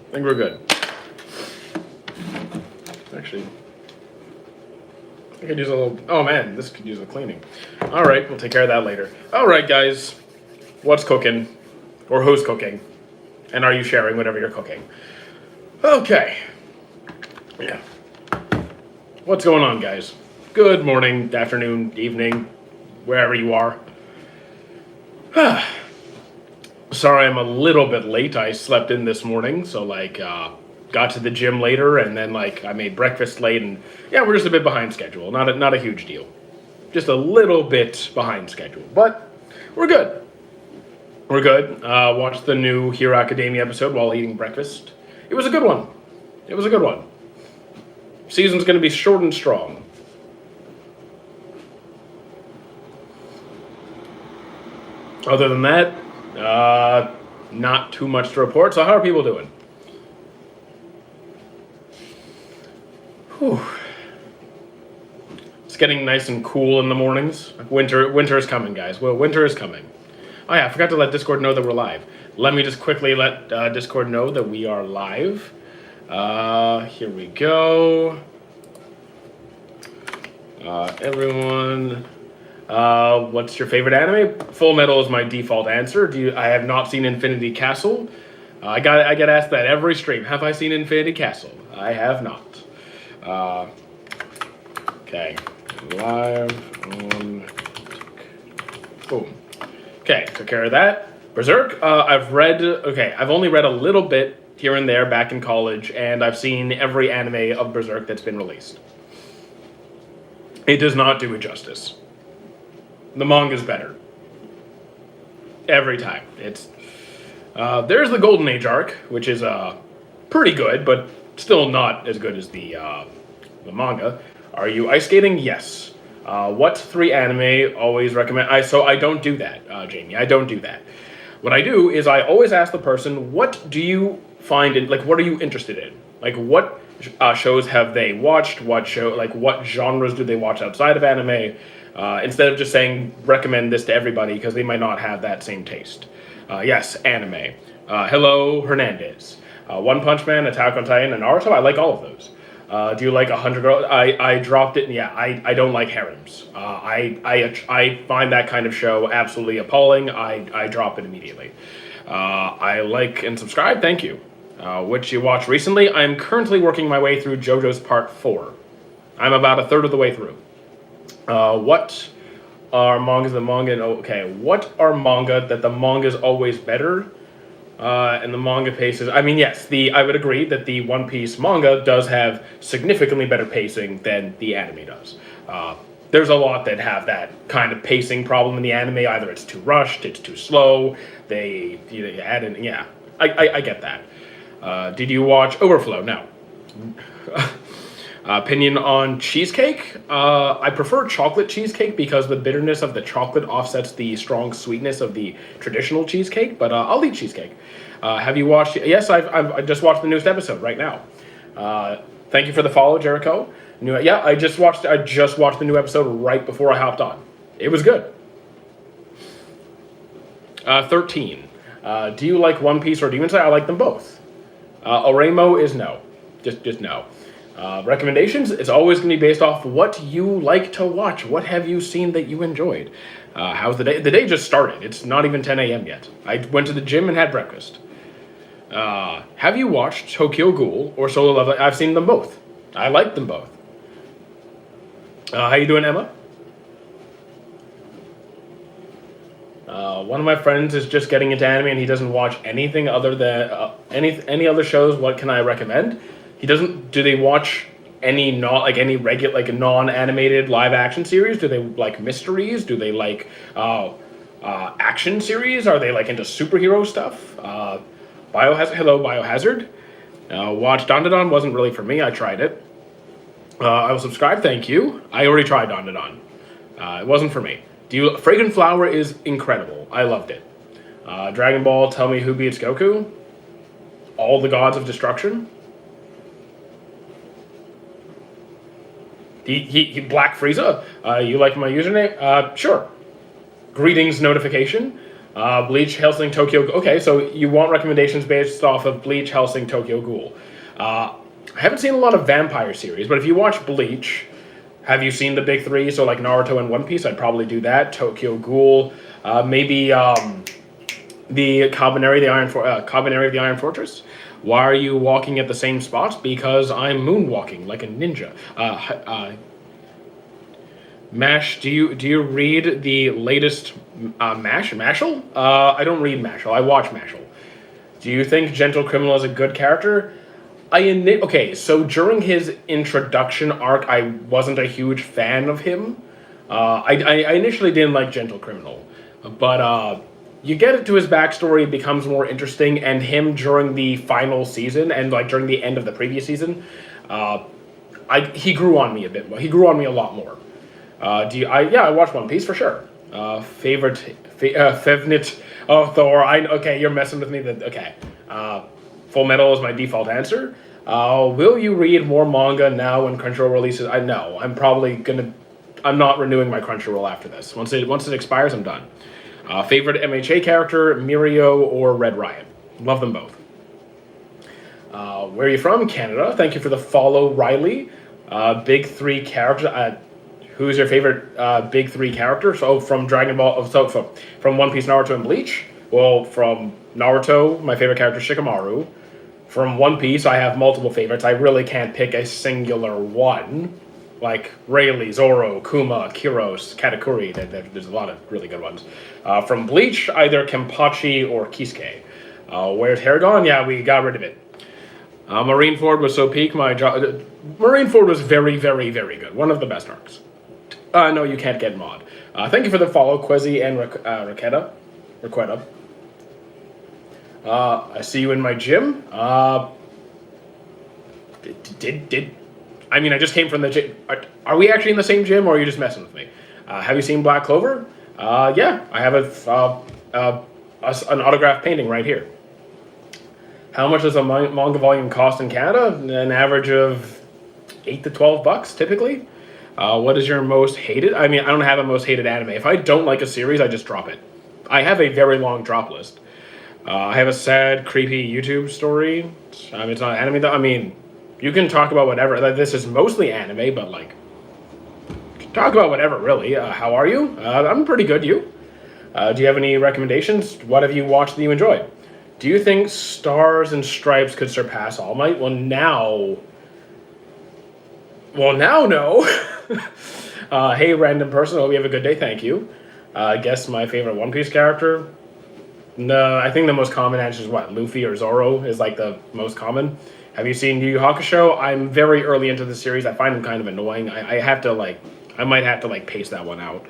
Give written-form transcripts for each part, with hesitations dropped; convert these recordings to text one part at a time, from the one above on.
I think we're good. Actually, I could use a little... Oh, man, this could use a cleaning. All right, we'll take care of that later. All right, guys. What's cooking? Or who's cooking? And are you sharing whatever you're cooking? Okay. Yeah. What's going on, guys? Good morning, afternoon, evening, wherever you are. Sorry I'm a little bit late. I slept in this morning, so got to the gym later, and then I made breakfast late, and yeah, we're just a bit behind schedule. Not a huge deal. Just a little bit behind schedule, but we're good. We're good. Watched the new Hero Academia episode while eating breakfast. It was a good one. It was a good one. Season's going to be short and strong. Other than that, not too much to report. So how are people doing? Whew. It's getting nice and cool in the mornings. Winter is coming, guys. Well, winter is coming. Oh yeah, I forgot to let Discord know that we're live. Let me just quickly let Discord know that we are live. Here we go. Everyone, what's your favorite anime? Full Metal is my default answer. I have not seen Infinity Castle. I get asked that every stream. Have I seen Infinity Castle? I have not. Okay, live on. Boom. Okay, took care of that. Berserk, I've only read a little bit here and there back in college, and I've seen every anime of Berserk that's been released. It does not do it justice. The manga's better. Every time. There's the Golden Age arc, which is pretty good, but still not as good as the manga. Are you ice skating? Yes. What 3 anime always recommend? I don't do that, Jamie. I don't do that. What I do is I always ask the person, what do you find what are you interested in? What shows have they watched? What genres do they watch outside of anime? Instead of just saying recommend this to everybody because they might not have that same taste. Yes, anime. Hello, Hernandez. One Punch Man, Attack on Titan, and Naruto. I like all of those. Do you like 100 Girls? I dropped it. Yeah, I don't like harems. I find that kind of show absolutely appalling. I drop it immediately. I like and subscribe. Thank you. Which you watched recently? I'm currently working my way through JoJo's Part 4. I'm about a third of the way through. What are mangas the manga? Okay, what are manga that the manga is always better? And the manga paces. I mean, yes, I would agree that the One Piece manga does have significantly better pacing than the anime does. There's a lot that have that kind of pacing problem in the anime. Either it's too rushed, it's too slow. They add in. Yeah, I get that. Did you watch Overflow? No. Opinion on cheesecake? I prefer chocolate cheesecake because the bitterness of the chocolate offsets the strong sweetness of the traditional cheesecake, but I'll eat cheesecake. Have you watched... Yes, I just watched the newest episode right now. Thank you for the follow, Jericho. I just watched the new episode right before I hopped on. It was good. 13. Do you like One Piece or Demon Slayer? I like them both. Oremo is no. Just no. Recommendations, it's always going to be based off what you like to watch. What have you seen that you enjoyed? How's the day? The day just started. It's not even 10 a.m. yet. I went to the gym and had breakfast. Have you watched Tokyo Ghoul or Solo Leveling? I've seen them both. I like them both. How you doing, Emma? One of my friends is just getting into anime and he doesn't watch anything other than any other shows. What can I recommend? He doesn't. Do they watch any non-animated live action series? Do they like mysteries? Do they like action series? Are they into superhero stuff? Biohazard. Watched Dandadan. Wasn't really for me. I tried it. I will subscribe. Thank you. I already tried Dandadan. It wasn't for me. Fragrant Flower is incredible. I loved it. Dragon Ball. Tell me who beats Goku. All the Gods of Destruction. He Black Frieza. You like my username? Sure. Greetings notification. Bleach, Hellsing, Tokyo. Okay, so you want recommendations based off of Bleach, Hellsing, Tokyo Ghoul. I haven't seen a lot of vampire series, but if you watch Bleach, have you seen the big three? So like Naruto and One Piece, I'd probably do that. Tokyo Ghoul, maybe the Cabaneri of the Iron Fortress. Why are you walking at the same spot? Because I'm moonwalking like a ninja. Mash, do you read the latest Mashal? I don't read Mashal. I watch Mashal. Do you think Gentle Criminal is a good character? Okay, so during his introduction arc, I wasn't a huge fan of him. I initially didn't like Gentle Criminal, but you get into his backstory, it becomes more interesting, and him during the final season and like during the end of the previous season, he grew on me a bit more. He grew on me a lot more. I watched One Piece for sure. Favorite Thor. Okay, you're messing with me. Okay. Full Metal is my default answer. Will you read more manga now when Crunchyroll releases? I know. I'm not renewing my Crunchyroll after this. Once it expires, I'm done. Favorite MHA character, Mirio or Red Riot? Love them both. Where are you from? Canada. Thank you for the follow, Riley. Big three characters. Who's your favorite big three character? So from Dragon Ball, from One Piece, Naruto, and Bleach. Well, from Naruto, my favorite character is Shikamaru. From One Piece, I have multiple favorites. I really can't pick a singular one. Like Rayleigh, Zoro, Kuma, Kiros, Katakuri. There's a lot of really good ones. From Bleach, either Kenpachi or Kisuke. Where's hair gone? Yeah, we got rid of it. Marineford was so peak. Marineford was very, very, very good. One of the best arcs. No, you can't get mod. Thank you for the follow, Quezzy and Requeta. I see you in my gym. I mean, I just came from the gym. Are we actually in the same gym, or are you just messing with me? Have you seen Black Clover? Yeah, I have an autographed painting right here. How much does a manga volume cost in Canada? An average of $8 to $12, typically. What is your most hated? I mean, I don't have a most hated anime. If I don't like a series, I just drop it. I have a very long drop list. I have a sad, creepy YouTube story. It's not anime, though. I mean, you can talk about whatever. This is mostly anime, but, like, talk about whatever, really. How are you? I'm pretty good. You? Do you have any recommendations? What have you watched that you enjoyed? Do you think Stars and Stripes could surpass All Might? Well, now, no. Hey, random person. Hope you have a good day. Thank you. Guess my favorite One Piece character? No, I think the most common answer is what? Luffy or Zoro is like the most common. Have you seen Yu Yu Hakusho? I'm very early into the series. I find them kind of annoying. I might have to pace that one out.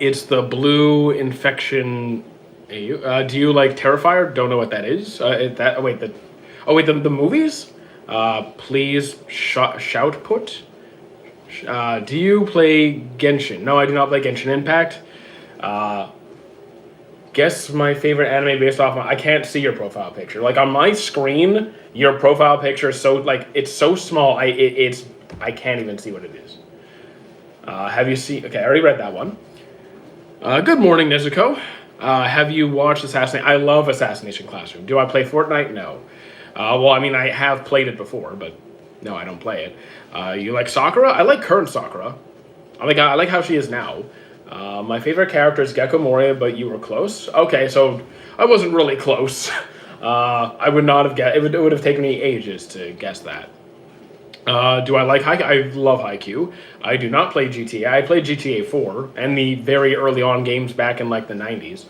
It's the Blue Infection. Do you like Terrifier? Don't know what that is. The movies? Please shout put. Do you play Genshin? No, I do not play Genshin Impact. Guess my favorite anime based off I can't see your profile picture. Like on my screen, your profile picture is so it's so small. I can't even see what it is. Have you seen? Okay, I already read that one. Good morning, Nezuko. Have you watched Assassination? I love Assassination Classroom. Do I play Fortnite? No. Well, I mean, I have played it before, but no, I don't play it. You like Sakura? I like current Sakura. I like how she is now. My favorite character is Gecko Moria, but you were close. Okay, so I wasn't really close. I would not have guessed. It would have taken me ages to guess that. Do I like Haikyuu? I love Haikyuu. I do not play GTA. I played GTA 4 and the very early on games back in the 90s.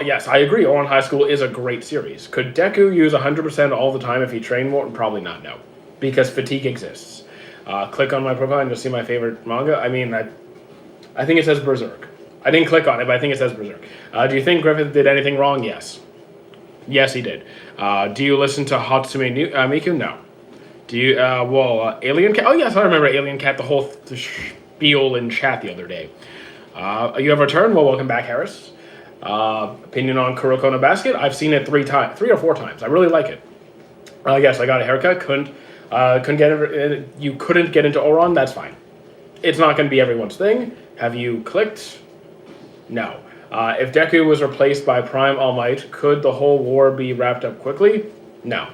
Yes, I agree. Ouran High School is a great series. Could Deku use 100% all the time if he trained more? Probably not, no. Because fatigue exists. Click on my profile and you'll see my favorite manga. I mean, I think it says Berserk. I didn't click on it, but I think it says Berserk. Do you think Griffith did anything wrong? Yes. Yes, he did. Do you listen to Hatsume Miku? No. Do you, Alien Cat? Oh, yes, I remember Alien Cat, the whole spiel in chat the other day. You have returned? Well, welcome back, Harris. Opinion on Kuroko no Basket? I've seen it 3 or 4 times. I really like it. Yes, I got a haircut. Couldn't you couldn't get into Ouran? That's fine. It's not going to be everyone's thing. Have you clicked? No. If Deku was replaced by Prime All Might, could the whole war be wrapped up quickly? No.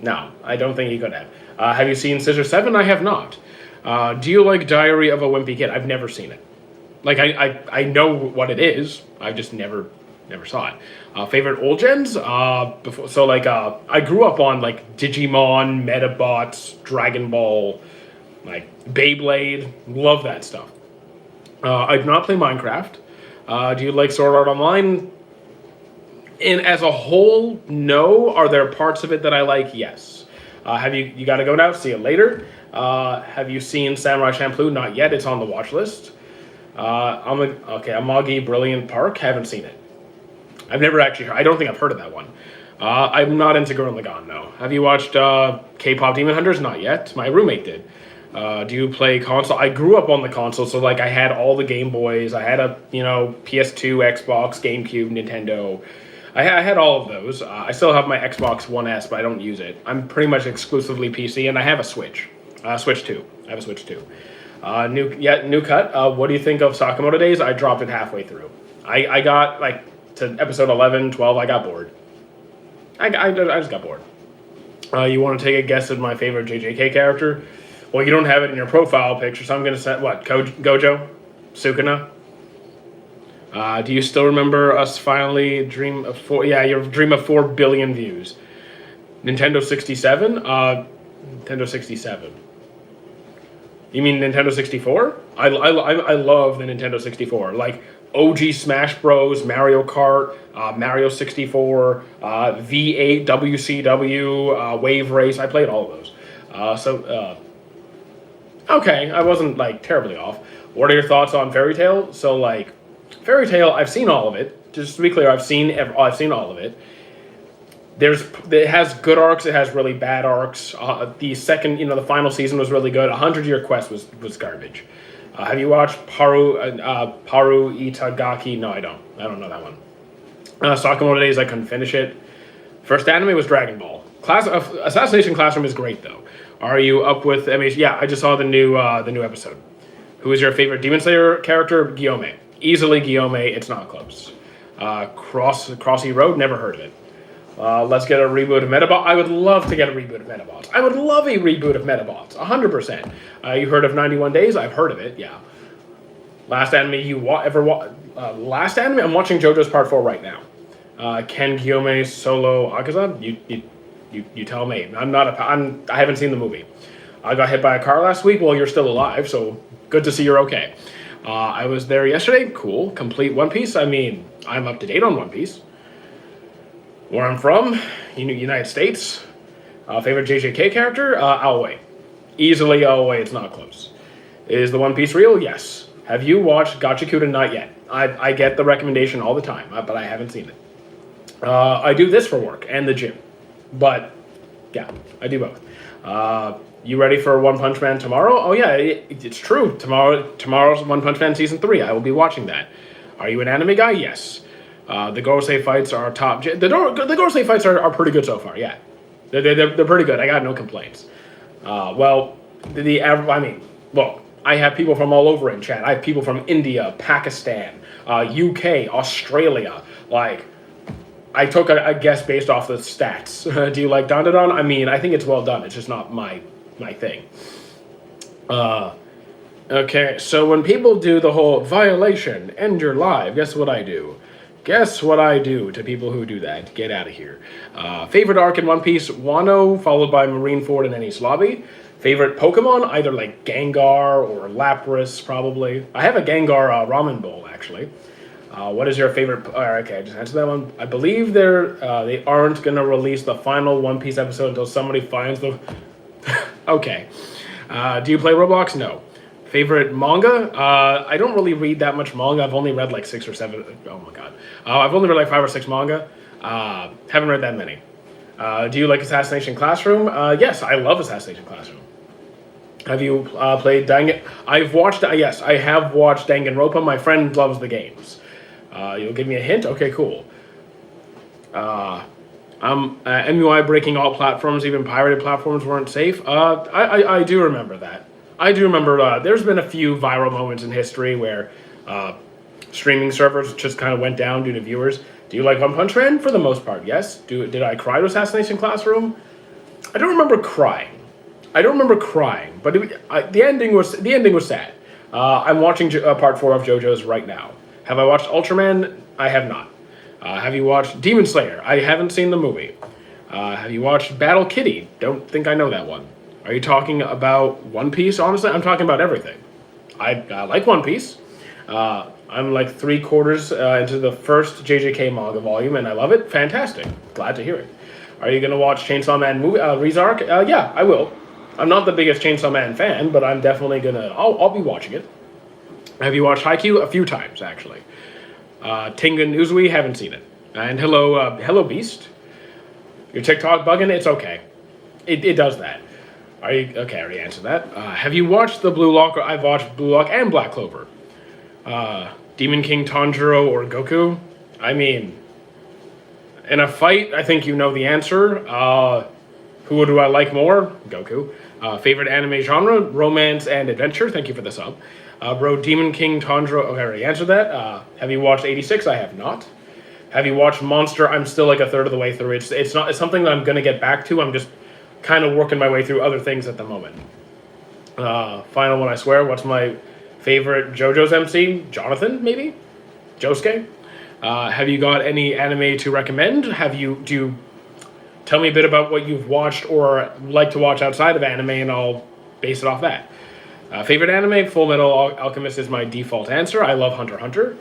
No, I don't think he could have. Have you seen Scissor 7? I have not. Do you like Diary of a Wimpy Kid? I've never seen it. Like, I know what it is. I just never saw it. Favorite old gens? Before, so, like, I grew up on, like, Digimon, Metabots, Dragon Ball, like, Beyblade. Love that stuff. I do not play Minecraft. Do you like Sword Art Online? As a whole, no. Are there parts of it that I like? Yes. Have you got to go now? See you later. Have you seen Samurai Champloo? Not yet. It's on the watch list. Amagi Brilliant Park. Haven't seen it. I've never actually heard. I don't think I've heard of that one. I'm not into Gurren Lagann, no. Have you watched K-pop Demon Hunters? Not yet. My roommate did. Do you play console? I grew up on the console, so like I had all the Game Boys. I had a PS2, Xbox, GameCube, Nintendo. I had all of those. I still have my Xbox One S, but I don't use it. I'm pretty much exclusively PC, and I have a Switch. Switch 2. I have a Switch 2. New cut. What do you think of Sakamoto Days? I dropped it halfway through. I got like to episode 11, 12. I got bored. I just got bored. You want to take a guess at my favorite JJK character? Well, you don't have it in your profile picture, so I'm going to set what? Gojo? Sukuna? Do you still remember us finally dream of your dream of 4 billion views? Nintendo 67? Nintendo 67. You mean Nintendo 64? I love the Nintendo 64. Like OG Smash Bros, Mario Kart, Mario 64, V8, WCW, Wave Race. I played all of those. Okay, I wasn't like terribly off. What are your thoughts on Fairy Tail? So like, Fairy Tail, I've seen all of it. Just to be clear, I've seen all of it. It has good arcs. It has really bad arcs. The second, the final season was really good. 100-Year Quest was garbage. Have you watched Paru Itagaki? No, I don't. I don't know that one. Sakamoto Days, I couldn't finish it. First anime was Dragon Ball. Assassination Classroom is great though. Are you up with MH? Yeah, I just saw the new episode. Who is your favorite Demon Slayer character? Guillaume. Easily Guillaume. It's not close. Crossy Road. Never heard of it. Let's get a reboot of Metabot. I would love to get a reboot of Metabots. I would love a reboot of Metabots. 100%. You heard of 91 Days? I've heard of it. Yeah. Last anime last anime? I'm watching JoJo's Part 4 right now. Can Guillaume solo Akaza? You tell me. I haven't seen the movie. I got hit by a car last week. Well, you're still alive, so good to see you're okay. I was there yesterday. Cool. Complete One Piece. I mean, I'm up to date on One Piece. Where I'm from, United States. Favorite JJK character? Aoi. Easily Aoi. It's not close. Is the One Piece real? Yes. Have you watched Gachikuden? Not yet. I get the recommendation all the time, but I haven't seen it. I do this for work and the gym. But, yeah, I do both. You ready for One Punch Man tomorrow? Oh, yeah, it's true. Tomorrow's One Punch Man Season 3. I will be watching that. Are you an anime guy? Yes. The Gorosei fights are top. The Gorosei fights are pretty good so far, yeah. They're pretty good. I got no complaints. I have people from all over in chat. I have people from India, Pakistan, UK, Australia. Like, I took a guess based off the stats. Do you like Dandadan? I mean, I think it's well done. It's just not my thing. Okay, so when people do the whole violation, end your live, guess what I do? Guess what I do to people who do that? Get out of here. Favorite arc in One Piece? Wano, followed by Marineford and Enies Lobby. Favorite Pokemon? Either like Gengar or Lapras, probably. I have a Gengar ramen bowl, actually. What is your favorite? Okay, just answer that one. I believe they aren't going to release the final One Piece episode until somebody finds them. Okay. Do you play Roblox? No. Favorite manga? I don't really read that much manga. I've only read like 6 or 7. Oh my god. I've only read like 5 or 6 manga. Haven't read that many. Do you like Assassination Classroom? Yes, I love Assassination Classroom. Have you played Dangan? Yes, I have watched Danganronpa. My friend loves the games. You'll give me a hint? Okay, cool. MUI breaking all platforms, even pirated platforms weren't safe. I do remember that. I do remember there's been a few viral moments in history where streaming servers just kind of went down due to viewers. Do you like One Punch Man? For the most part, yes. Did I cry to Assassination Classroom? I don't remember crying. But the ending was sad. I'm watching part 4 of JoJo's right now. Have I watched Ultraman? I have not. Have you watched Demon Slayer? I haven't seen the movie. Have you watched Battle Kitty? Don't think I know that one. Are you talking about One Piece? Honestly, I'm talking about everything. I like One Piece. I'm like 3/4 into the first JJK manga volume, and I love it. Fantastic. Glad to hear it. Are you going to watch Chainsaw Man movie, ReZark? Yeah, I will. I'm not the biggest Chainsaw Man fan, but I'm definitely going to... I'll be watching it. Have you watched Haikyuu? A few times, actually. Tengen Uzui, haven't seen it. And hello Beast. Your TikTok bugging? It's okay. It does that. Are you... Okay, I already answered that. Have you watched the Blue Lock? I've watched Blue Lock and Black Clover. Demon King Tanjiro or Goku? I mean, in a fight, I think you know the answer. Who do I like more? Goku. Favorite anime genre? Romance and adventure. Thank you for the sub. Bro, Demon King Tanjiro. Okay, I already answered that. Have you watched 86? I have not. Have you watched Monster? I'm still like a third of the way through. It's something that I'm gonna get back to. I'm just kind of working my way through other things at the moment. Final one, I swear. What's my favorite JoJo's MC? Jonathan, maybe? Josuke? Have you got any anime to recommend? Do you tell me a bit about what you've watched or like to watch outside of anime, and I'll base it off that. Favorite anime? Full Metal Alchemist is my default answer. I love Hunter x Hunter.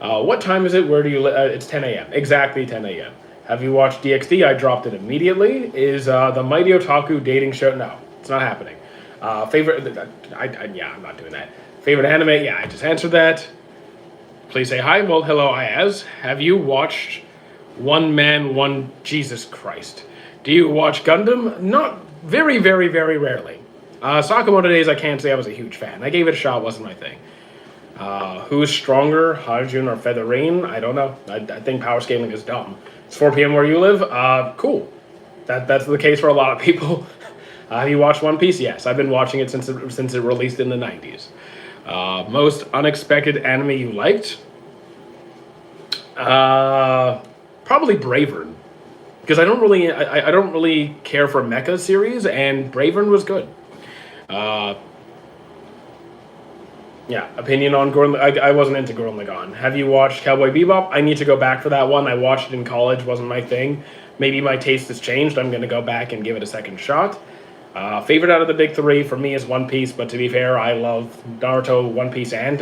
What time is it? Where do you live? It's 10 a.m. Exactly 10 a.m. Have you watched DxD? I dropped it immediately. Is the Mighty Otaku dating show? No, it's not happening. Favorite? Yeah, I'm not doing that. Favorite anime? Yeah, I just answered that. Please say hi. Well, hello, Ayaz. Have you watched One Man, One... Jesus Christ. Do you watch Gundam? Not very, very, very rarely. Sakamoto Days, I can't say I was a huge fan. I gave it a shot, wasn't my thing. Who's stronger, Hajun or Feather Rain? I don't know. I think power scaling is dumb. It's 4 p.m. where you live? Cool. That's the case for a lot of people. Have you watched One Piece? Yes, I've been watching it since it released in the 90s. Most unexpected anime you liked? Probably Bravern, because I don't really care for mecha series, and Bravern was good. Yeah, opinion on Gurren. I wasn't into Gurren Lagann. Have you watched Cowboy Bebop? I need to go back for that one. I watched it in college, wasn't my thing. Maybe my taste has changed. I'm going to go back and give it a second shot. Favorite out of the big three for me is One Piece, but to be fair, I love Naruto, One Piece, and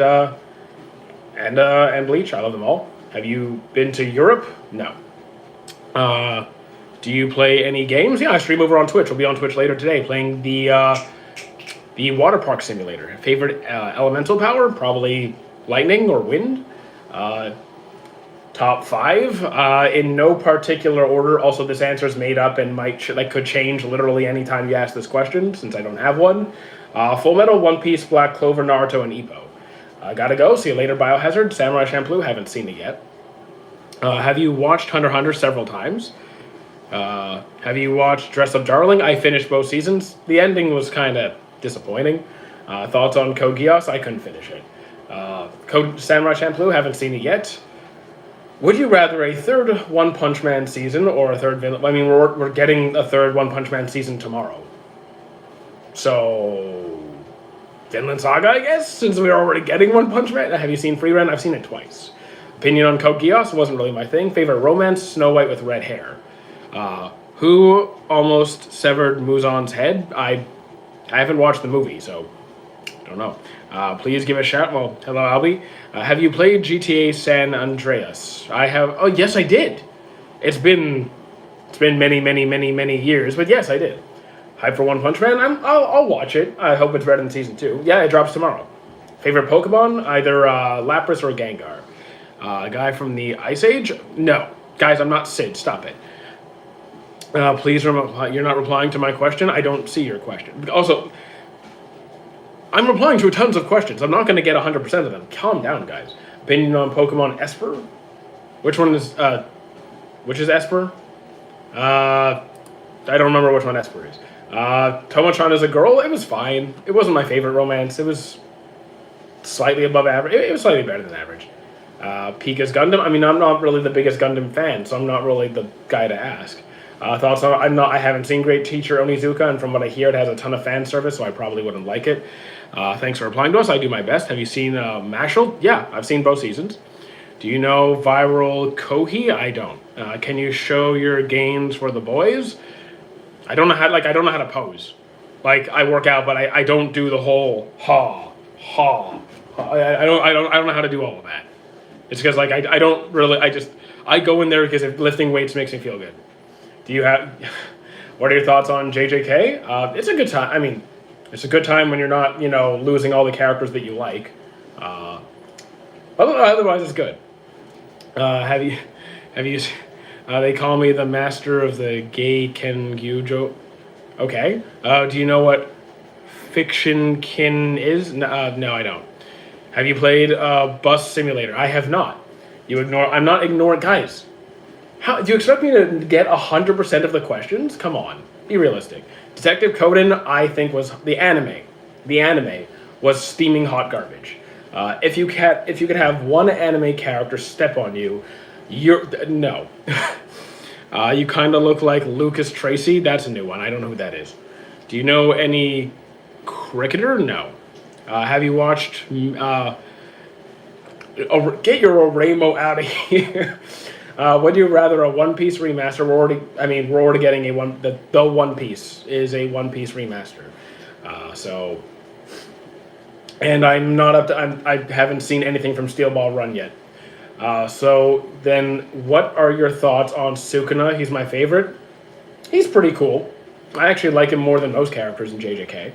Bleach. I love them all. Have you been to Europe? No. Do you play any games? Yeah, I stream over on Twitch. We'll be on Twitch later today playing the water park simulator. Favorite elemental power? Probably lightning or wind. Top 5 in no particular order. Also, this answer is made up and could change literally anytime you ask this question, since I don't have one. Full Metal, One Piece, Black Clover, Naruto, and Ippo. Gotta go. See you later, Biohazard. Samurai Champloo. Haven't seen it yet. Have you watched Hunter x Hunter several times? Have you watched Dress Up Darling? I finished both seasons. The ending was kind of disappointing. Thoughts on Code Geass? I couldn't finish it. Code Samurai Champloo. Haven't seen it yet. Would you rather a third One Punch Man season or a third Vinland? I mean, we're getting a third One Punch Man season tomorrow. So, Vinland Saga, I guess, since we're already getting One Punch Man. Have you seen Free Ren? I've seen it twice. Opinion on Code Geass wasn't really my thing. Favorite romance? Snow White with red hair. Who almost severed Muzan's head? I haven't watched the movie, so don't know. Please give a shout. Well, hello, Albie. Have you played GTA San Andreas? I have. Oh, yes, I did. It's been many years, but yes, I did. Hype for One Punch Man? I'll watch it. I hope it's better than season 2. Yeah, it drops tomorrow. Favorite Pokemon? Either Lapras or Gengar. Guy from the Ice Age? No. Guys, I'm not Sid. Stop it. Please, you're not replying to my question. I don't see your question. Also, I'm replying to tons of questions. I'm not going to get 100% of them. Calm down, guys. Opinion on Pokemon Esper? Which is Esper? I don't remember which one Esper is. Tomo-chan is a girl. It was fine. It wasn't my favorite romance. It was slightly above average. It was slightly better than average. Pika's Gundam. I mean, I'm not really the biggest Gundam fan, so I'm not really the guy to ask. Thoughts on? I haven't seen Great Teacher Onizuka, and from what I hear, it has a ton of fan service, so I probably wouldn't like it. Thanks for replying to us. I do my best. Have you seen Mashal? Yeah, I've seen both seasons. Do you know Viral Kohi? I don't. Can you show your gains for the boys? I don't know how. I don't know how to pose. Like, I work out, but I don't do the whole ha ha. I don't know how to do all of that. It's because I don't really. I go in there because if lifting weights makes me feel good. Do you have? What are your thoughts on JJK? It's a good time. I mean, it's a good time when you're not losing all the characters that you like. Otherwise, it's good. Have you? They call me the master of the gay Kengyujo. Okay. Do you know what fiction kin is? No, I don't. Have you played Bus Simulator? I have not. I'm not ignoring, guys. How do you expect me to get 100% of the questions? Come on, be realistic. Detective Conan, I think, was the anime. The anime was steaming hot garbage. If you could have one anime character step on you, no. You kind of look like Lucas Tracy. That's a new one. I don't know who that is. Do you know any cricketer? No. Have you watched? Get your Oremo out of here. Would you rather a One Piece remaster? We're already getting the One Piece is a One Piece remaster. And I'm not up to. I haven't seen anything from Steel Ball Run yet. So then, what are your thoughts on Sukuna? He's my favorite. He's pretty cool. I actually like him more than most characters in JJK.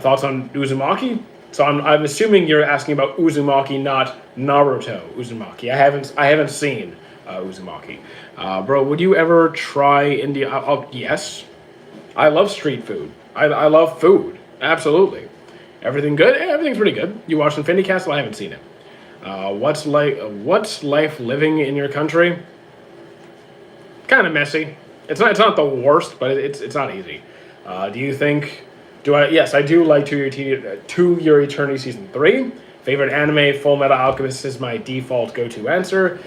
Thoughts on Uzumaki? So I'm assuming you're asking about Uzumaki, not Naruto Uzumaki. I haven't seen Uzumaki. Bro, would you ever try India? Yes. I love street food. I love food. Absolutely. Everything good? Yeah, everything's pretty good. You watched Infinity Castle? I haven't seen it. What's life living in your country? Kind of messy. It's not the worst, but it's not easy. Do you think? Yes, I do like To Your Eternity Season 3. Favorite anime, Full Metal Alchemist is my default go-to answer.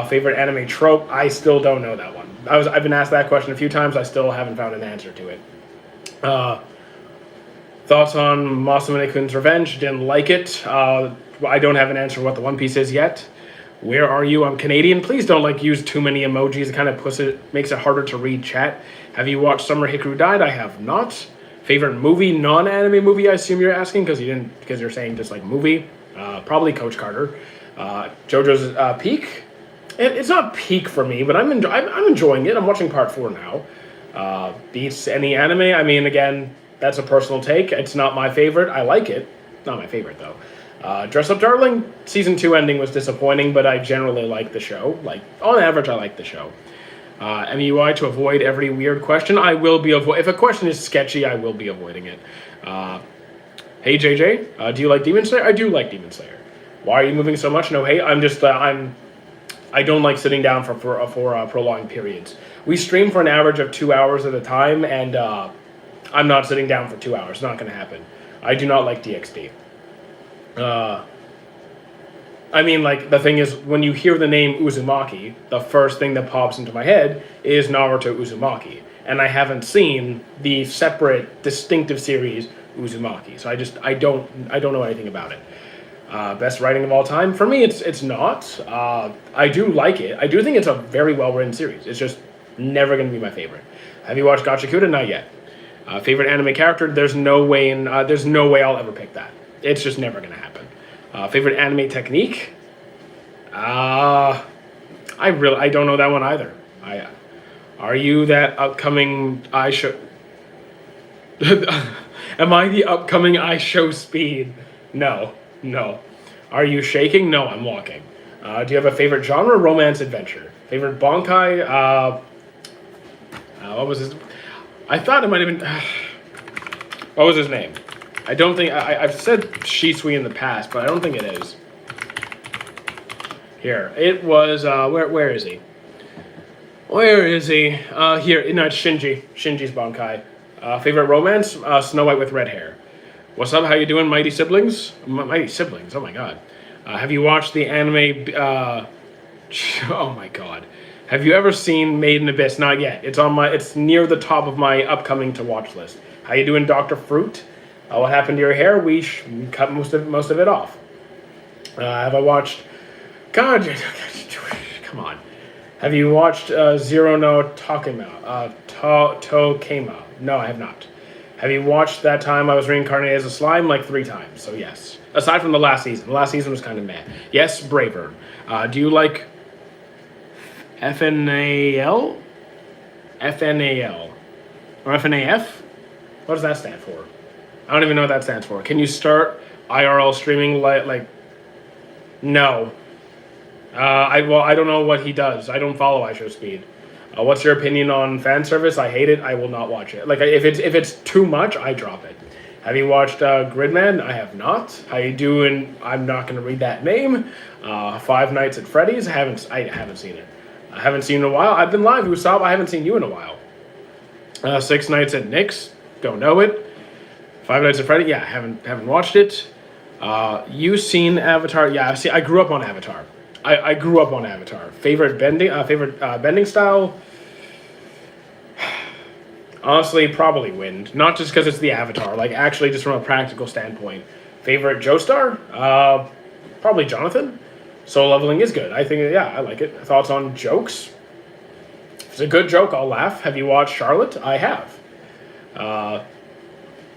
Favorite anime trope, I still don't know that one. I've been asked that question a few times. I still haven't found an answer to it. Thoughts on Masamune-kun's Revenge? Didn't like it. I don't have an answer for what the One Piece is yet. Where are you? I'm Canadian. Please don't use too many emojis. It kind of makes it harder to read chat. Have you watched Summer Hikaru Died? I have not. Favorite movie, non-anime movie? I assume you're asking because you're saying just like movie. Probably Coach Carter. JoJo's Peak. It's not peak for me, but I'm enjoying it. I'm watching part 4 now. Beats any anime? I mean, again, that's a personal take. It's not my favorite. I like it. Not my favorite though. Dress Up Darling, season 2 ending was disappointing, but I generally like the show. On average, I like the show. MUI to avoid every weird question. I will be if a question is sketchy, I will be avoiding it. Hey JJ, do you like Demon Slayer? I do like Demon Slayer. Why are you moving so much? No, hey, I'm just I don't like sitting down for prolonged periods. We stream for an average of 2 hours at a time, and I'm not sitting down for 2 hours. It's not going to happen. I do not like DxD. The thing is, when you hear the name Uzumaki, the first thing that pops into my head is Naruto Uzumaki. And I haven't seen the separate, distinctive series Uzumaki. So I don't know anything about it. Best writing of all time? For me, it's not. I do like it. I do think it's a very well-written series. It's just never going to be my favorite. Have you watched Gachakuda? Not yet. Favorite anime character? There's no way I'll ever pick that. It's just never going to happen. Favorite anime technique? I don't know that one either. Are you that upcoming iShow? Am I the upcoming iShow Speed? No. Are you shaking? No, I'm walking. Do you have a favorite genre? Romance adventure. Favorite Bankai? What was his? I thought it might have been. What was his name? I don't think I've said Shisui in the past, but I don't think it is. Here, it was. Where is he? Where is he? Here, no, it's Shinji. Shinji's Bankai. Favorite romance? Snow White with red hair. What's up? How you doing, Mighty Siblings? Mighty Siblings. Oh my God. Have you watched the anime? Oh my god. Have you ever seen Made in Abyss? Not yet. It's on my. It's near the top of my upcoming to watch list. How you doing, Doctor Fruit? What happened to your hair? We cut most of it off. Have I watched? God, come on. Have you watched Zero no Takema? Tokema? No, I have not. Have you watched That Time I Was Reincarnated as a Slime? Like 3 times. So yes. Aside from the last season. The last season was kind of meh. Yes, Braver. Do you like FNAL? FNAL? Or FNAF? What does that stand for? I don't even know what that stands for. Can you start IRL streaming like... No. I don't know what he does. I don't follow IShowSpeed. What's your opinion on fan service? I hate it. I will not watch it. Like if it's too much, I drop it. Have you watched Gridman? I have not. How you doing? I'm not going to read that name. Five Nights at Freddy's. I haven't seen it. I haven't seen it in a while. I've been live. Usopp, I haven't seen you in a while. Six Nights at Nick's. Don't know it. Five Nights at Freddy. Yeah, haven't watched it. You seen Avatar? Yeah, see, I grew up on Avatar. I grew up on Avatar. Favorite bending style? Honestly, probably Wind. Not just because it's the Avatar. Like, actually, just from a practical standpoint. Favorite Joestar? Probably Jonathan. Soul Leveling is good. I think, yeah, I like it. Thoughts on jokes? If it's a good joke, I'll laugh. Have you watched Charlotte? I have.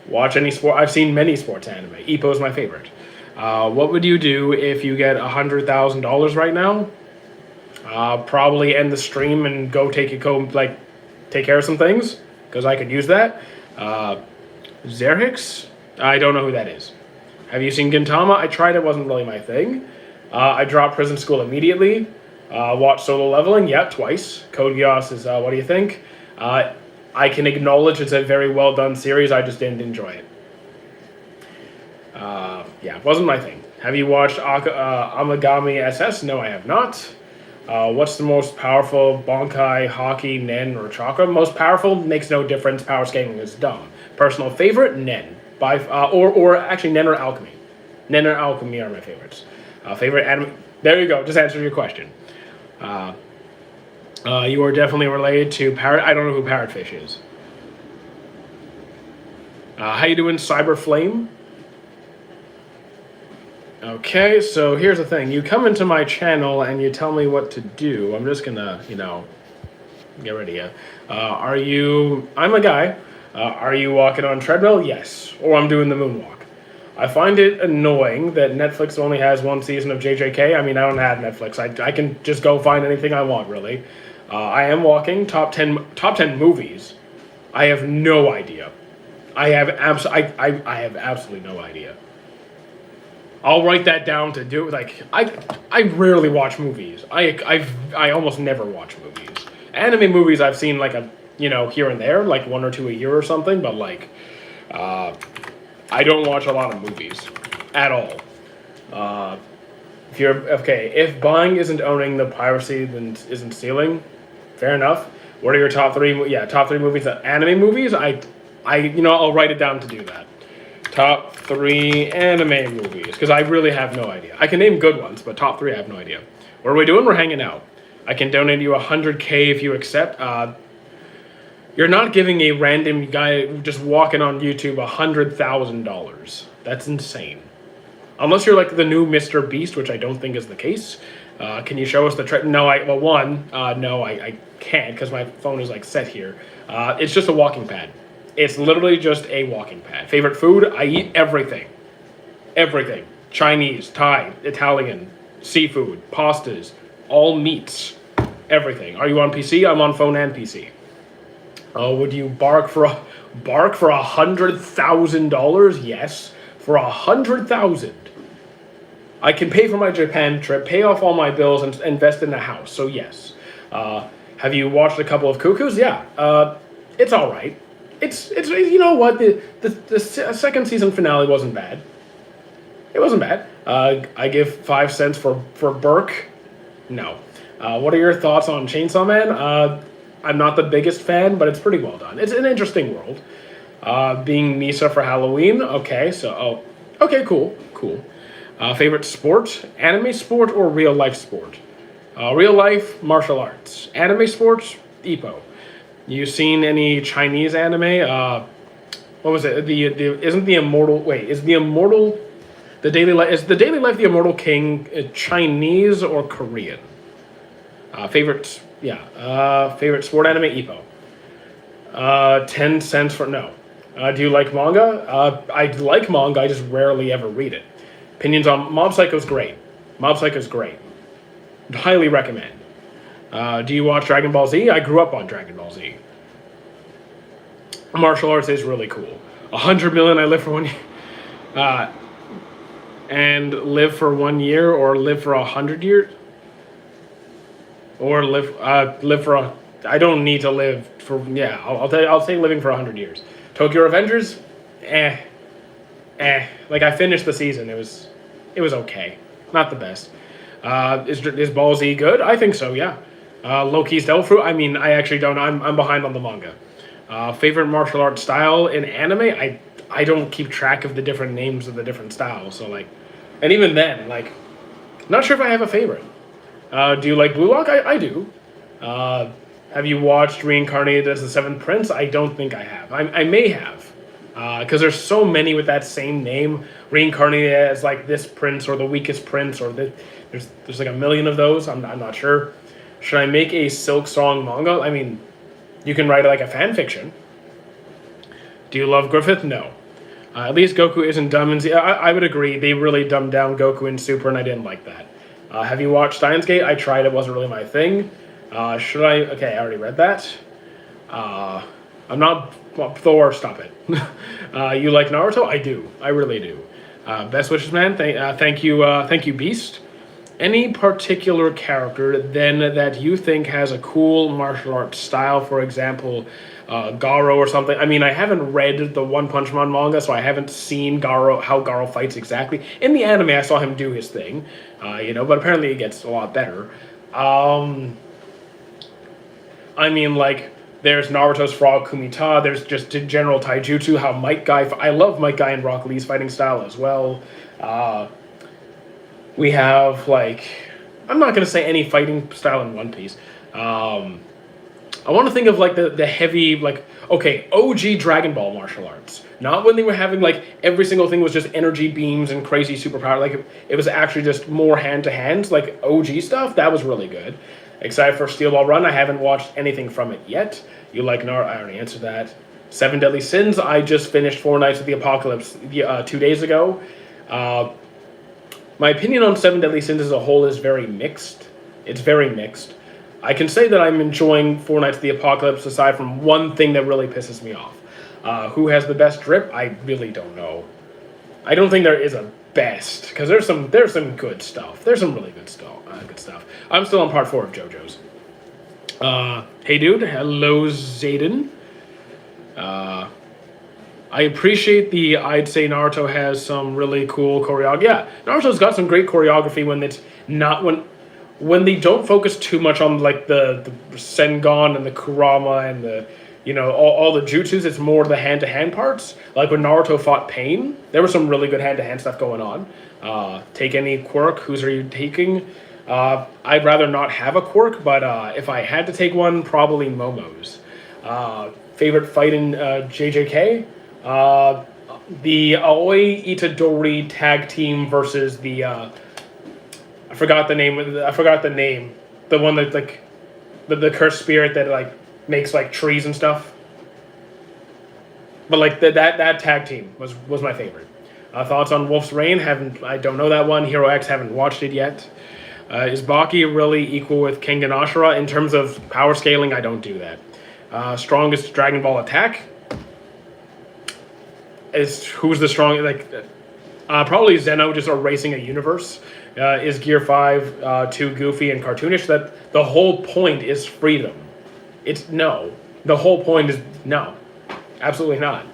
Watch any sport? I've seen many sports anime. Ippo's my favorite. What would you do if you get $100,000 right now? Probably end the stream and go take care of some things, because I could use that. Zerhix? I don't know who that is. Have you seen Gintama? I tried, it wasn't really my thing. I dropped Prison School immediately. Watched Solo Leveling, yeah, twice. Code Geass is, what do you think? I can acknowledge it's a very well done series, I just didn't enjoy it. Yeah, it wasn't my thing. Have you watched Amagami SS? No, I have not. What's the most powerful? Bonkai, Hockey, Nen, or Chakra? Most powerful makes no difference. Power scaling is dumb. Personal favorite? Nen. Or actually Nen or Alchemy. Nen or Alchemy are my favorites. Favorite anime? There you go. Just answer your question. You are definitely related to Parrot. I don't know who Parrotfish is. How you doing, Cyber Flame? Okay, so here's the thing. You come into my channel and you tell me what to do. I'm just gonna, get rid of you. I'm a guy. Are you walking on treadmill? Yes. Or I'm doing the moonwalk. I find it annoying that Netflix only has 1 season of JJK. I mean, I don't have Netflix. I can just go find anything I want, really. I am walking top 10 movies. I have no idea. I have absolutely no idea. I'll write that down to do. Like, I rarely watch movies. I almost never watch movies. Anime movies I've seen like here and there, like 1 or 2 a year or something. But like, I don't watch a lot of movies at all. If buying isn't owning, the piracy then isn't stealing. Fair enough. What are your top 3? Yeah, top 3 movies. Anime movies. I'll write it down to do that. Top 3 anime movies, because I really have no idea. I can name good ones, but top 3 I have no idea. What are we doing? We're hanging out. I can donate you $100K if you accept. You're not giving a random guy just walking on YouTube $100,000. That's insane. Unless you're like the new Mr. Beast, which I don't think is the case. Can you show us the No, I can't because my phone is like set here. It's just a walking pad. It's literally just a walking pad. Favorite food? I eat everything. Everything. Chinese, Thai, Italian, seafood, pastas, all meats. Everything. Are you on PC? I'm on phone and PC. Would you bark for $100,000? Yes. For $100,000. I can pay for my Japan trip, pay off all my bills, and invest in a house. So yes. Have you watched a couple of Cuckoos? Yeah. It's all right. It's you know what, the second season finale wasn't bad. It wasn't bad. I give 5 cents for Burke. No. What are your thoughts on Chainsaw Man? I'm not the biggest fan, but it's pretty well done. It's an interesting world. Being Misa for Halloween. Okay, okay, cool. Favorite sport? Anime sport or real life sport? Real life, martial arts. Anime sports, Ippo. You seen any Chinese anime? What was it? The isn't the immortal? Wait, is the immortal the daily life? Is the daily life the immortal king Chinese or Korean? Favorite, yeah. Favorite sport anime, Ippo. 10 cents for no. Do you like manga? I like manga. I just rarely ever read it. Opinions on Mob Psycho's great. Mob Psycho's great. Highly recommend. Do you watch Dragon Ball Z? I grew up on Dragon Ball Z. Martial arts is really cool. 100 million. I live for 1 year. And live for 1 year, or live for 100 years, or live for a. I don't need to live for. Yeah, I'll tell you. I'll say living for 100 years. Tokyo Revengers, Like I finished the season. It was okay. Not the best. Is Ball Z good? I think so. Yeah. Loki's Devil Fruit. I mean, I actually don't. I'm behind on the manga. Favorite martial arts style in anime? I don't keep track of the different names of the different styles. So like, and even then, like, not sure if I have a favorite. Do you like Blue Lock? I do. Have you watched Reincarnated as the Seventh Prince? I don't think I have. I may have. Because there's so many with that same name. Reincarnated as like this prince or the weakest prince, or there's like a million of those. I'm not sure. Should I make a Silk Song manga? I mean, you can write like a fan fiction. Do you love Griffith? No. At least Goku isn't dumb. And I would agree. They really dumbed down Goku in Super, and I didn't like that. Have you watched Steins Gate? I tried. It wasn't really my thing. Should I? Okay, I already read that. I'm not. Well, Thor, stop it. You like Naruto? I do. I really do. Best wishes, man. Thank you, Beast. Any particular character then that you think has a cool martial arts style? For example, Garo or something. I mean, I haven't read the One Punch Man manga, so I haven't seen how Garo fights exactly. In the anime, I saw him do his thing, but apparently it gets a lot better. I mean, like, there's Naruto's Frog Kumita. There's just general taijutsu. How Might Guy. I love Might Guy and Rock Lee's fighting style as well. We have, like, I'm not going to say any fighting style in One Piece. I want to think of, like, the heavy, like, okay, OG Dragon Ball martial arts. Not when they were having, like, every single thing was just energy beams and crazy superpower. Like, it was actually just more hand-to-hands, like, OG stuff. That was really good. Excited for Steel Ball Run. I haven't watched anything from it yet. You like Naruto? I already answered that. Seven Deadly Sins. I just finished Four Nights of the Apocalypse 2 days ago. My opinion on Seven Deadly Sins as a whole is very mixed. It's very mixed. I can say that I'm enjoying Four Nights of the Apocalypse aside from one thing that really pisses me off. Who has the best drip? I really don't know. I don't think there is a best, because there's some good stuff. There's some really good stuff. I'm still on part 4 of JoJo's. Hey dude, hello Zayden. I appreciate I'd say Naruto has some really cool choreography. Yeah, Naruto's got some great choreography when it's not when they don't focus too much on like the Sengon and the Kurama and the all the jutsus. It's more the hand-to-hand parts. Like when Naruto fought Pain, there was some really good hand-to-hand stuff going on. Take any quirk. Whose are you taking? I'd rather not have a quirk, but if I had to take one, probably Momo's. Favorite fight in JJK? The Aoi Itadori tag team versus the I forgot the name. The one that like the cursed spirit that like makes like trees and stuff. But like that tag team was my favorite. Thoughts on Wolf's Rain? I don't know that one. Hero X, haven't watched it yet. Is Baki really equal with Kengan Ashura in terms of power scaling? I don't do that. Strongest Dragon Ball attack? Who's the strongest? Like, probably Zeno, just erasing a universe. Is Gear 5 too goofy and cartoonish? That the whole point is freedom. No. The whole point is no. Absolutely not.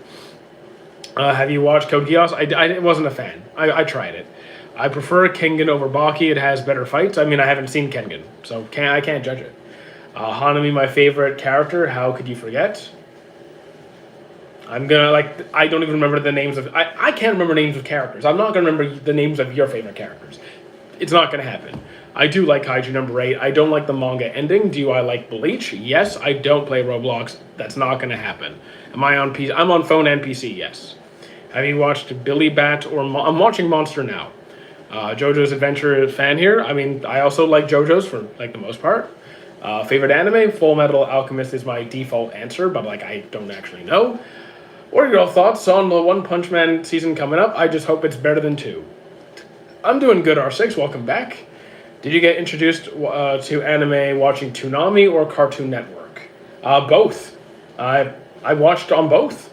Have you watched Code Geass? I wasn't a fan. I tried it. I prefer Kengan over Baki. It has better fights. I mean, I haven't seen Kengan, so I can't judge it. Hanami, my favorite character. How could you forget? I'm gonna I don't even remember the names of I can't remember names of characters. I'm not gonna remember the names of your favorite characters. It's not gonna happen. I do like Kaiju number 8. I don't like the manga ending. Do I like Bleach? Yes. I don't play Roblox. That's not gonna happen. Am I on PC? I'm on phone and PC. Yes. Have you watched Billy Bat or I'm watching Monster now. JoJo's Adventure fan here. I mean, I also like JoJo's for like the most part. Favorite anime? Full Metal Alchemist is my default answer, but like I don't actually know. What are your thoughts on the One Punch Man season coming up? I just hope it's better than 2. I'm doing good, R6. Welcome back. Did you get introduced to anime watching Toonami or Cartoon Network? Both. I watched on both.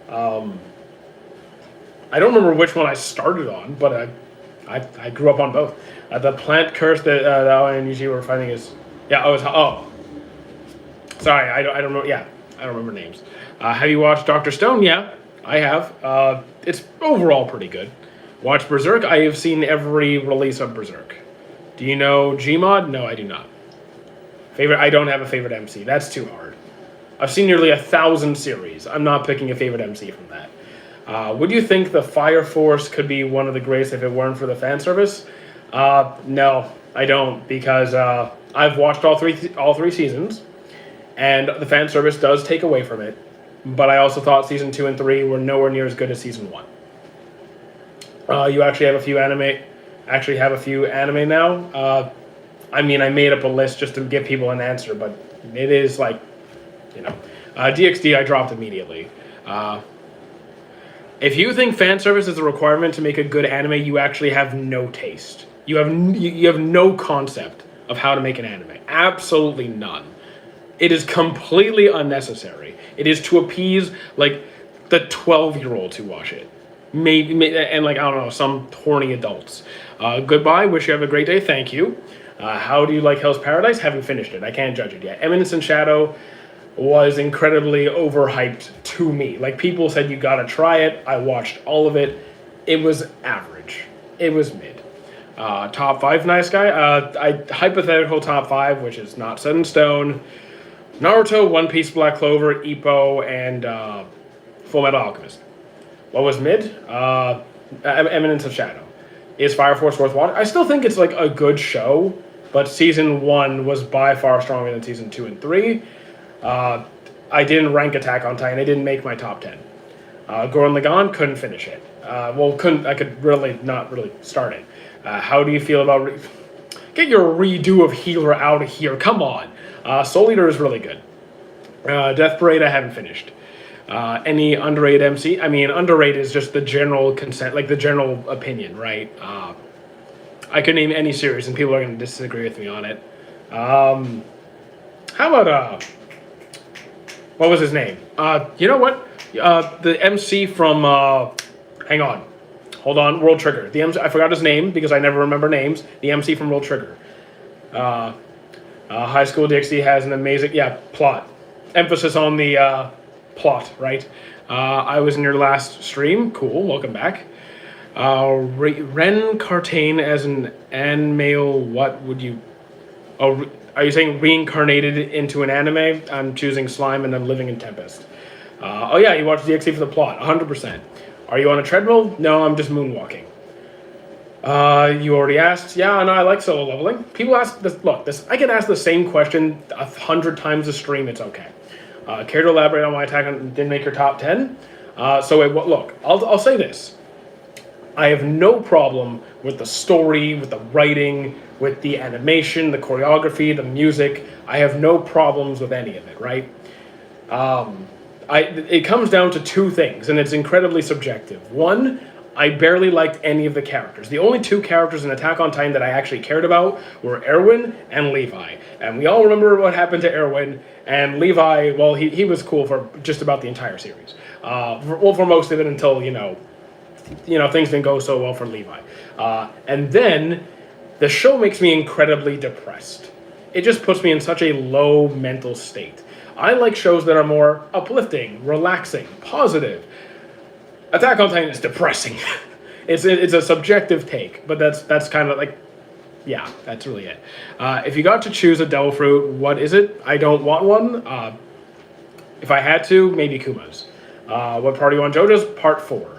I don't remember which one I started on, but I grew up on both. The plant curse that Aoi and Yuji were fighting is... Yeah, sorry, I don't remember. Yeah, I don't remember names. Have you watched Dr. Stone? Yeah, I have. It's overall pretty good. Watch Berserk? I have seen every release of Berserk. Do you know Gmod? No, I do not. Favorite? I don't have a favorite MC. That's too hard. I've seen nearly 1,000 series. I'm not picking a favorite MC from that. Would you think the Fire Force could be one of the greatest if it weren't for the fan service? No, I don't, because I've watched all three seasons, and the fan service does take away from it. But I also thought season 2 and 3 were nowhere near as good as season 1. You actually have a few anime now. I mean, I made up a list just to give people an answer, but it is like, DxD I dropped immediately. If you think fan service is a requirement to make a good anime, you actually have no taste. You have no concept of how to make an anime. Absolutely none. It is completely unnecessary. It is to appease like the 12-year-olds who watch it. Maybe and like I don't know, some horny adults. Goodbye. Wish you have a great day. Thank you. How do you like Hell's Paradise? Haven't finished it. I can't judge it yet. Eminence in Shadow was incredibly overhyped to me. Like people said, you gotta try it. I watched all of it. It was average. It was mid. Top 5 nice guy. Hypothetical top 5, which is not set in stone. Naruto, One Piece, Black Clover, Ippo, and Full Metal Alchemist. What was mid? Eminence of Shadow. Is Fire Force worth watching? I still think it's like a good show, but season 1 was by far stronger than season 2 and 3. I didn't rank Attack on Titan. It didn't make my top 10. Gurren Lagann, couldn't finish it. I could really not really start it. How do you feel about... Get your redo of Healer out of here. Come on. Soul Eater is really good. Death Parade, I haven't finished. Any underrated MC? I mean, underrated is just the general consent, like the general opinion, right? I could name any series and people are going to disagree with me on it. How about, what was his name? You know what? The MC from, hang on. Hold on, World Trigger. The MC, I forgot his name because I never remember names. The MC from World Trigger. High School Dixie has an amazing, plot. Emphasis on the plot, right? I was in your last stream. Cool, welcome back. Ren Cartain as an male, what would you... Oh, are you saying reincarnated into an anime? I'm choosing Slime and I'm living in Tempest. Oh yeah, you watched DxD for the plot, 100%. Are you on a treadmill? No, I'm just moonwalking. You already asked. Yeah, no, I like solo leveling. People ask this. Look, I get asked the same question 100 times a stream. It's okay. Care to elaborate on why Attack on didn't make your top 10? Look, I'll say this. I have no problem with the story, with the writing, with the animation, the choreography, the music. I have no problems with any of it, right? It comes down to 2 things, and it's incredibly subjective. 1, I barely liked any of the characters. The only 2 characters in Attack on Titan that I actually cared about were Erwin and Levi. And we all remember what happened to Erwin, and Levi, well, he was cool for just about the entire series. For most of it until, things didn't go so well for Levi. And then, the show makes me incredibly depressed. It just puts me in such a low mental state. I like shows that are more uplifting, relaxing, positive. Attack on Titan is depressing. It's a subjective take, but that's kind of like, yeah, that's really it. If you got to choose a devil fruit, what is it? I don't want one. If I had to, maybe Kuma's. What part are you on? JoJo's Part 4.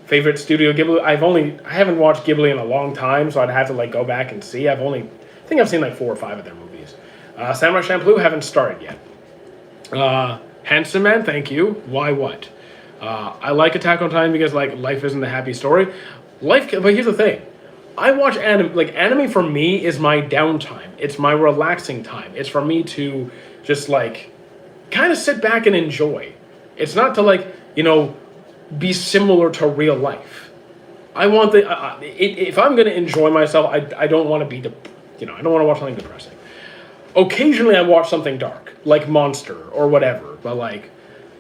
Favorite Studio Ghibli? I haven't watched Ghibli in a long time, so I'd have to like go back and see. I think I've seen like 4 or 5 of their movies. Samurai Champloo, haven't started yet. Handsome Man, thank you. Why what? I like Attack on Titan because like life isn't a happy story. But here's the thing. I watch anime. Like anime for me is my downtime. It's my relaxing time. It's for me to just like kind of sit back and enjoy. It's not to like be similar to real life. I want if I'm gonna enjoy myself, I don't want to be I don't want to watch something depressing. Occasionally, I watch something dark, like Monster or whatever. But like,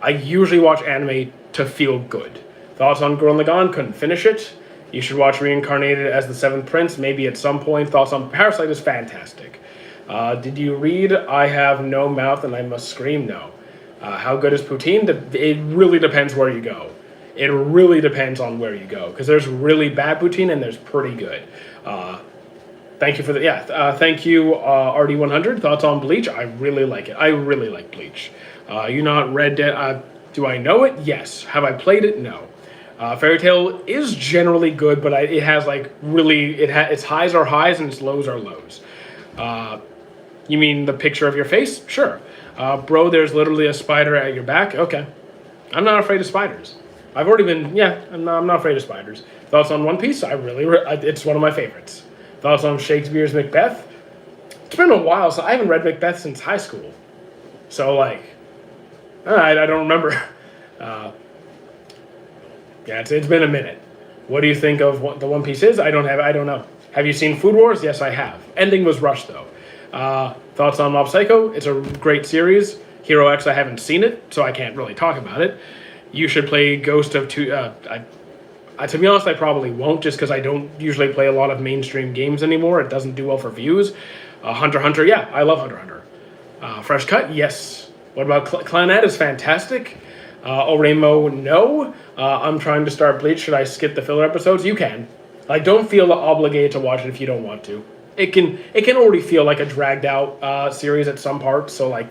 I usually watch anime to feel good. Thoughts on Gurren Lagann? Couldn't finish it. You should watch Reincarnated as the Seventh Prince, maybe at some point. Thoughts on Parasite is fantastic. Did you read I Have No Mouth and I Must Scream? No. How good is poutine? It really depends where you go. It really depends on where you go. Because there's really bad poutine and there's pretty good. Thank you for thank you, RD100. Thoughts on Bleach? I really like it. I really like Bleach. You not Red Dead? Do I know it? Yes. Have I played it? No. Fairy Tail is generally good, but it has like really its highs are highs and its lows are lows. You mean the picture of your face? Sure. Bro, there's literally a spider at your back. Okay. I'm not afraid of spiders. I've already been. I'm not afraid of spiders. Thoughts on One Piece? It's one of my favorites. Thoughts on Shakespeare's Macbeth? It's been a while, so I haven't read Macbeth since high school. So like, I don't remember. It's been a minute. What do you think of what the One Piece is? I don't know. Have you seen Food Wars? Yes, I have. Ending was rushed though. Thoughts on Mob Psycho? It's a great series. Hero X, I haven't seen it, so I can't really talk about it. You should play Ghost of Two. To be honest, I probably won't, just because I don't usually play a lot of mainstream games anymore. It doesn't do well for views. Hunter x Hunter, yeah, I love Hunter x Hunter. Fresh Cut, yes. What about Clannad is fantastic. Oremo, no. I'm trying to start Bleach. Should I skip the filler episodes? You can. Like, don't feel obligated to watch it if you don't want to. It can already feel like a dragged out series at some parts, so like,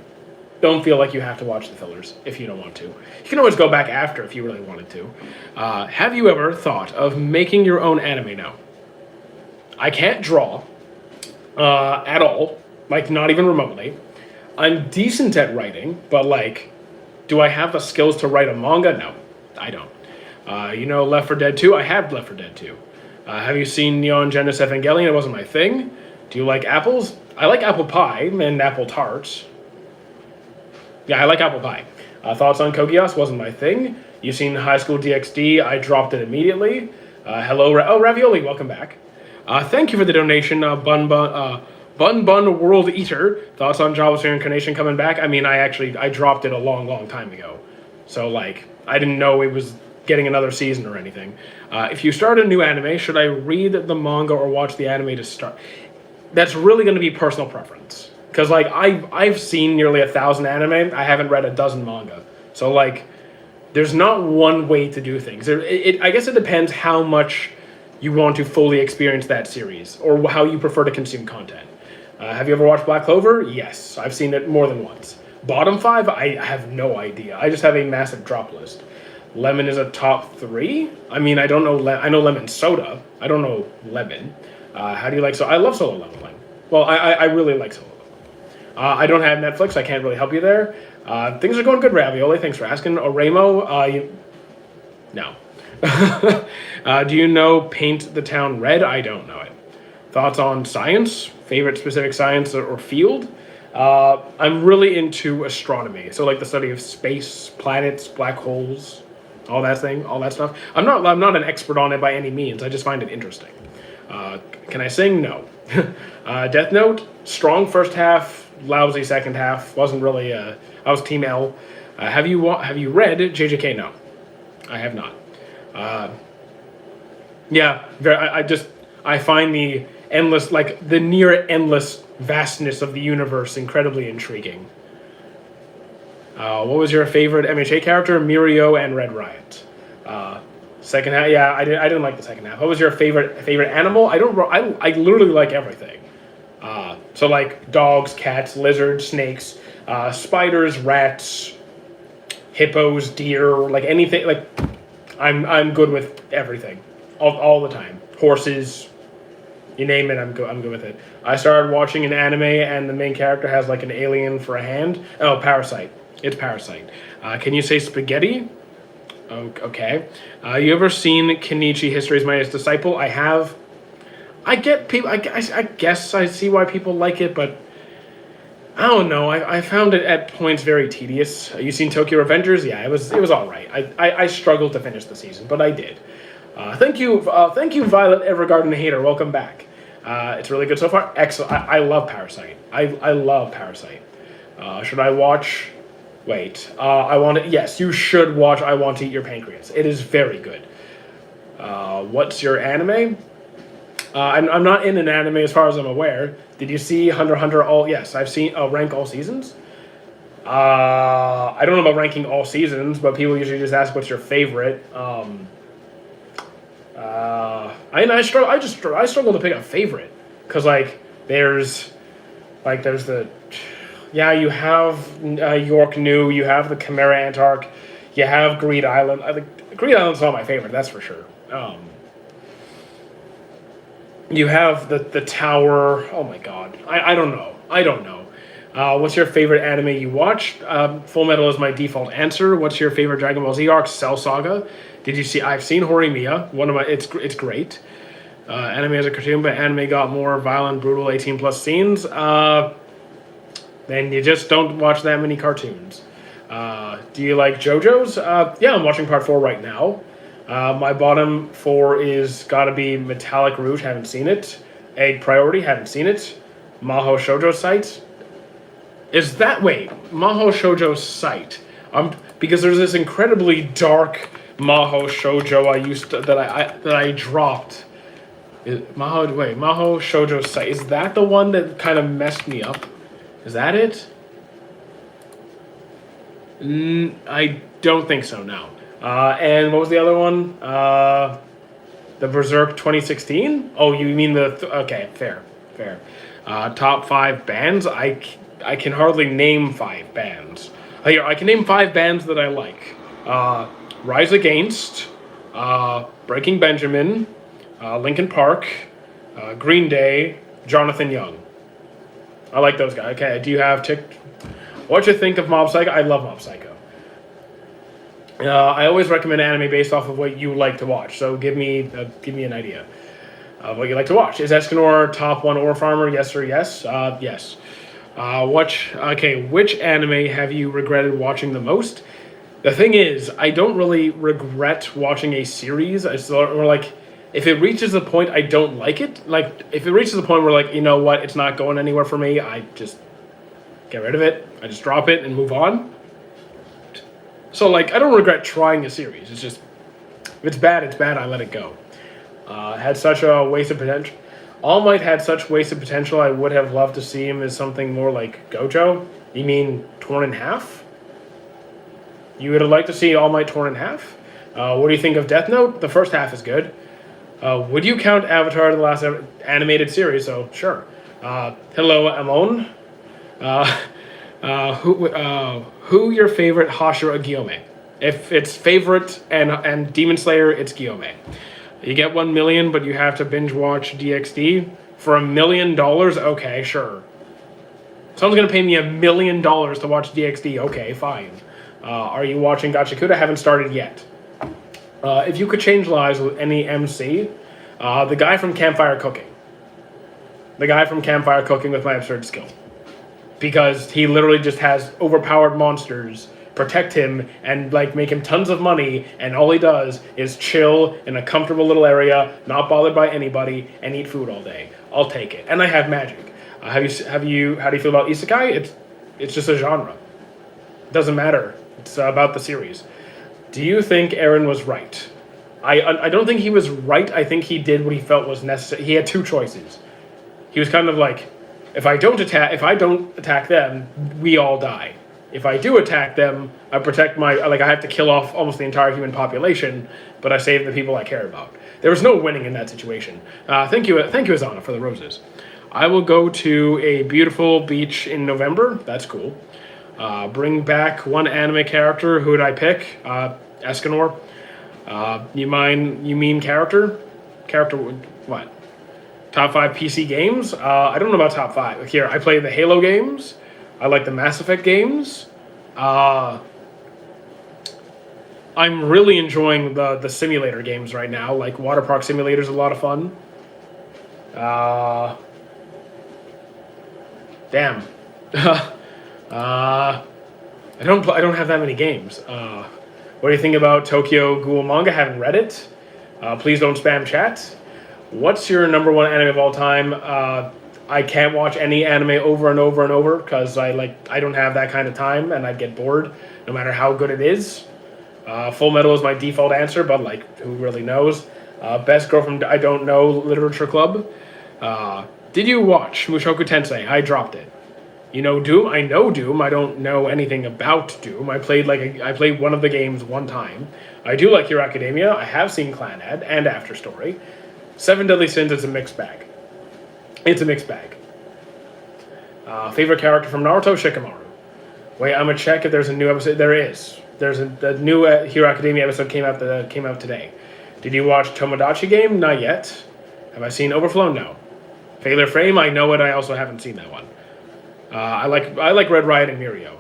don't feel like you have to watch the fillers if you don't want to. You can always go back after if you really wanted to. Have you ever thought of making your own anime? No. I can't draw at all, like not even remotely. I'm decent at writing, but like, do I have the skills to write a manga? No, I don't. Left 4 Dead 2? I have Left 4 Dead 2. Have you seen Neon Genesis Evangelion? It wasn't my thing. Do you like apples? I like apple pie and apple tarts. Yeah, I like apple pie. Thoughts on Kogias? Wasn't my thing. You seen High School DxD? I dropped it immediately. Hello, Ravioli, welcome back. Thank you for the donation, Bun World Eater. Thoughts on Jobless Reincarnation coming back? I mean, I dropped it a long time ago. So, like, I didn't know it was getting another season or anything. If you start a new anime, should I read the manga or watch the anime to start? That's really going to be personal preference. Because, like, I've seen nearly 1,000 anime. I haven't read a dozen manga. So, like, there's not one way to do things. I guess it depends how much you want to fully experience that series or how you prefer to consume content. Have you ever watched Black Clover? Yes. I've seen it more than once. Bottom 5? I have no idea. I just have a massive drop list. Lemon is a top 3? I mean, I don't know. I know lemon soda. I don't know lemon. How do you like so? I love Solo Leveling. Well, I really like Solo Leveling. I don't have Netflix. I can't really help you there. Things are going good, Ravioli. Thanks for asking. Oremo, no. Do you know Paint the Town Red? I don't know it. Thoughts on science? Favorite specific science or field? I'm really into astronomy. So like the study of space, planets, black holes, all that stuff. I'm not an expert on it by any means. I just find it interesting. Can I sing? No. Death Note, strong first half, lousy second half. Wasn't really. I was Team L. Have you read JJK? No, I have not. I find the endless, like the near endless vastness of the universe incredibly intriguing. What was your favorite MHA character? Mirio and Red Riot. Second half, yeah, I didn't like the second half. What was your favorite animal? I literally like everything. So like dogs, cats, lizards, snakes, spiders, rats, hippos, deer, like anything. Like I'm good with everything, all the time. Horses, you name it, I'm good with it. I started watching an anime, and the main character has like an alien for a hand. Oh, Parasite. It's Parasite. Can you say spaghetti? Okay. You ever seen Kenichi History's Mightiest Disciple? I have. I get people. I guess I see why people like it, but I don't know. I found it at points very tedious. You seen Tokyo Revengers? Yeah, it was all right. I struggled to finish the season, but I did. Thank you, Violet Evergarden Hater. Welcome back. It's really good so far. Excellent. I love Parasite. I love Parasite. Should I watch? Wait. Yes, you should watch I Want to Eat Your Pancreas. It is very good. What's your anime? I'm not in an anime as far as I'm aware. Did you see Hunter x Hunter all? Yes, I've seen rank all seasons. I don't know about ranking all seasons, but people usually just ask what's your favorite. I struggle to pick a favorite because there's the you have York New, you have the Chimera Antark, you have Greed Island. I think Greed Island's not my favorite, that's for sure. You have the Tower. Oh my god. I don't know. What's your favorite anime you watched? Full Metal is my default answer. What's your favorite Dragon Ball Z arc? Cell Saga. Did you see? I've seen Horimiya. It's great. Anime as a cartoon, but anime got more violent, brutal, 18+ scenes. Then you just don't watch that many cartoons. Do you like JoJo's? Yeah, I'm watching part 4 right now. My bottom 4 is gotta be Metallic Rouge, haven't seen it. Egg Priority, haven't seen it. Maho Shoujo Site. Maho Shoujo Site. Because there's this incredibly dark Maho Shoujo that I dropped. Maho Shoujo Site. Is that the one that kind of messed me up? Is that it? I don't think so, no. And what was the other one? The Berserk 2016? Oh, you mean okay, fair. Top 5 bands? I can hardly name 5 bands. Here, I can name 5 bands that I like. Rise Against, Breaking Benjamin, Linkin Park, Green Day, Jonathan Young. I like those guys. Okay, do you have what you think of Mob Psycho? I love Mob Psycho. I always recommend anime based off of what you like to watch. So give me an idea of what you like to watch. Is Escanor top 1 ore farmer? Yes or yes? Yes. Which anime have you regretted watching the most? The thing is, I don't really regret watching a series. If it reaches a point I don't like it, if it reaches a point where you know what, it's not going anywhere for me, I just get rid of it. I just drop it and move on. So I don't regret trying a series. It's just, if it's bad, it's bad. I let it go. Had such a waste of potential. All Might had such wasted potential. I would have loved to see him as something more like Gojo. You mean torn in half? You would have liked to see All Might torn in half? What do you think of Death Note? The first half is good. Would you count Avatar the last animated series? So sure. Hello, Amon. Who your favorite Hashira Gyome? If it's favorite and Demon Slayer, it's Gyome. You get 1 million, but you have to binge watch DxD for $1 million. Okay, sure. Someone's gonna pay me $1 million to watch DxD. Okay, fine. Are you watching Gachakuda? Haven't started yet. If you could change lives with any MC, the guy from Campfire Cooking. The guy from Campfire Cooking with my absurd skill. Because he literally just has overpowered monsters protect him and make him tons of money, and all he does is chill in a comfortable little area, not bothered by anybody, and eat food all day. I'll take it. And I have magic. How do you feel about isekai? It's just a genre. It doesn't matter. It's about the series. Do you think Eren was right? I don't think he was right. I think he did what he felt was necessary. He had 2 choices. He was kind of if I don't attack them, we all die. If I do attack them, I protect I have to kill off almost the entire human population, but I save the people I care about. There was no winning in that situation. Thank you, Azana, for the roses. I will go to a beautiful beach in November. That's cool. Bring back one anime character. Who would I pick? Escanor. You mean character? Character what? Top 5 PC games? I don't know about top 5. Here, I play the Halo games. I like the Mass Effect games. I'm really enjoying the simulator games right now. Like Water Park Simulator is a lot of fun. Damn. I don't have that many games. What do you think about Tokyo Ghoul manga? Haven't read it. Please don't spam chat. What's your number one anime of all time? I can't watch any anime over and over and over because I don't have that kind of time and I'd get bored no matter how good it is. Full Metal is my default answer, but who really knows? Best Girl from I Don't Know Literature Club. Did you watch Mushoku Tensei? I dropped it. You know Doom? I know Doom. I don't know anything about Doom. I played one of the games one time. I do like Hero Academia. I have seen Clannad and After Story. Seven Deadly Sins is a mixed bag. It's a mixed bag. Favorite character from Naruto? Shikamaru. Wait, I'm gonna check if there's a new episode. There is. There's a new Hero Academia episode came out today. Did you watch Tomodachi Game? Not yet. Have I seen Overflow? No. Failure Frame? I know it. I also haven't seen that one. I like Red Riot and Mirio.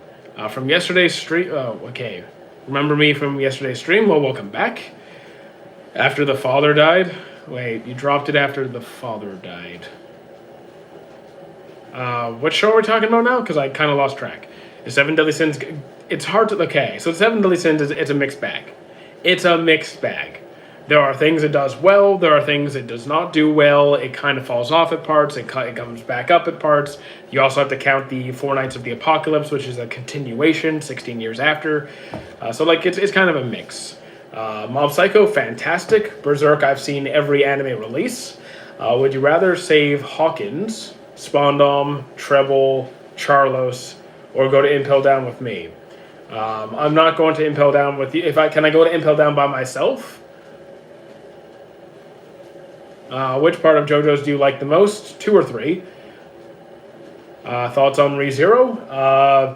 From yesterday's stream. Oh, okay. Remember me from yesterday's stream? Well, welcome back. After the father died. Wait, you dropped it after the father died. What show are we talking about now? Because I kind of lost track. The Seven Deadly Sins. It's hard to. Okay, so the Seven Deadly Sins it's a mixed bag. It's a mixed bag. There are things it does well. There are things it does not do well. It kind of falls off at parts. It comes back up at parts. You also have to count the Four Knights of the Apocalypse, which is a continuation, 16 years after. So it's kind of a mix. Mob Psycho, fantastic. Berserk, I've seen every anime release. Would you rather save Hawkins, Spondom, Treble, Charlos, or go to Impel Down with me? I'm not going to Impel Down with you. Can I go to Impel Down by myself? Which part of JoJo's do you like the most? 2 or 3? Thoughts on ReZero?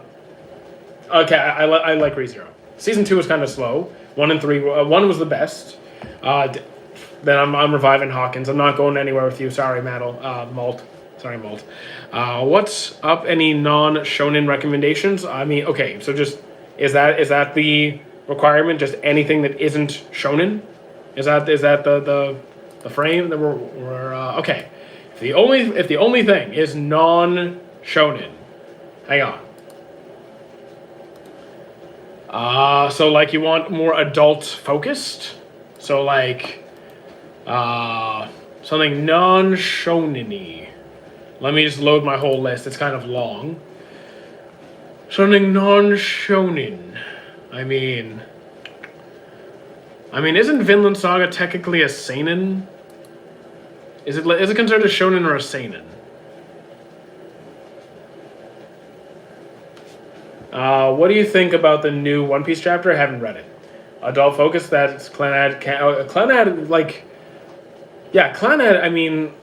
Okay, I like ReZero. Season 2 was kind of slow. 1 and 3. 1 was the best. Then I'm reviving Hawkins. I'm not going anywhere with you. Sorry, Malt. Sorry, Malt. What's up? Any non-shonen recommendations? I mean, okay. So just is that the requirement? Just anything that isn't shonen? Is that the frame that we're okay? If the only thing is non-shonen, hang on. So you want more adult focused? So something non-shonen-y. Let me just load my whole list. It's kind of long. Something non-shonen. I mean, isn't Vinland Saga technically a seinen? Is it considered a shonen or a seinen? What do you think about the new One Piece chapter? I haven't read it. Adult focus. That's Clannad. Clannad, yeah, Clannad. I mean,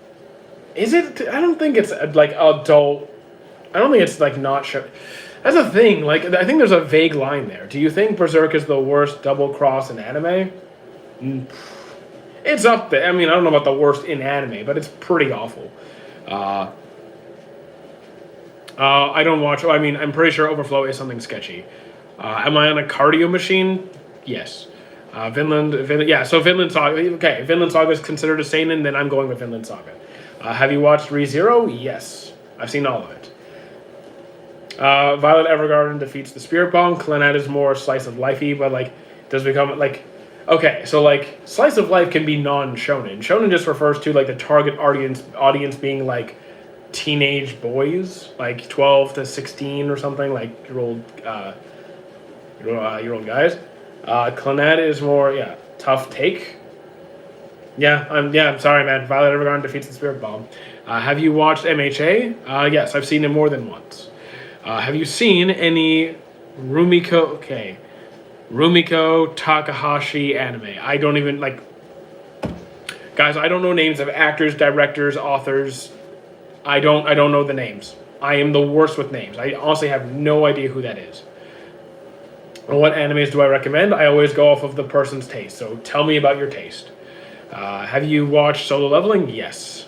is it? I don't think it's adult. I don't think it's not show. That's a thing. I think there's a vague line there. Do you think Berserk is the worst double cross in anime? It's up there. I mean, I don't know about the worst in anime, but it's pretty awful. I don't watch. I mean, I'm pretty sure Overflow is something sketchy. Am I on a cardio machine? Yes. Vinland. Yeah. So Vinland Saga. Okay, Vinland Saga is considered a seinen. Then I'm going with Vinland Saga. Have you watched ReZero? Yes, I've seen all of it. Violet Evergarden defeats the Spirit Bomb. Clannad is more slice of lifey, but does become okay. So slice of life can be non-shonen. Shonen just refers to the target audience being teenage boys, 12 to 16 or something, year old guys. Clannad is more tough take. I'm sorry, man. Violet Evergarden defeats the Spirit Bomb. Have you watched MHA? Yes, I've seen it more than once. Have you seen any Rumiko Takahashi anime? I don't even guys, I don't know names of actors, directors, authors. I don't know the names. I am the worst with names. I honestly have no idea who that is. What animes do I recommend? I always go off of the person's taste. So tell me about your taste. Have you watched Solo Leveling? Yes.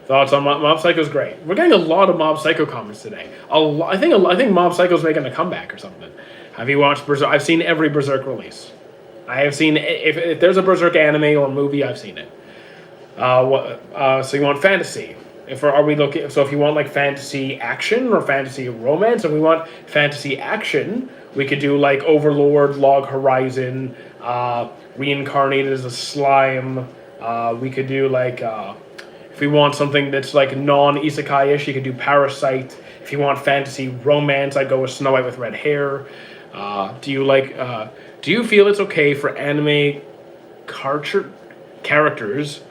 Thoughts on Mob Psycho's great. We're getting a lot of Mob Psycho comments today. I think Mob Psycho's making a comeback or something. Have you watched Berserk? I've seen every Berserk release. I have seen if there's a Berserk anime or movie, I've seen it. So you want fantasy? If you want like fantasy action or fantasy romance, if we want fantasy action, we could do like Overlord, Log Horizon, Reincarnated as a Slime. We could do like if we want something that's like non-isekai-ish, you could do Parasite. If you want fantasy romance, I'd go with Snow White with red hair. Do you feel it's okay for anime characters?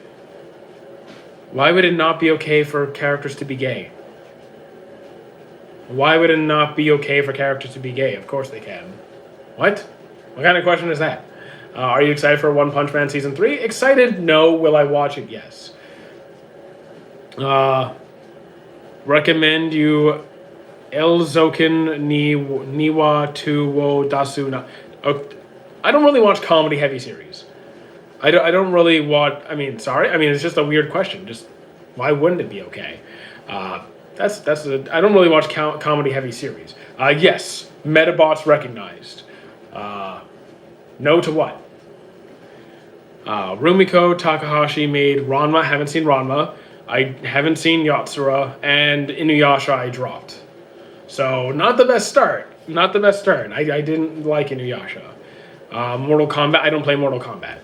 Why would it not be okay for characters to be gay? Why would it not be okay for characters to be gay? Of course they can. What? What kind of question is that? Are you excited for One Punch Man Season 3? Excited? No. Will I watch it? Yes. Recommend you Elzoken Niwa to wo Dasu na. I don't really watch comedy heavy series. I don't really watch. It's just a weird question. Just why wouldn't it be okay? I don't really watch comedy heavy series. Yes, Metabots recognized. No to what? Rumiko Takahashi made Ranma. Haven't seen Ranma. I haven't seen Yatsura, and Inuyasha I dropped. So not the best start. I didn't like Inuyasha. Mortal Kombat. I don't play Mortal Kombat.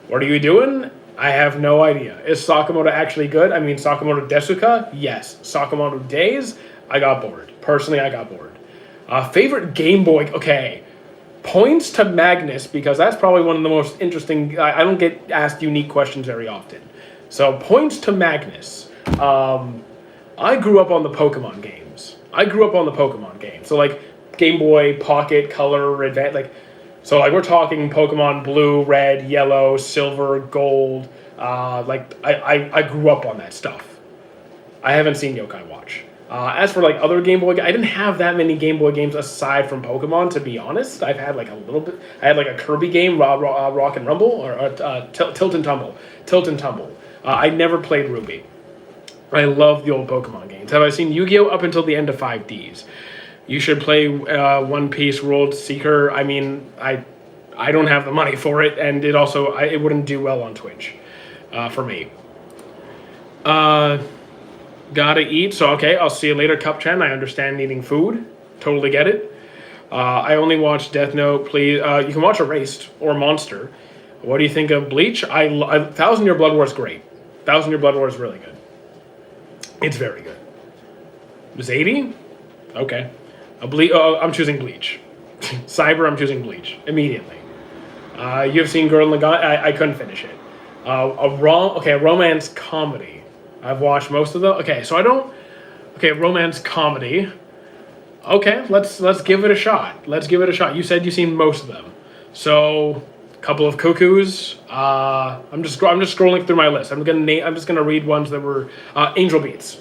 What are you doing? I have no idea. Is Sakamoto actually good? Sakamoto Desuka? Yes. Sakamoto Days? I got bored. Personally, I got bored. Favorite Game Boy? Okay. Points to Magnus, because that's probably one of the most interesting. I don't get asked unique questions very often. So, points to Magnus. I grew up on the Pokemon games. So, like, Game Boy, Pocket, Color, Advance, so we're talking Pokemon Blue, Red, Yellow, Silver, Gold. I grew up on that stuff. I haven't seen Yokai Watch. As for other Game Boy, I didn't have that many Game Boy games aside from Pokemon. To be honest, I've had a little bit. I had a Kirby game, Rock and Rumble, or Tilt and Tumble. I never played Ruby. I love the old Pokemon games. Have I seen Yu-Gi-Oh up until the end of 5Ds? You should play One Piece World Seeker. I don't have the money for it, and it wouldn't do well on Twitch for me. Gotta eat, so okay, I'll see you later, Cup-chan. I understand needing food. Totally get it. I only watch Death Note, please. You can watch Erased or Monster. What do you think of Bleach? 1,000 Year Blood War is great. 1,000 Year Blood War is really good. It's very good. Zadie? Okay. I'm choosing Bleach. Cyber, I'm choosing Bleach. Immediately. You've seen Girl in Lagann? I couldn't finish it. A romance comedy. I've watched most of them. Romance comedy. Okay, let's give it a shot. You said you've seen most of them. So, a couple of Cuckoos. I'm just scrolling through my list. I'm just gonna read ones that were Angel Beats.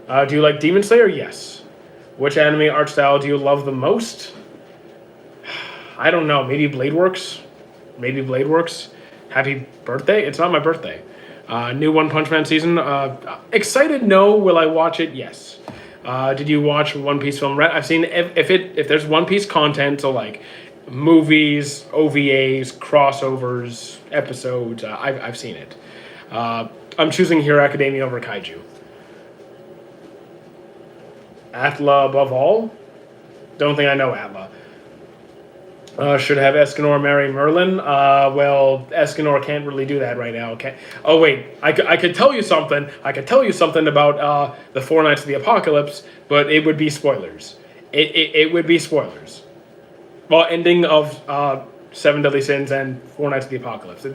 Do you like Demon Slayer? Yes. Which anime art style do you love the most? I don't know. Maybe Blade Works. Happy birthday. It's not my birthday. New One Punch Man season. Excited? No. Will I watch it? Yes. Did you watch One Piece film? I've seen if there's One Piece content, so movies, OVAs, crossovers, episodes. I've seen it. I'm choosing Hero Academia over Kaiju. Atla above all? Don't think I know Atla. Should have Escanor marry Merlin. Well, Escanor can't really do that right now. Okay. Oh wait, I could tell you something. About the Four Knights of the Apocalypse, but it would be spoilers. It would be spoilers. Well, ending of Seven Deadly Sins and Four Knights of the Apocalypse.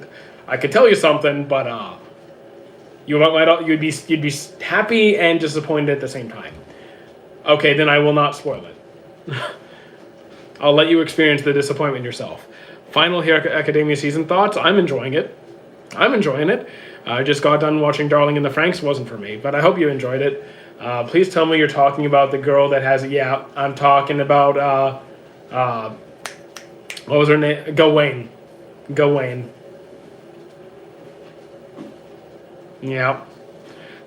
I could tell you something, but you'd be happy and disappointed at the same time. Okay, then I will not spoil it. I'll let you experience the disappointment yourself. Final Hero Academia season thoughts. I'm enjoying it. I just got done watching Darling in the Franxx. Wasn't for me, but I hope you enjoyed it. Please tell me you're talking about the girl that has. Yeah, I'm talking about. What was her name? Gawain. Gawain. Yeah.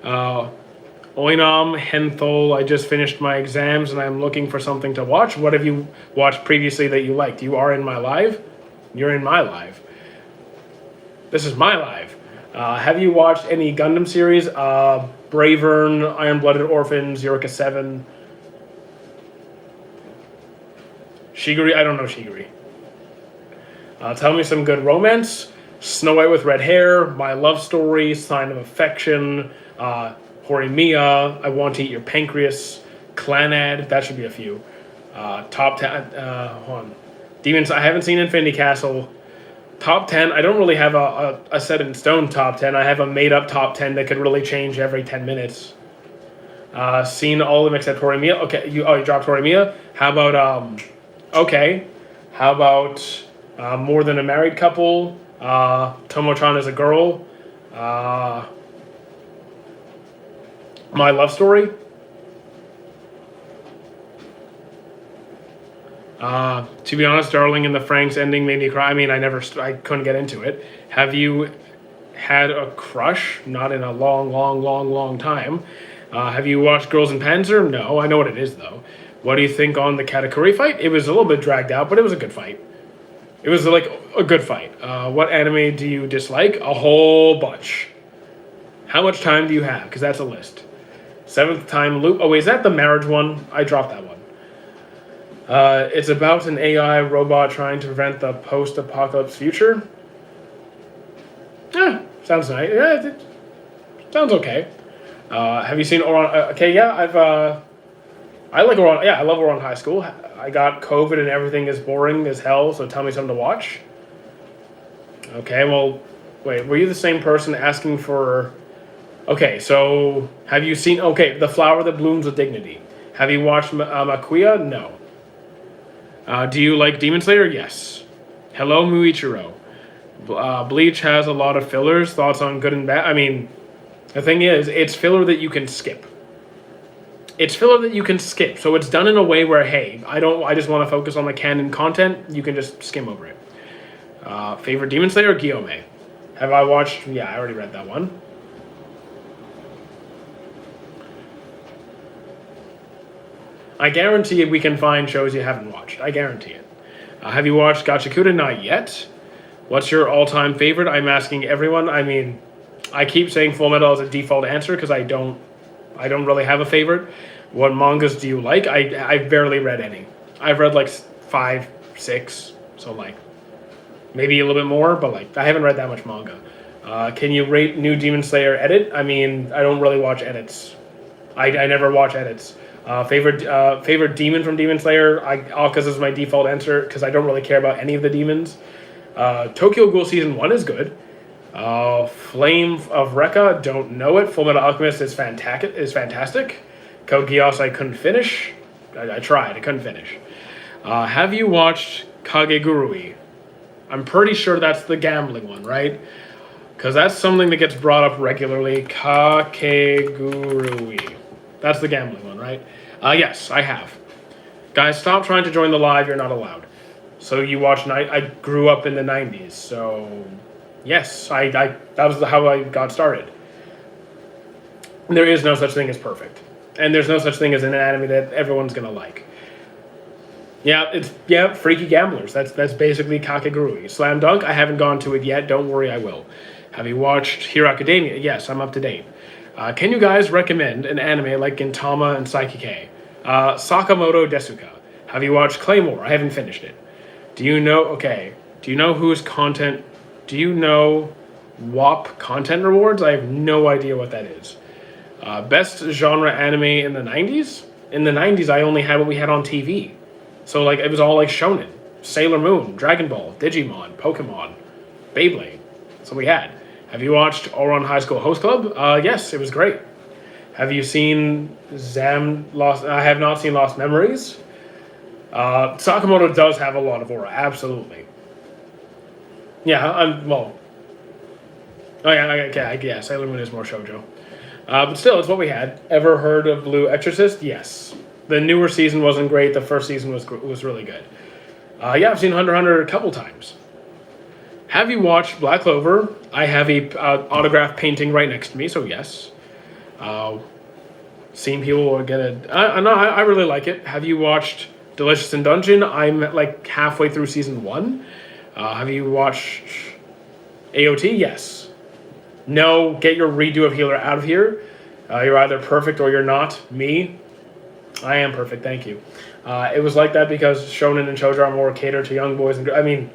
Oinam Henthol, I just finished my exams and I'm looking for something to watch. What have you watched previously that you liked? You are in my live? You're in my live. This is my live. Have you watched any Gundam series? Bravern, Iron-Blooded Orphans, Eureka 7. Shiguri? I don't know Shiguri. Tell me some good romance. Snow White with Red Hair, My Love Story, Sign of Affection, Horimiya, I Want to Eat Your Pancreas, Clanad, that should be a few. Top 10, hold on. Demons, I haven't seen Infinity Castle. Top 10, I don't really have a set in stone top 10. I have a made up top 10 that could really change every 10 minutes. Seen all of them except Horimiya. Okay, you dropped Horimiya. How about, okay. How about More Than a Married Couple? Tomo-chan is a Girl. My Love Story. To be honest, Darling in the Franxx ending made me cry. I mean, I couldn't get into it. Have you had a crush? Not in a long time. Have you watched Girls in Panzer? No, I know what it is though. What do you think on the Katakuri fight? It was a little bit dragged out, but it was a good fight. It was like a good fight. What anime do you dislike? A whole bunch. How much time do you have? Because that's a list. Seventh Time Loop. Oh, wait, is that the marriage one? I dropped that one. It's about an AI robot trying to prevent the post-apocalypse future. Yeah, sounds nice. Yeah, it sounds okay. Have you seen Ouran? Okay, yeah, I like Ouran. Yeah, I love Ouran High School. I got COVID and everything is boring as hell, so tell me something to watch. Okay, well, wait, were you the same person asking for... Okay, so have you seen... Okay, The Flower That Blooms with Dignity. Have you watched Makuya? No. Do you like Demon Slayer? Yes. Hello, Muichiro. Bleach has a lot of fillers. Thoughts on good and bad? I mean, the thing is, it's filler that you can skip. It's filler that you can skip. So it's done in a way where, hey, I just want to focus on the canon content. You can just skim over it. Favorite Demon Slayer? Gyome. Have I watched... Yeah, I already read that one. I guarantee we can find shows you haven't watched. I guarantee it. Have you watched Gachikuta? Not yet. What's your all-time favorite? I'm asking everyone. I mean, I keep saying Full Metal as a default answer because I don't really have a favorite. What mangas do you like? I barely read any. I've read like 5, 6, so like maybe a little bit more, but like I haven't read that much manga. Can you rate new Demon Slayer edit? I mean, I don't really watch edits. I never watch edits. Favorite demon from Demon Slayer? Alkas is my default answer because I don't really care about any of the demons. Tokyo Ghoul Season 1 is good. Flame of Rekka, don't know it. Fullmetal Alchemist is fantastic. Code Geass I couldn't finish. I tried, I couldn't finish. Have you watched Kagegurui? I'm pretty sure that's the gambling one, right? Because that's something that gets brought up regularly. Kakegurui. That's the gambling one, right? Yes, I have. Guys, stop trying to join the live. You're not allowed. So you watch night. I grew up in the 90s, so yes, that was how I got started. There is no such thing as perfect, and there's no such thing as an anime that everyone's gonna like. Yeah, Freaky Gamblers. That's basically Kakegurui. Slam Dunk. I haven't gone to it yet. Don't worry, I will. Have you watched Hero Academia? Yes, I'm up to date. Can you guys recommend an anime like Gintama and Psyche-K? Sakamoto Desuka. Have you watched Claymore? I haven't finished it. Do you know whose content... Do you know WAP content rewards? I have no idea what that is. Best genre anime in the 90s? In the 90s, I only had what we had on TV. So, like, it was all, like, shonen. Sailor Moon, Dragon Ball, Digimon, Pokemon, Beyblade. That's what we had. Have you watched Ouran High School Host Club? Yes, it was great. Have you seen I have not seen Lost Memories. Sakamoto does have a lot of aura, absolutely. Yeah, Oh yeah, yeah. Sailor Moon is more shoujo, but still, it's what we had. Ever heard of Blue Exorcist? Yes. The newer season wasn't great. The first season was really good. Yeah, I've seen Hunter x Hunter a couple times. Have you watched Black Clover? I have a autograph painting right next to me, so yes. Seen people get it. I really like it. Have you watched Delicious in Dungeon? I'm like halfway through season 1. Have you watched AOT? Yes. No, get your redo of Healer out of here. You're either perfect or you're not. Me, I am perfect, thank you. It was like that because Shonen and Shoujo are more catered to young boys. And I mean,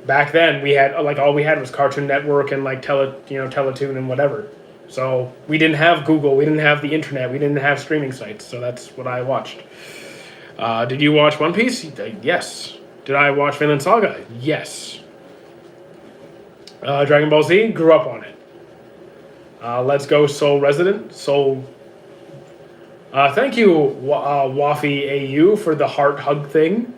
back then we had like all we had was Cartoon Network and like Teletoon and whatever. So we didn't have Google, we didn't have the internet, we didn't have streaming sites. So that's what I watched. Did you watch One Piece? Yes. Did I watch Vinland Saga? Yes. Dragon Ball Z? Grew up on it. Let's Go Soul Resident. Soul. Thank you, Wafi AU, for the heart hug thing.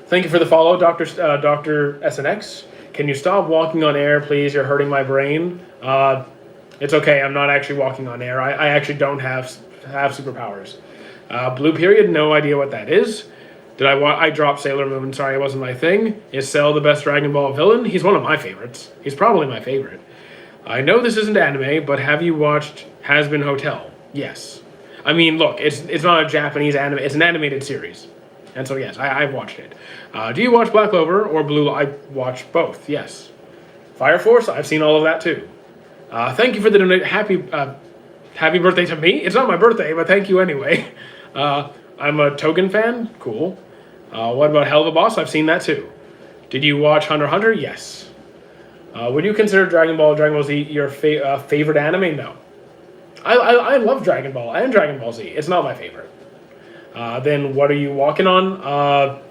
Thank you for the follow, Dr. SNX. Can you stop walking on air, please? You're hurting my brain. It's okay. I'm not actually walking on air. I actually don't have superpowers. Blue Period. No idea what that is. Did I dropped Sailor Moon. Sorry, it wasn't my thing. Is Cell the best Dragon Ball villain? He's one of my favorites. He's probably my favorite. I know this isn't anime, but have you watched Hazbin Hotel? Yes. I mean, look, it's not a Japanese anime. It's an animated series. And so, yes, I've watched it. Do you watch Black Clover or Blue? I watch both, yes. Fire Force? I've seen all of that, too. Thank you for the donation. Happy birthday to me. It's not my birthday, but thank you anyway. I'm a Togen fan. Cool. What about Hell of a Boss? I've seen that, too. Did you watch Hunter x Hunter? Yes. Would you consider Dragon Ball Z your favorite anime? No. I love Dragon Ball and Dragon Ball Z. It's not my favorite. Then what are you walking on?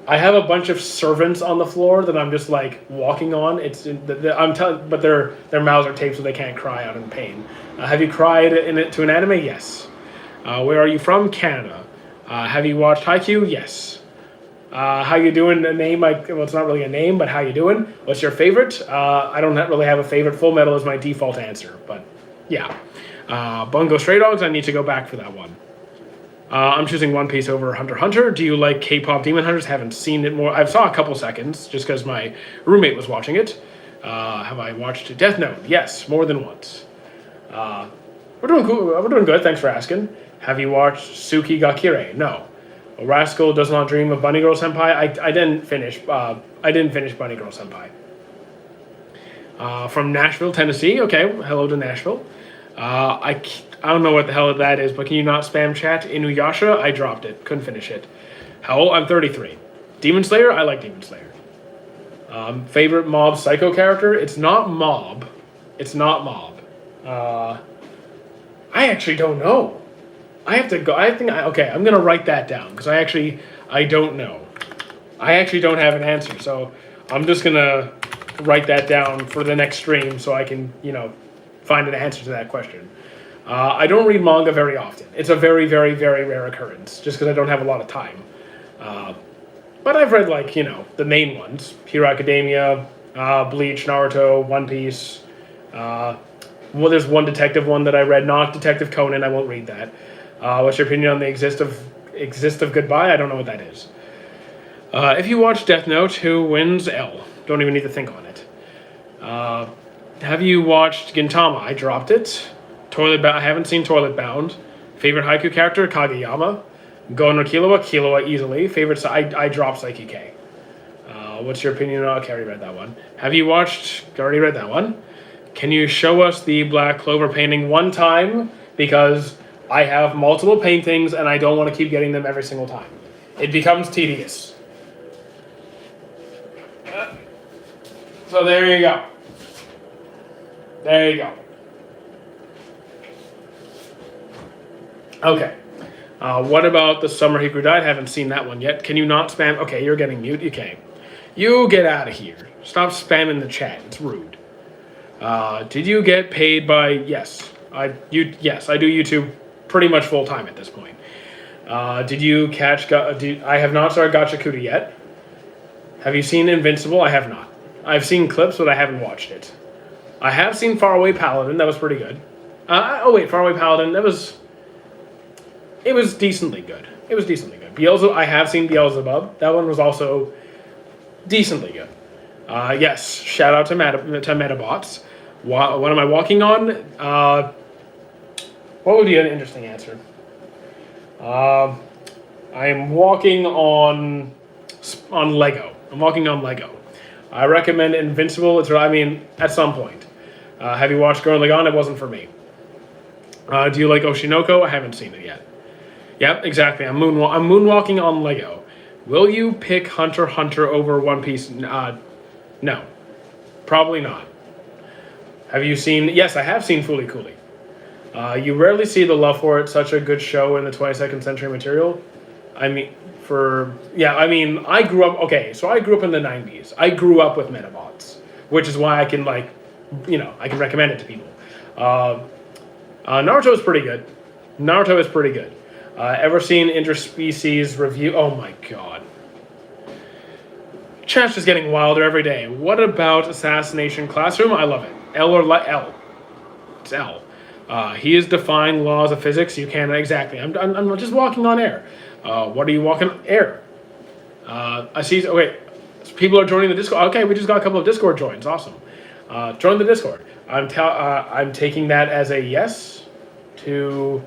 I have a bunch of servants on the floor that I'm just like walking on. But their mouths are taped so they can't cry out in pain. Have you cried to an anime? Yes. Where are you from? Canada. Have you watched Haikyuu? Yes. How you doing? A name? Well, it's not really a name, but how you doing? What's your favorite? I don't really have a favorite. Full Metal is my default answer, but yeah. Bungo Stray Dogs. I need to go back for that one. I'm choosing One Piece over Hunter x Hunter. Do you like K-pop Demon Hunters? Haven't seen it more. I saw a couple seconds just because my roommate was watching it. Have I watched Death Note? Yes, more than once. We're doing cool. We're doing good. Thanks for asking. Have you watched Tsuki ga Kirei? No. A Rascal Does Not Dream of Bunny Girl Senpai. I didn't finish. I didn't finish Bunny Girl Senpai. From Nashville, Tennessee. Okay, hello to Nashville. I don't know what the hell that is, but can you not spam chat? Inuyasha, I dropped it. Couldn't finish it. How old? I'm 33. Demon Slayer, I like Demon Slayer. Favorite Mob Psycho character? It's not Mob. It's not Mob. I actually don't know. I have to go. Okay, I'm going to write that down because I don't know. I actually don't have an answer, so I'm just going to write that down for the next stream so I can, find an answer to that question. I don't read manga very often. It's a very, very, very rare occurrence, just because I don't have a lot of time. But I've read, the main ones. Hero Academia, Bleach, Naruto, One Piece. There's one detective one that I read, not Detective Conan. I won't read that. What's your opinion on the Exist of Goodbye? I don't know what that is. If you watch Death Note, who wins? L. Don't even need to think on it. Have you watched Gintama? I dropped it. I haven't seen Toilet Bound. Favorite Haikyuu character? Kageyama. Go no Killua? Killua easily. Favorite? I dropped Psyche K. What's your opinion on? Okay, I already read that one. Have you watched? Already read that one. Can you show us the Black Clover painting one time? Because I have multiple paintings and I don't want to keep getting them every single time. It becomes tedious. So there you go. There you go. Okay. What about The Summer Hikaru Died? Haven't seen that one yet. Can you not spam? Okay, you're getting mute. Okay. You get out of here. Stop spamming the chat. It's rude. Did you get paid by... Yes. Yes, I do YouTube pretty much full time at this point. Did you catch... I have not started Gachakuta yet. Have you seen Invincible? I have not. I've seen clips, but I haven't watched it. I have seen Faraway Paladin. That was pretty good. Oh wait, Faraway Paladin. It was decently good. It was decently good. I have seen Beelzebub. That one was also decently good. Yes, shout out to Metabots. What am I walking on? What would be an interesting answer? I am walking on Lego. I'm walking on Lego. I recommend Invincible. At some point. Have you watched Gurren Lagann? It wasn't for me. Do you like Oshinoko? I haven't seen it yet. Yep, exactly. I'm moonwalking on Lego. Will you pick Hunter x Hunter over One Piece? No, probably not. Have you seen? Yes, I have seen Fooly Cooly. You rarely see the love for it. Such a good show in the 22nd century material. I grew up. Okay, so I grew up in the 90s. I grew up with Metabots, which is why I can I can recommend it to people. Naruto is pretty good. Ever seen interspecies review? Oh my god. Chat's just getting wilder every day. What about Assassination Classroom? I love it. L. It's L. He is defying laws of physics. You can't exactly. I'm just walking on air. What are you walking on air? I see. Okay, people are joining the Discord. Okay, we just got a couple of Discord joins. Awesome. Join the Discord. I'm taking that as a yes. To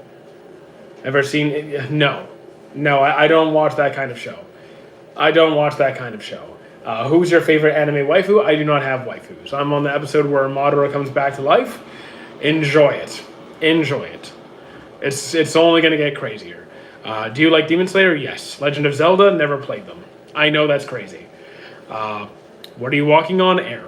ever seen it? No, I don't watch that kind of show. Who's your favorite anime waifu? I do not have waifus. I'm on the episode where Madara comes back to life. Enjoy it. It's only going to get crazier. Do you like Demon Slayer? Yes. Legend of Zelda? Never played them. I know that's crazy. What are you walking on? Air.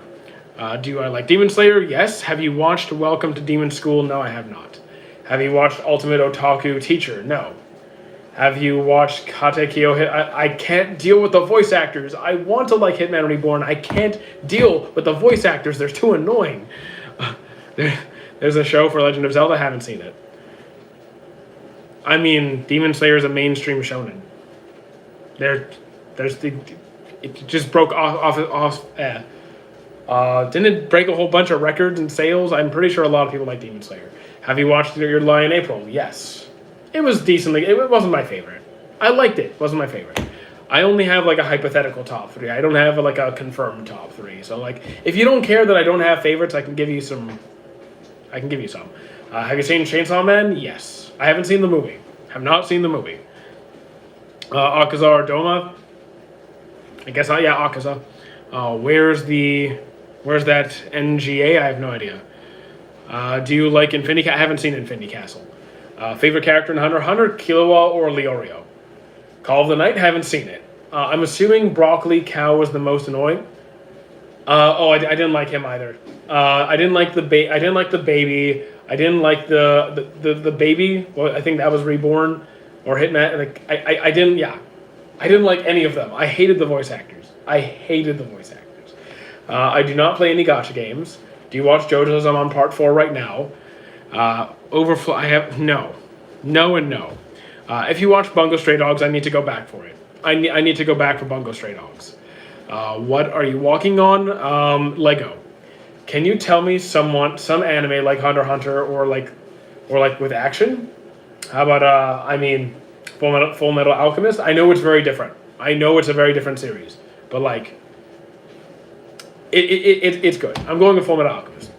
Do I like Demon Slayer? Yes. Have you watched Welcome to Demon School? No, I have not. Have you watched Ultimate Otaku Teacher? No. Have you watched Katekyo? I can't deal with the voice actors. I want to like Hitman Reborn. I can't deal with the voice actors. They're too annoying. There's a show for Legend of Zelda. Haven't seen it. Demon Slayer is a mainstream shonen. It just broke off. Didn't it break a whole bunch of records and sales? I'm pretty sure a lot of people like Demon Slayer. Have you watched Your Lie in April? Yes. It was decently. It wasn't my favorite. I liked it. Wasn't my favorite. I only have a hypothetical top 3. I don't have a confirmed top 3. So if you don't care that I don't have favorites, I can give you some. Have you seen Chainsaw Man? Yes. I haven't seen the movie. Have not seen the movie. Akaza or Doma? I guess not. Yeah, Akaza. Where's that NGA? I have no idea. Do you like Infinity Castle? I haven't seen Infinity Castle. Favorite character in Hunter x Hunter, Killua or Leorio? Call of the Night? Haven't seen it. I'm assuming Broccoli Cow was the most annoying. I didn't like him either. I didn't like the baby. I didn't like the baby. Well, I think that was Reborn or Hitman. I didn't. Yeah, I didn't like any of them. I hated the voice actors. I do not play any gacha games. Do you watch JoJo's? I'm on part 4 right now. Overflow. I have no, and no. If you watch Bungo Stray Dogs, I need to go back for it. I need to go back for Bungo Stray Dogs. What are you walking on? Lego. Can you tell me some anime like Hunter x Hunter or with action? How about Full Metal Alchemist? I know it's very different. I know it's a very different series, but it's good. I'm going with Full Metal Alchemist.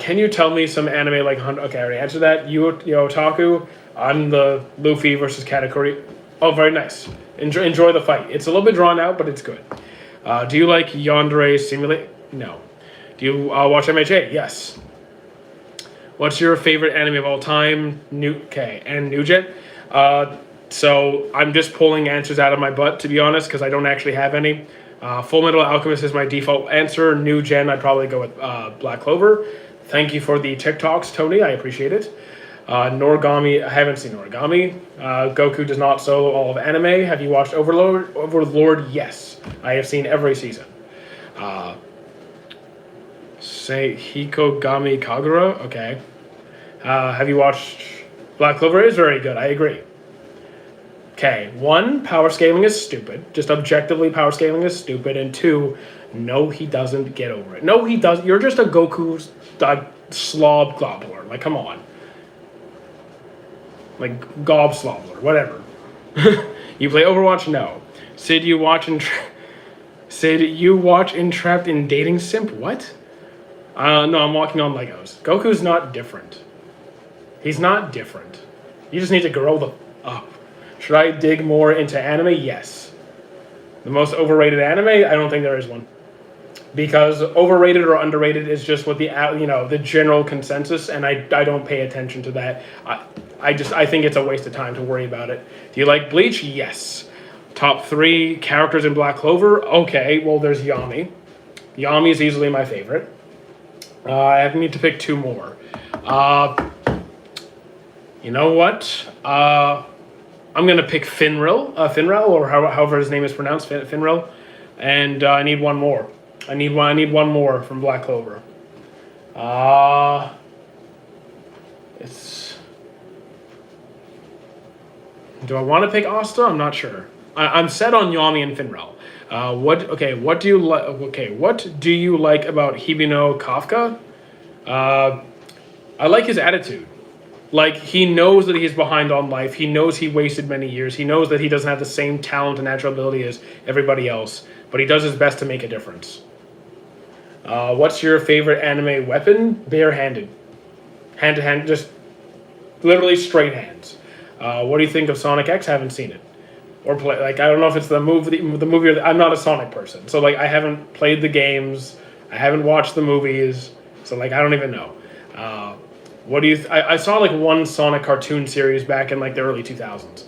Can you tell me some anime like Hunter? Okay, I already answered that. You otaku. I'm the Luffy versus Katakuri. Oh, very nice. Enjoy the fight. It's a little bit drawn out, but it's good. Do you like Yandere Simulate? No. Do you watch MHA? Yes. What's your favorite anime of all time? And Nugent. So I'm just pulling answers out of my butt, to be honest, because I don't actually have any. Full Metal Alchemist is my default answer. New Gen, I'd probably go with Black Clover. Thank you for the TikToks, Tony. I appreciate it. Noragami, I haven't seen Noragami. Goku does not solo all of anime. Have you watched Overlord? Overlord, yes. I have seen every season. Say Hikogami Kagura? Okay. Have you watched Black Clover? Is very good. I agree. Okay, one, power scaling is stupid. Just objectively, power scaling is stupid. And two, no, he doesn't get over it. No, he doesn't. You're just a Goku slob globler. Like, come on. Like, gob slobler, whatever. You play Overwatch? No. Sid, you watch Entrapped in Dating Simp? What? No, I'm walking on Legos. Goku's not different. He's not different. You just need to grow the up. Should I dig more into anime? Yes. The most overrated anime? I don't think there is one. Because overrated or underrated is just what the general consensus, and I don't pay attention to that. I think it's a waste of time to worry about it. Do you like Bleach? Yes. Top 3 characters in Black Clover? Okay, well, there's Yami. Yami is easily my favorite. I need to pick 2 more. You know what? I'm going to pick Finral, or however his name is pronounced, Finral. And I need one more. I need one more from Black Clover. Do I want to pick Asta? I'm not sure. I'm set on Yami and Finral. What do you like about Hibino Kafka? I like his attitude. Like, he knows that he's behind on life. He knows he wasted many years. He knows that he doesn't have the same talent and natural ability as everybody else, but he does his best to make a difference. What's your favorite anime weapon? Bare-handed. Hand-to-hand, just literally straight hands. What do you think of Sonic X? Haven't seen it. Or play, I don't know if it's the movie or I'm not a Sonic person. So, I haven't played the games. I haven't watched the movies. So, I don't even know. What do you... I saw, one Sonic cartoon series back in, the early 2000s.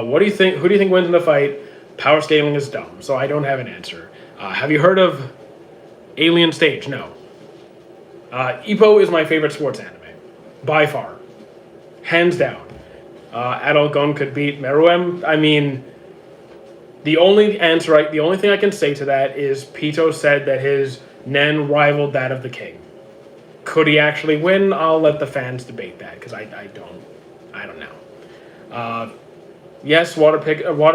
What do you think... Who do you think wins in the fight? Power scaling is dumb, so I don't have an answer. Have you heard of Alien Stage? No. Ippo is my favorite sports anime. By far. Hands down. Adult Gun could beat Meruem. I mean, the only thing I can say to that is Pito said that his Nen rivaled that of the King. Could he actually win? I'll let the fans debate that, because I don't know. Yes, Water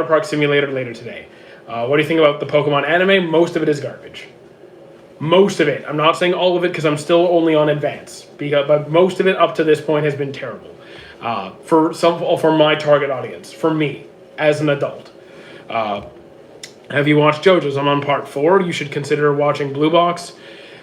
Park Simulator later today. What do you think about the Pokemon anime? Most of it is garbage. Most of it. I'm not saying all of it, because I'm still only on Advance. But most of it up to this point has been terrible. For my target audience. For me, as an adult. Have you watched JoJo's? I'm on part 4. You should consider watching Blue Box.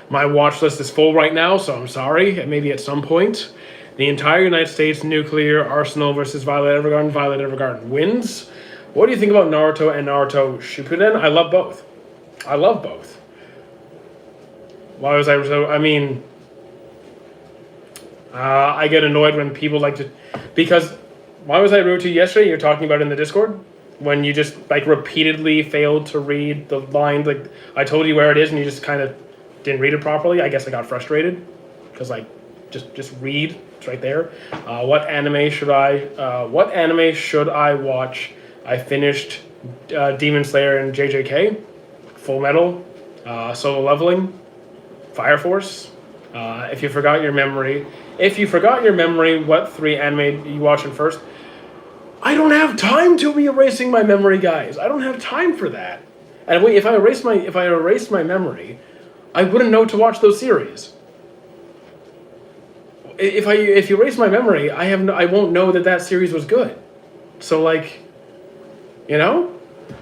My watch list is full right now, so I'm sorry. Maybe at some point. The entire United States nuclear arsenal versus Violet Evergarden. Violet Evergarden wins. What do you think about Naruto and Naruto Shippuden? I love both. Why was I so... I mean... I get annoyed when people like to... Because... Why was I rude to you yesterday? You're talking about it in the Discord? When you just, repeatedly failed to read the line. I told you where it is and you just kind of didn't read it properly. I guess I got frustrated. Because, just read. It's right there. What anime should I watch? I finished Demon Slayer and JJK. Full Metal. Solo Leveling. Fire Force. If you forgot your memory, what 3 anime you watching first? I don't have time to be erasing my memory, guys. I don't have time for that. And wait, if I erased my memory, I wouldn't know to watch those series. If you erase my memory, I won't know that series was good. So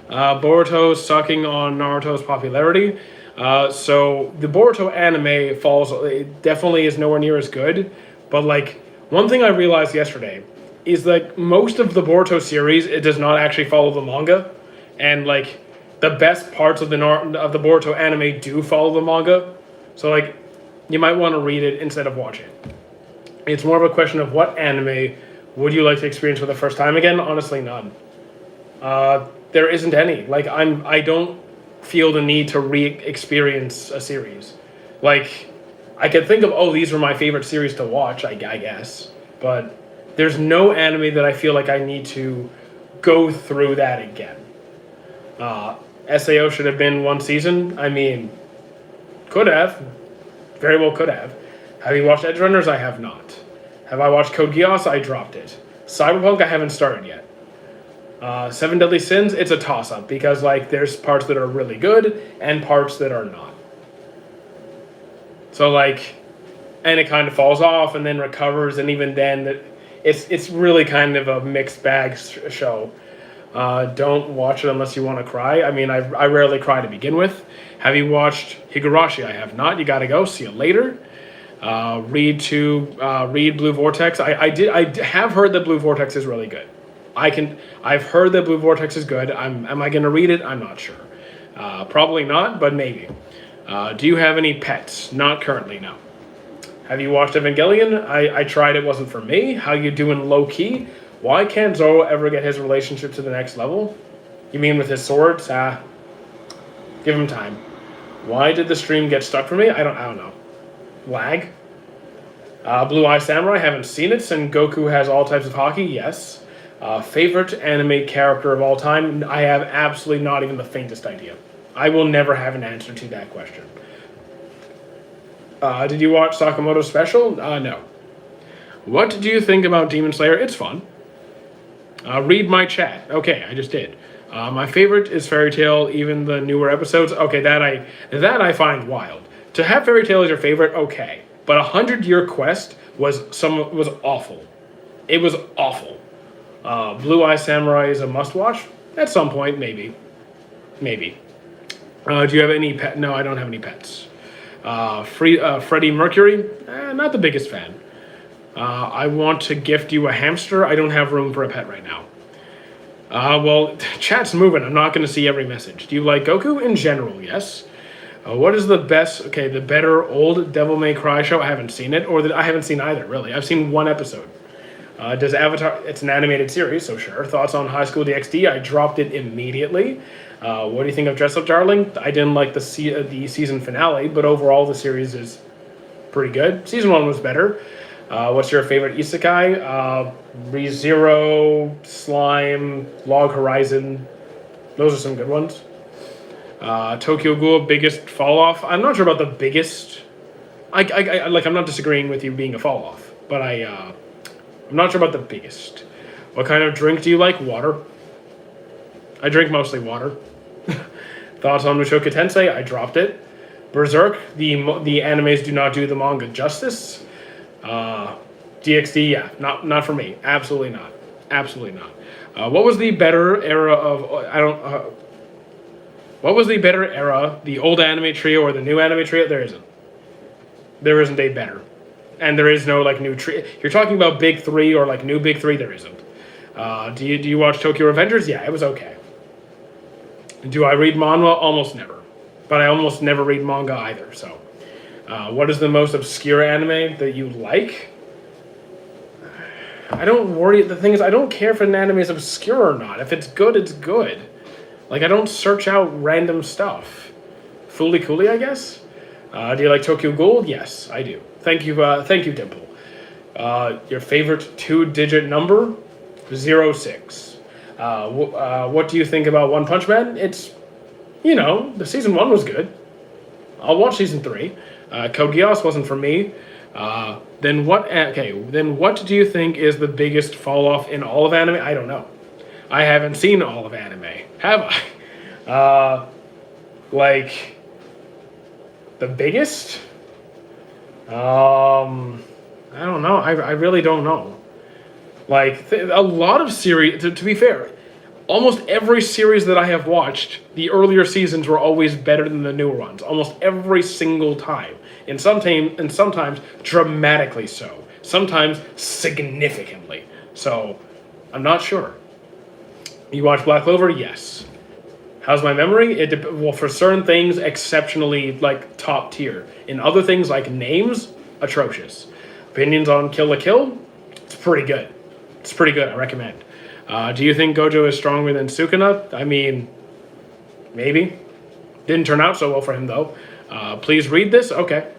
Boruto sucking on Naruto's popularity. So the Boruto anime definitely is nowhere near as good. But one thing I realized yesterday is most of the Boruto series, it does not actually follow the manga, and the best parts of the Boruto anime do follow the manga. So you might want to read it instead of watch it. It's more of a question of what anime would you like to experience for the first time again? Honestly, none. There isn't any. I don't feel the need to re-experience a series. I could think of, these were my favorite series to watch, I guess. But there's no anime that I feel like I need to go through that again. SAO should have been 1 season. I mean, could have. Very well could have. Have you watched Edge Runners? I have not. Have I watched Code Geass? I dropped it. Cyberpunk, I haven't started yet. Seven Deadly Sins, it's a toss-up because like there's parts that are really good and parts that are not. So like, and it kind of falls off and then recovers, and even then, it's really kind of a mixed bag show. Don't watch it unless you want to cry. I mean, I rarely cry to begin with. Have you watched Higurashi? I have not. You got to go. See you later. Read Blue Vortex. I have heard that Blue Vortex is really good. I've heard that Blue Vortex is good. Am I going to read it? I'm not sure. Probably not, but maybe. Do you have any pets? Not currently, no. Have you watched Evangelion? I tried. It wasn't for me. How you doing low key? Why can't Zoro ever get his relationship to the next level? You mean with his swords? Give him time. Why did the stream get stuck for me? I don't know. Lag. Blue Eye Samurai, haven't seen it. Son Goku has all types of hockey, yes. Favorite anime character of all time? I have absolutely not even the faintest idea. I will never have an answer to that question. Did you watch Sakamoto's special? No. What do you think about Demon Slayer? It's fun. Read my chat. Okay, I just did. My favorite is Fairy Tail, even the newer episodes. Okay, that I find wild. To have Fairy Tail as your favorite, okay. But 100-Year Quest was awful. It was awful. Blue Eye Samurai is a must-watch? At some point, maybe. Maybe. Do you have any pet? No, I don't have any pets. Freddie Mercury? Not the biggest fan. I want to gift you a hamster. I don't have room for a pet right now. Well, chat's moving. I'm not going to see every message. Do you like Goku? In general, yes. What is the better old Devil May Cry show? I haven't seen it, I haven't seen either, really. I've seen one episode. Does Avatar, it's an animated series, so sure. Thoughts on High School DxD? I dropped it immediately. What do you think of Dress Up Darling? I didn't like the season finale, but overall the series is pretty good. Season 1 was better. What's your favorite isekai? ReZero, Slime, Log Horizon. Those are some good ones. Tokyo Ghoul, biggest fall off. I'm not sure about the biggest. I'm not disagreeing with you being a fall off, but I'm not sure about the biggest. What kind of drink do you like? Water. I drink mostly water. Thoughts on Mushoku Tensei? I dropped it. Berserk, the animes do not do the manga justice. DxD, yeah, not for me. Absolutely not. Absolutely not. What was the better era of? What was the better era? The old anime trio or the new anime trio? There isn't. There isn't a better, and there is no like new trio. You're talking about big three or like new big three. There isn't. Do you watch Tokyo Revengers? Yeah, it was okay. Do I read manga? Almost never, but I almost never read manga either. So, what is the most obscure anime that you like? I don't worry. The thing is, I don't care if an anime is obscure or not. If it's good, it's good. Like, I don't search out random stuff. Fooly Cooly, I guess? Do you like Tokyo Ghoul? Yes, I do. Thank you, Dimple. Your favorite 2-digit number? 06. What do you think about One Punch Man? It's, the season 1 was good. I'll watch season 3. Code Geass wasn't for me. Then what do you think is the biggest fall off in all of anime? I don't know. I haven't seen all of anime, have I? The biggest? I don't know. I really don't know. A lot of series, to be fair, almost every series that I have watched, the earlier seasons were always better than the newer ones. Almost every single time. And sometimes dramatically so. Sometimes significantly. So, I'm not sure. You watch Black Clover? Yes. How's my memory? Well, for certain things, exceptionally, top tier. In other things, like names, atrocious. Opinions on Kill la Kill? It's pretty good. It's pretty good. I recommend. Do you think Gojo is stronger than Sukuna? I mean, maybe. Didn't turn out so well for him, though. Please read this? Okay.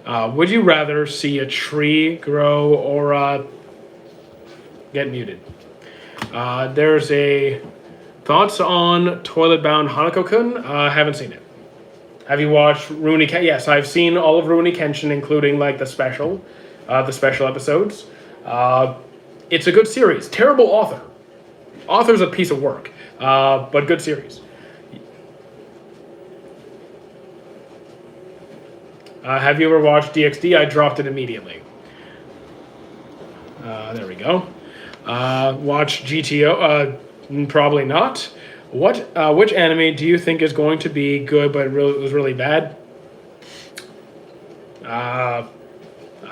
Would you rather see a tree grow or get muted? There's a thoughts on Toilet Bound Hanako-kun. Haven't seen it. Have you watched Rurouni Kenshin? Yes, I've seen all of Rurouni Kenshin, including the special episodes. It's a good series. Terrible author. author's a piece of work, but good series. Have you ever watched DxD? I dropped it immediately. There we go. Watch GTO? Probably not. Which anime do you think is going to be good but was really bad? I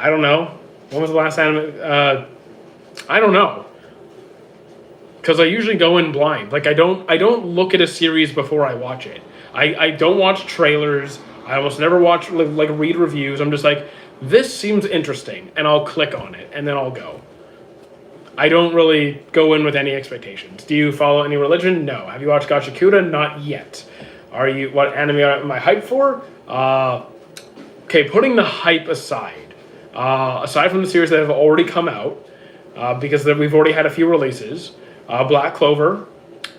don't know. When was the last anime? I don't know. Because I usually go in blind. Like I don't look at a series before I watch it. I don't watch trailers. I almost never watch like read reviews. I'm just like, this seems interesting, and I'll click on it, and then I'll go. I don't really go in with any expectations. Do you follow any religion? No. Have you watched Gachikuta? Not yet. What anime am I hyped for? Okay, putting the hype aside. Aside from the series that have already come out, because we've already had a few releases. Black Clover.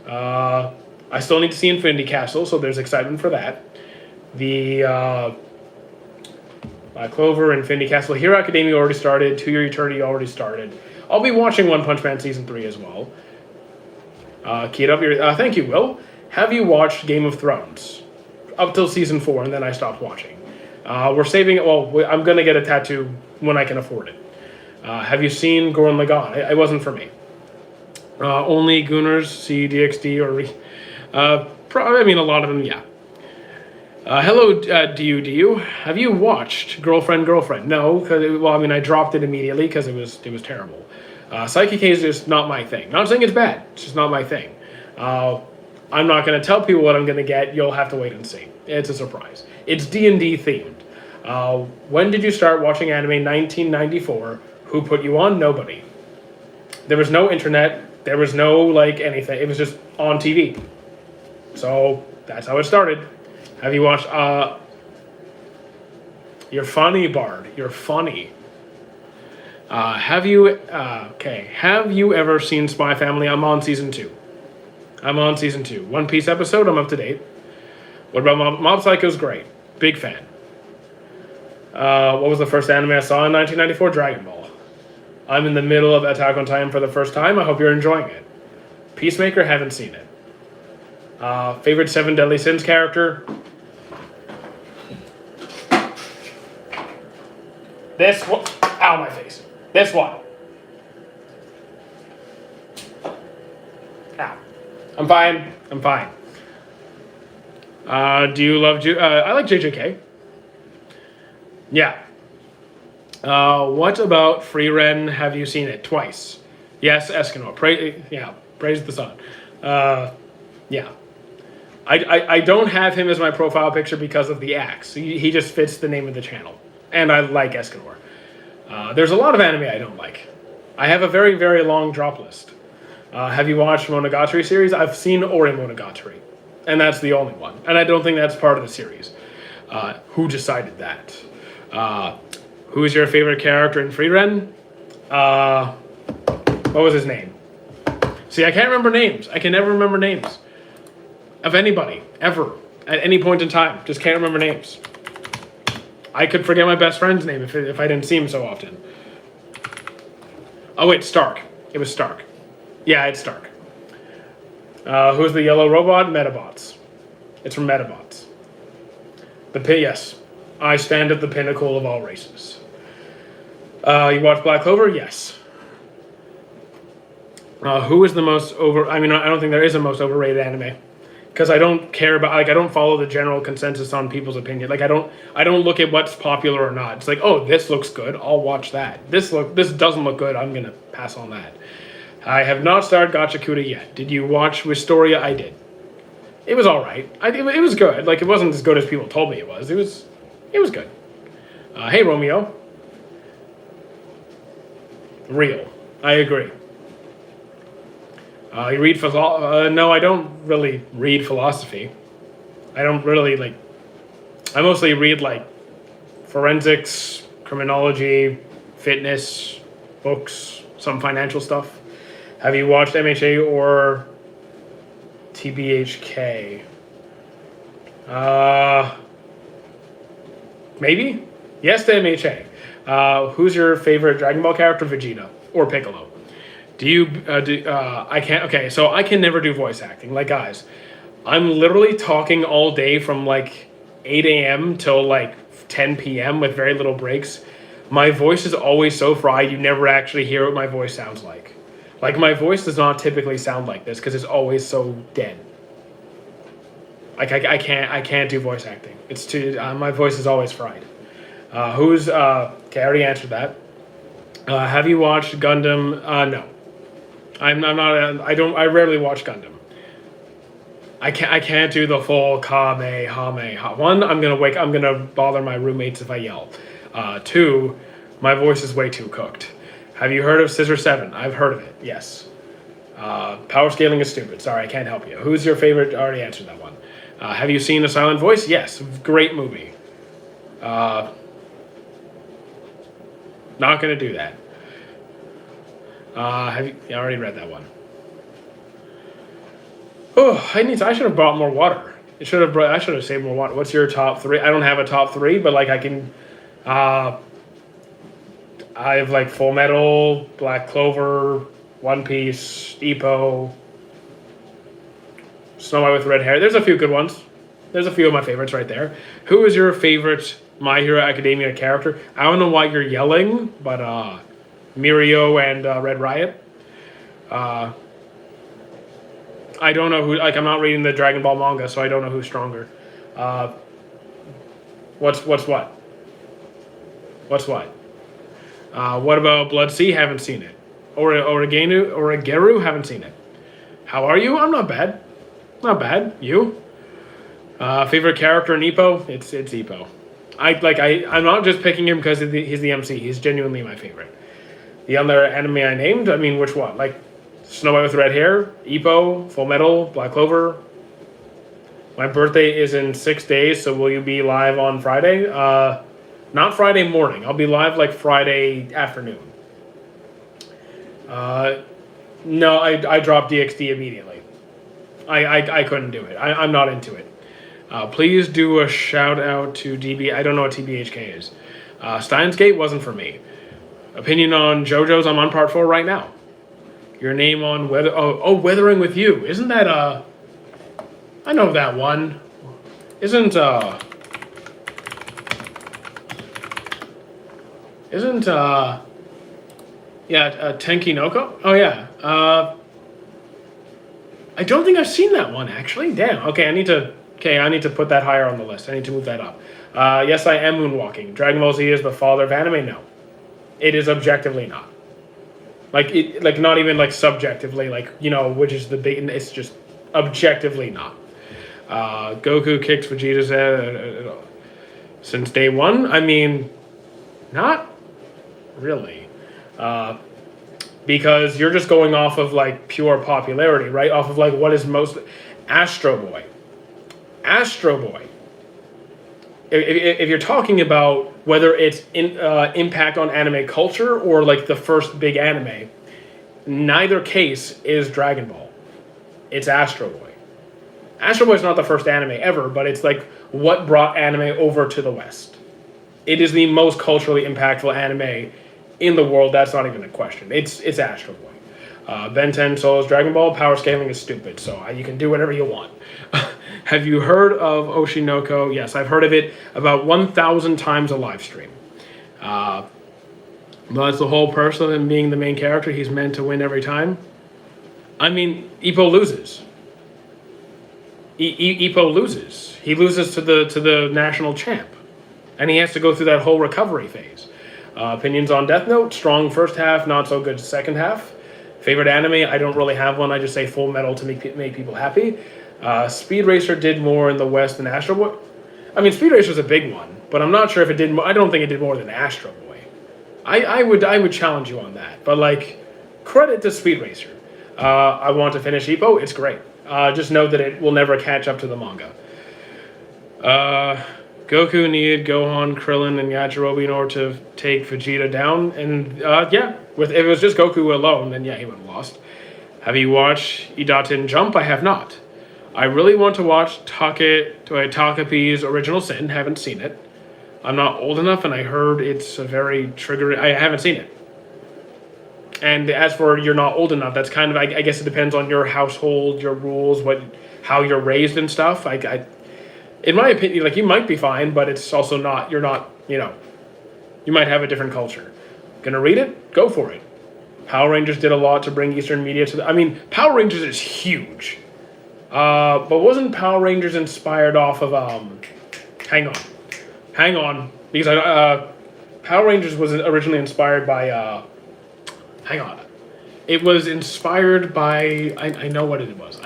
I still need to see Infinity Castle, so there's excitement for that. The Black Clover, Infinity Castle, Hero Academia already started. 2 Year Eternity already started. I'll be watching One Punch Man Season 3 as well. Keyed up your... thank you, Will. Have you watched Game of Thrones? Up till Season 4, and then I stopped watching. We're saving it... Well, I'm going to get a tattoo when I can afford it. Have you seen Gurren Lagann? It wasn't for me. Only Gooners see DxD or... probably, I mean, a lot of them, yeah. Hello, do you? Have you watched Girlfriend? No, because I dropped it immediately because it was terrible. Psychic is just not my thing. Not saying it's bad. It's just not my thing. I'm not going to tell people what I'm going to get. You'll have to wait and see. It's a surprise. It's D&D themed. When did you start watching anime? 1994. Who put you on? Nobody. There was no internet. There was no anything. It was just on TV. So that's how it started. Have you watched, you're funny, Bard. You're funny. Have you ever seen Spy Family? I'm on season 2. One Piece episode, I'm up to date. What about Mob Psycho's great. Big fan. What was the first anime I saw in 1994? Dragon Ball. I'm in the middle of Attack on Titan for the first time. I hope you're enjoying it. Peacemaker, haven't seen it. Favorite Seven Deadly Sins character? This one. Ow, my face. This one. Ow. I'm fine. Do you love... I like JJK. Yeah. What about Free Ren? Have you seen it? Twice. Yes, Escanor. Praise the sun. Yeah. I don't have him as my profile picture because of the axe. He just fits the name of the channel. And I like Escanor. There's a lot of anime I don't like. I have a very, very long drop list. Have you watched Monogatari series? I've seen Ori Monogatari. And that's the only one. And I don't think that's part of the series. Who decided that? Who is your favorite character in Free Ren? What was his name? See, I can't remember names. I can never remember names. Of anybody, ever, at any point in time. Just can't remember names. I could forget my best friend's name if I didn't see him so often. Oh wait, Stark. It was Stark. Yeah, it's Stark. Who's the yellow robot? Metabots. It's from Metabots. Yes. I stand at the pinnacle of all races. You watch Black Clover? Yes. Who is the most I don't think there is a most overrated anime. Because I don't care about, I don't follow the general consensus on people's opinion. I don't look at what's popular or not. It's oh, this looks good, I'll watch that. This doesn't look good, I'm gonna pass on that. I have not started Gachikuta yet. Did you watch Wistoria? I did. It was alright. It was good. It wasn't as good as people told me it was. It was good. Hey, Romeo. Real. I agree. You read philosophy? No, I don't really read philosophy. I don't really, I mostly read, forensics, criminology, fitness, books, some financial stuff. Have you watched MHA or TBHK? Maybe? Yes to MHA. Who's your favorite Dragon Ball character? Vegeta or Piccolo? Do you I can't. Okay, so I can never do voice acting. Like, guys, I'm literally talking all day from like 8 a.m. till like 10 p.m. with very little breaks. My voice is always so fried, you never actually hear what my voice sounds like. Like, my voice does not typically sound like this because it's always so dead. Like, I can't do voice acting. It's too, my voice is always fried. Okay, I already answered that. Have you watched Gundam? No. I'm not, I rarely watch Gundam. I can't do the full Kamehameha. One, I'm gonna bother my roommates if I yell. Two, my voice is way too cooked. Have you heard of Scissor 7? I've heard of it, yes. Power scaling is stupid. Sorry, I can't help you. Who's your favorite? I already answered that one. Have you seen A Silent Voice? Yes, great movie. Not gonna do that. I already read that one. Oh, I should have brought more water. I should have saved more water. What's your top three? I don't have a top three, but like I can. I have like Full Metal, Black Clover, One Piece, Ippo, Snow White with Red Hair. There's a few good ones. There's a few of my favorites right there. Who is your favorite My Hero Academia character? I don't know why you're yelling, but Mirio and Red Riot. I don't know who. Like, I'm not reading the Dragon Ball manga, so I don't know who's stronger. What's what? What's what? What about Blood Sea? Haven't seen it. Origeru? Haven't seen it. How are you? I'm not bad. Not bad. You? Favorite character in Ippo? It's Ippo. I'm not just picking him because he's the MC. He's genuinely my favorite. The other anime I named, I mean, which one? Like, Snow White with Red Hair, Ippo, Full Metal, Black Clover. My birthday is in 6 days, so will you be live on Friday? Not Friday morning. I'll be live like Friday afternoon. No, I dropped DxD immediately. I couldn't do it. I'm not into it. Please do a shout out to DB. I don't know what TBHK is. Steins Gate wasn't for me. Opinion on JoJo's. I'm on part 4 right now. Your name on Weather. Oh, Weathering with You. Isn't that I know that one. Isn't Tenki Noko? Oh yeah. I don't think I've seen that one actually. Damn. Okay, I need to put that higher on the list. I need to move that up. Yes, I am moonwalking. Dragon Ball Z is the father of anime? No. It is objectively not. Like not even like subjectively, like, you know, which is the big, it's just objectively not. Goku kicks Vegeta's head since day one. I mean, not really. Because you're just going off of like pure popularity, right? Off of like what is most Astro Boy. If you're talking about whether it's impact on anime culture or like the first big anime, neither case is Dragon Ball. It's Astro Boy. Astro Boy is not the first anime ever, but it's like what brought anime over to the West. It is the most culturally impactful anime in the world. That's not even a question. It's Astro Boy. Ben 10 Solo's Dragon Ball. Power scaling is stupid, so you can do whatever you want. Have you heard of Oshinoko? Yes, I've heard of it about 1,000 times a live stream. That's the whole person of him being the main character. He's meant to win every time. I mean, Ippo loses. Ippo loses. He loses to the national champ, and he has to go through that whole recovery phase. Opinions on Death Note: strong first half, not so good second half. Favorite anime? I don't really have one. I just say Full Metal to make people happy. Speed Racer did more in the West than Astro Boy. I mean, Speed Racer's a big one, but I'm not sure if it did more. I don't think it did more than Astro Boy. I would challenge you on that. But like, credit to Speed Racer. I want to finish Ippo. It's great. Just know that it will never catch up to the manga. Goku needed Gohan, Krillin, and Yajirobe in order to take Vegeta down. And if it was just Goku alone, then yeah, he would have lost. Have you watched Idaten Jump? I have not. I really want to watch Takapi's Original Sin. Haven't seen it. I'm not old enough, and I heard it's a very triggering. I haven't seen it. And as for you're not old enough, that's kind of, I guess it depends on your household, your rules, how you're raised and stuff. In my opinion, like, you might be fine, but it's also not, you're not, you might have a different culture. Gonna read it? Go for it. Power Rangers did a lot to bring Eastern media to Power Rangers is huge. But wasn't Power Rangers inspired off of, hang on, because Power Rangers was originally inspired by, it was inspired by, I know what it was.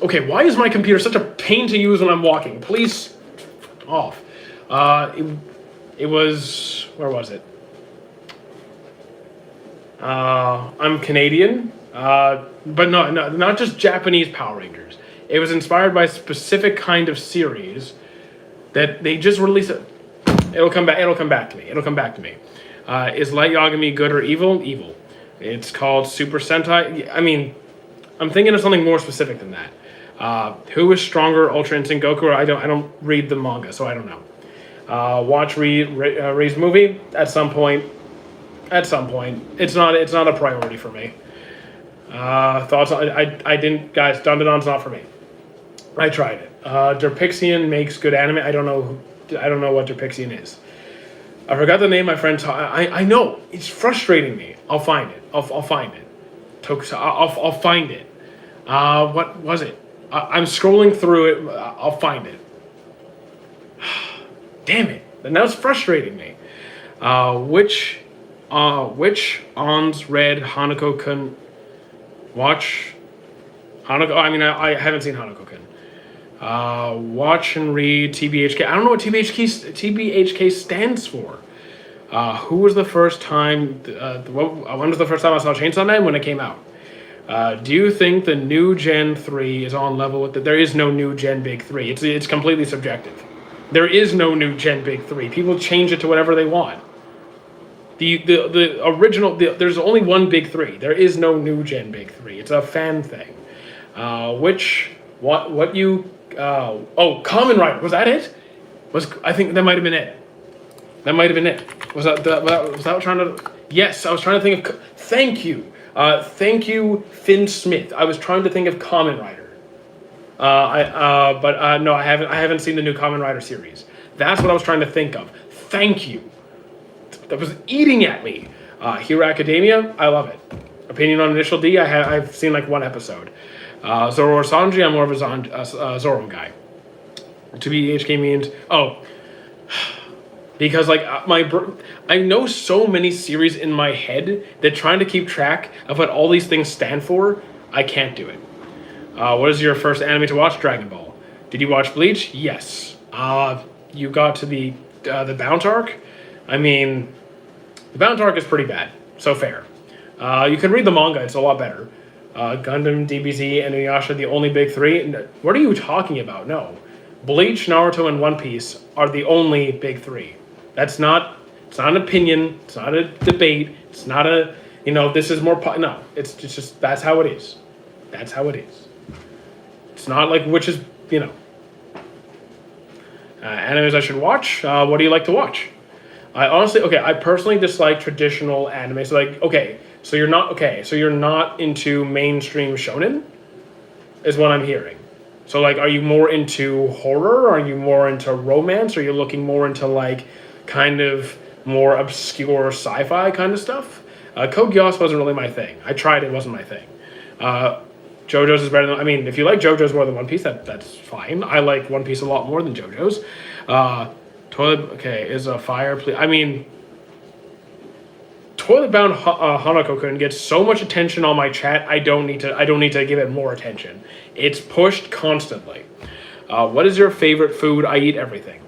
Okay, why is my computer such a pain to use when I'm walking? Please, off. It was, where was it? I'm Canadian, but no, not just Japanese Power Rangers. It was inspired by a specific kind of series that they just released. It'll come back to me. Is Light Yagami good or evil? Evil. It's called Super Sentai. I'm thinking of something more specific than that. Who is stronger, Ultra Instinct Goku? Or I don't read the manga, so I don't know. Watch Rei's movie at some point. It's not a priority for me. Thoughts on I didn't, guys. Dandadan's not for me. I tried it. Derpixian makes good anime. I don't know what Derpixian is. I forgot the name my friend taught. I know, it's frustrating me. I'll find it. I'll find it. I'll find it. What was it? I'm scrolling through it. I'll find it. Damn it! Now it's frustrating me. Which Ons read Hanako-kun? Watch Hanako. I haven't seen Hanako-kun. Watch and read TBHK. I don't know what TBHK stands for. Who was the first time? When was the first time I saw Chainsaw Man? When it came out. Do you think the new Gen 3 is on level with there is no new Gen Big 3. It's completely subjective. There is no new Gen Big 3. People change it to whatever they want. The original, there's only one Big 3. There is no new Gen Big 3. It's a fan thing. Kamen Rider, was that it? I think that might have been it. Was that trying to? Yes, I was trying to think of. Thank you, Finn Smith. I was trying to think of Kamen Rider. No, I haven't seen the new Kamen Rider series. That's what I was trying to think of. Thank you. That was eating at me. Hero Academia, I love it. Opinion on Initial D, I've seen like one episode. Zoro or Sanji, I'm more of a Zoro guy. To be HK means, because like I know so many series in my head that trying to keep track of what all these things stand for, I can't do it. What is your first anime to watch? Dragon Ball. Did you watch Bleach? Yes. You got to the Bounce arc. The Bounce arc is pretty bad. So fair. You can read the manga; it's a lot better. Gundam, DBZ, and Inuyasha, the only big 3. What are you talking about? No. Bleach, Naruto, and One Piece are the only big 3. It's not an opinion. It's not a debate. It's not a, this is more, no. It's just, that's how it is. That's how it is. It's not like which is, animes I should watch. What do you like to watch? I personally dislike traditional anime. So you're not into mainstream shonen, is what I'm hearing. So like, are you more into horror? Are you more into romance? Are you looking more into like kind of more obscure sci-fi kind of stuff? Code Geass wasn't really my thing. I tried, it wasn't my thing. JoJo's is better than, if you like JoJo's more than One Piece, that's fine. I like One Piece a lot more than JoJo's. Is a fire, please. Toilet Bound Hanako-kun gets so much attention on my chat. I don't need to give it more attention. It's pushed constantly. What is your favorite food? I eat everything.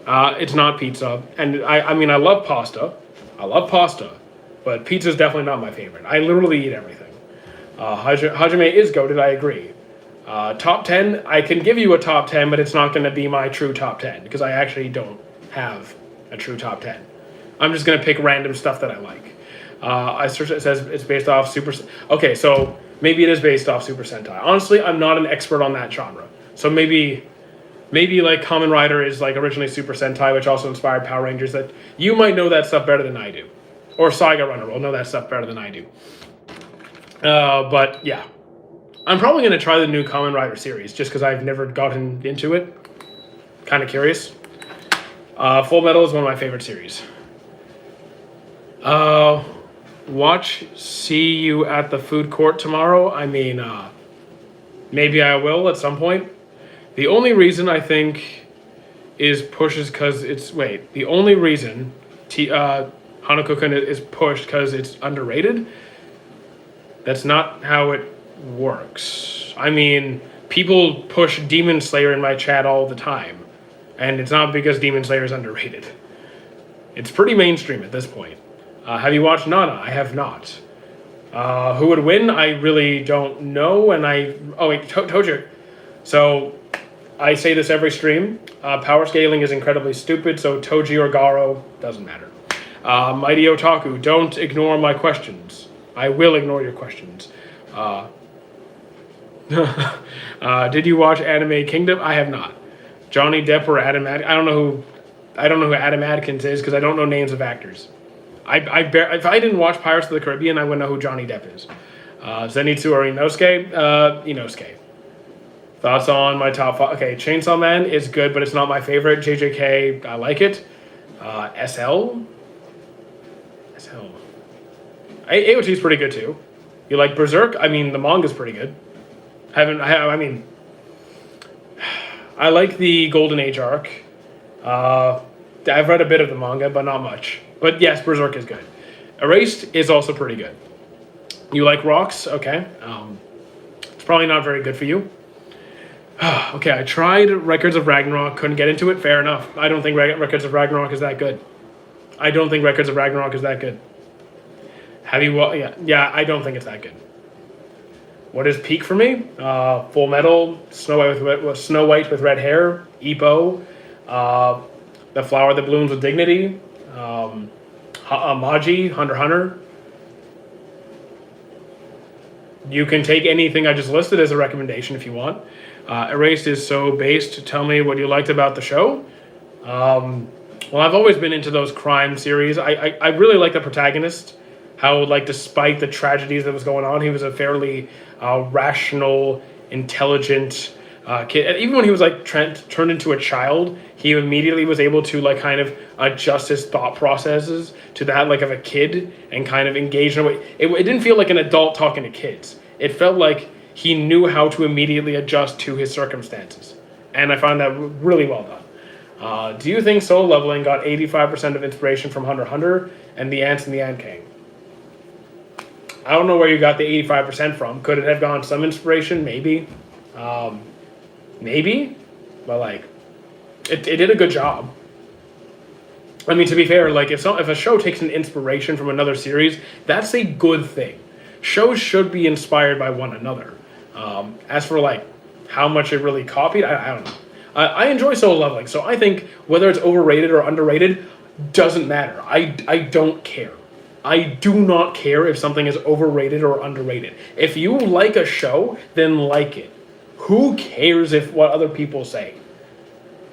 It's not pizza, and I love pasta. But pizza is definitely not my favorite. I literally eat everything. Hajime is goated. I agree. Top 10. I can give you a top 10, but it's not going to be my true top 10 because I actually don't have a true top 10. I'm just going to pick random stuff that I like. I searched it says it's based off Super... Okay, so maybe it is based off Super Sentai. Honestly, I'm not an expert on that genre. So maybe like Kamen Rider is like originally Super Sentai, which also inspired Power Rangers. That you might know that stuff better than I do. or Saiga Runner will know that stuff better than I do. But yeah, I'm probably going to try the new Kamen Rider series just because I've never gotten into it. Kind of curious. Full Metal is one of my favorite series. See you at the food court tomorrow. I mean, maybe I will at some point. The only reason I think is pushes because it's the only reason Hanako-kun is pushed because it's underrated. That's not how it works. I mean, people push Demon Slayer in my chat all the time, and it's not because Demon Slayer is underrated. It's pretty mainstream at this point. Have you watched Nana? I have not. Who would win? I really don't know. And Tojo. So I say this every stream. Power scaling is incredibly stupid, so Toji or Garo doesn't matter. Mighty Otaku, don't ignore my questions. I will ignore your questions. Did you watch Anime Kingdom? I have not. Johnny Depp or Adam I don't know who Adam Adkins is because I don't know names of actors. If I didn't watch Pirates of the Caribbean, I wouldn't know who Johnny Depp is. Zenitsu or Inosuke? Inosuke. Thoughts on my top 5? Okay, Chainsaw Man is good, but it's not my favorite. JJK, I like it. SL? AOT is pretty good too. You like Berserk? I mean, the manga's pretty good. I like the Golden Age arc. I've read a bit of the manga, but not much. But yes, Berserk is good. Erased is also pretty good. You like rocks? Okay. It's probably not very good for you. Okay, I tried Records of Ragnarok, couldn't get into it. Fair enough. I don't think Records of Ragnarok is that good. Have you? Yeah. I don't think it's that good. What is peak for me? Full Metal, Snow White with red hair, Ippo, The Flower That Blooms with Dignity, Maji, Hunter x Hunter. You can take anything I just listed as a recommendation if you want. Erased is so based. Tell me what you liked about the show. Well, I've always been into those crime series. I really like the protagonist. How, despite the tragedies that was going on, he was a fairly rational, intelligent kid. And even when he was, turned into a child, he immediately was able to, kind of adjust his thought processes to that, of a kid and kind of engage in a way. It didn't feel like an adult talking to kids. It felt like he knew how to immediately adjust to his circumstances. And I found that really well done. Do you think Solo Leveling got 85% of inspiration from Hunter x Hunter and the Ants and the Ant King? I don't know where you got the 85% from. Could it have gone some inspiration? Maybe. Maybe. But, it did a good job. I mean, to be fair, if a show takes an inspiration from another series, that's a good thing. Shows should be inspired by one another. As for, how much it really copied, I don't know. I enjoy Solo Leveling, so I think whether it's overrated or underrated doesn't matter. I don't care. I do not care if something is overrated or underrated. If you like a show, then like it. Who cares if what other people say?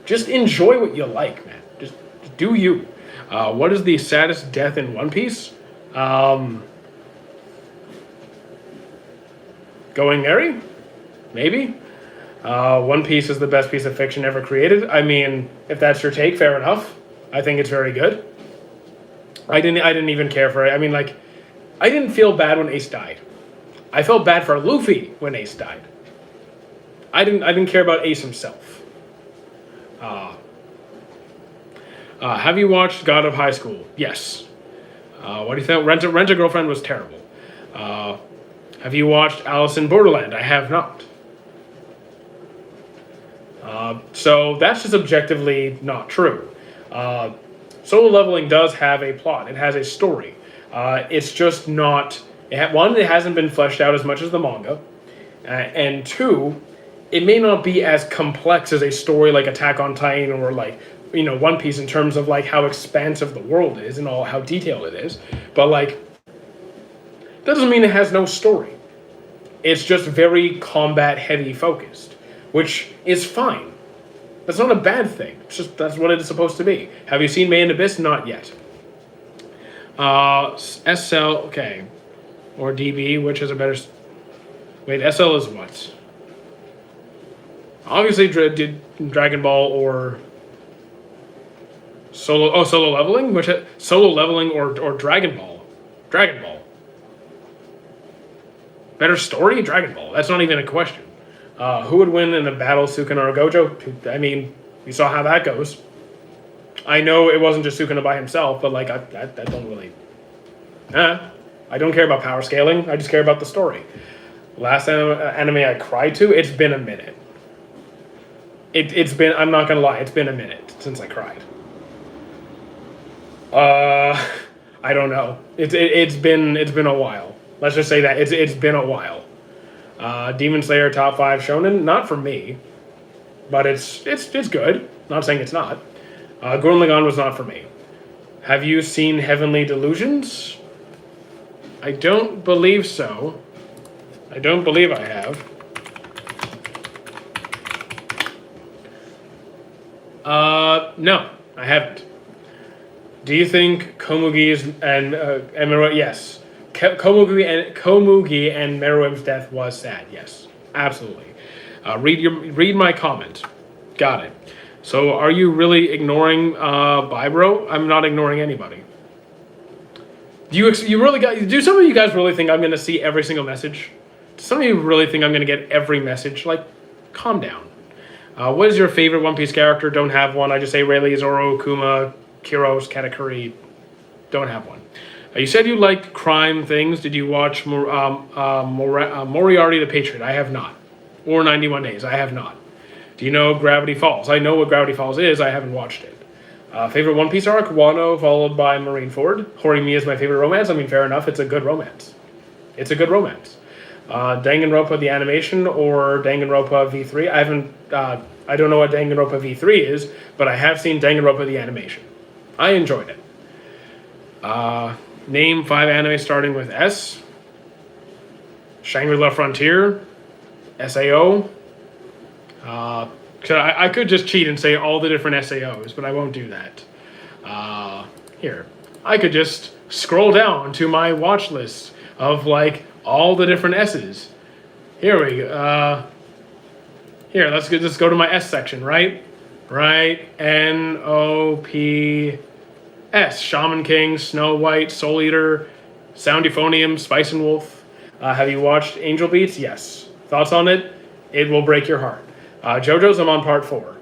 Just enjoy what you like, man. Just do you. What is the saddest death in One Piece? Going Mary? Maybe. One Piece is the best piece of fiction ever created. I mean, if that's your take, fair enough. I think it's very good. I didn't even care for it. I mean, I didn't feel bad when Ace died. I felt bad for Luffy when Ace died. I didn't care about Ace himself. Have you watched God of High School? Yes. What do you think? Rent a Girlfriend was terrible. Have you watched Alice in Borderland? I have not. So that's just objectively not true. Solo Leveling does have a plot. It has a story. It's just not... One, it hasn't been fleshed out as much as the manga. And two, it may not be as complex as a story like Attack on Titan or One Piece in terms of how expansive the world is and how detailed it is. But that doesn't mean it has no story. It's just very combat heavy focused, which is fine. That's not a bad thing. It's just that's what it is supposed to be. Have you seen May and Abyss? Not yet. SL, okay. Or DB, which is a better... Wait, SL is what? Obviously, did Dragon Ball or... Solo Leveling? Solo Leveling or Dragon Ball? Dragon Ball. Better story? Dragon Ball. That's not even a question. Who would win in a battle, Sukuna or Gojo? I mean, you saw how that goes. I know it wasn't just Sukuna by himself, but like, I don't really... I don't care about power scaling. I just care about the story. Last anime I cried to, it's been a minute. It's been, I'm not gonna lie, it's been a minute since I cried. I don't know. It's been a while. Let's just say that it's been a while. Demon Slayer top 5 shonen, not for me, but it's good. Not saying it's not. Gurren Lagann was not for me. Have you seen Heavenly Delusions? I don't believe so. I don't believe I have. No, I haven't. Do you think Komugi's and Meruem? Yes, Komugi and Meruem's death was sad. Yes, absolutely. Read my comment. Got it. So, are you really ignoring Bibro? I'm not ignoring anybody. Do some of you guys really think I'm going to see every single message? Do some of you really think I'm going to get every message? Like, calm down. What is your favorite One Piece character? Don't have one. I just say Rayleigh, Zoro, Kuma, Kiros, Katakuri. Don't have one. You said you liked crime things. Did you watch Moriarty the Patriot? I have not. Or 91 Days. I have not. Do you know Gravity Falls? I know what Gravity Falls is. I haven't watched it. Favorite One Piece arc? Wano, followed by Marineford. Horimiya is my favorite romance. I mean, fair enough. It's a good romance. It's a good romance. Danganronpa the animation or Danganronpa V3. I haven't. I don't know what Danganronpa V3 is, but I have seen Danganronpa the animation. I enjoyed it. Name 5 anime starting with S. Shangri-La Frontier. SAO. I could just cheat and say all the different SAOs, but I won't do that. Here. I could just scroll down to my watch list of, like, all the different S's. Here we go. Here, let's just go to my S section, right? Right. NOPS. Shaman King, Snow White, Soul Eater, Sound Euphonium, Spice and Wolf. Have you watched Angel Beats? Yes. Thoughts on it? It will break your heart. JoJo's, I'm on part 4.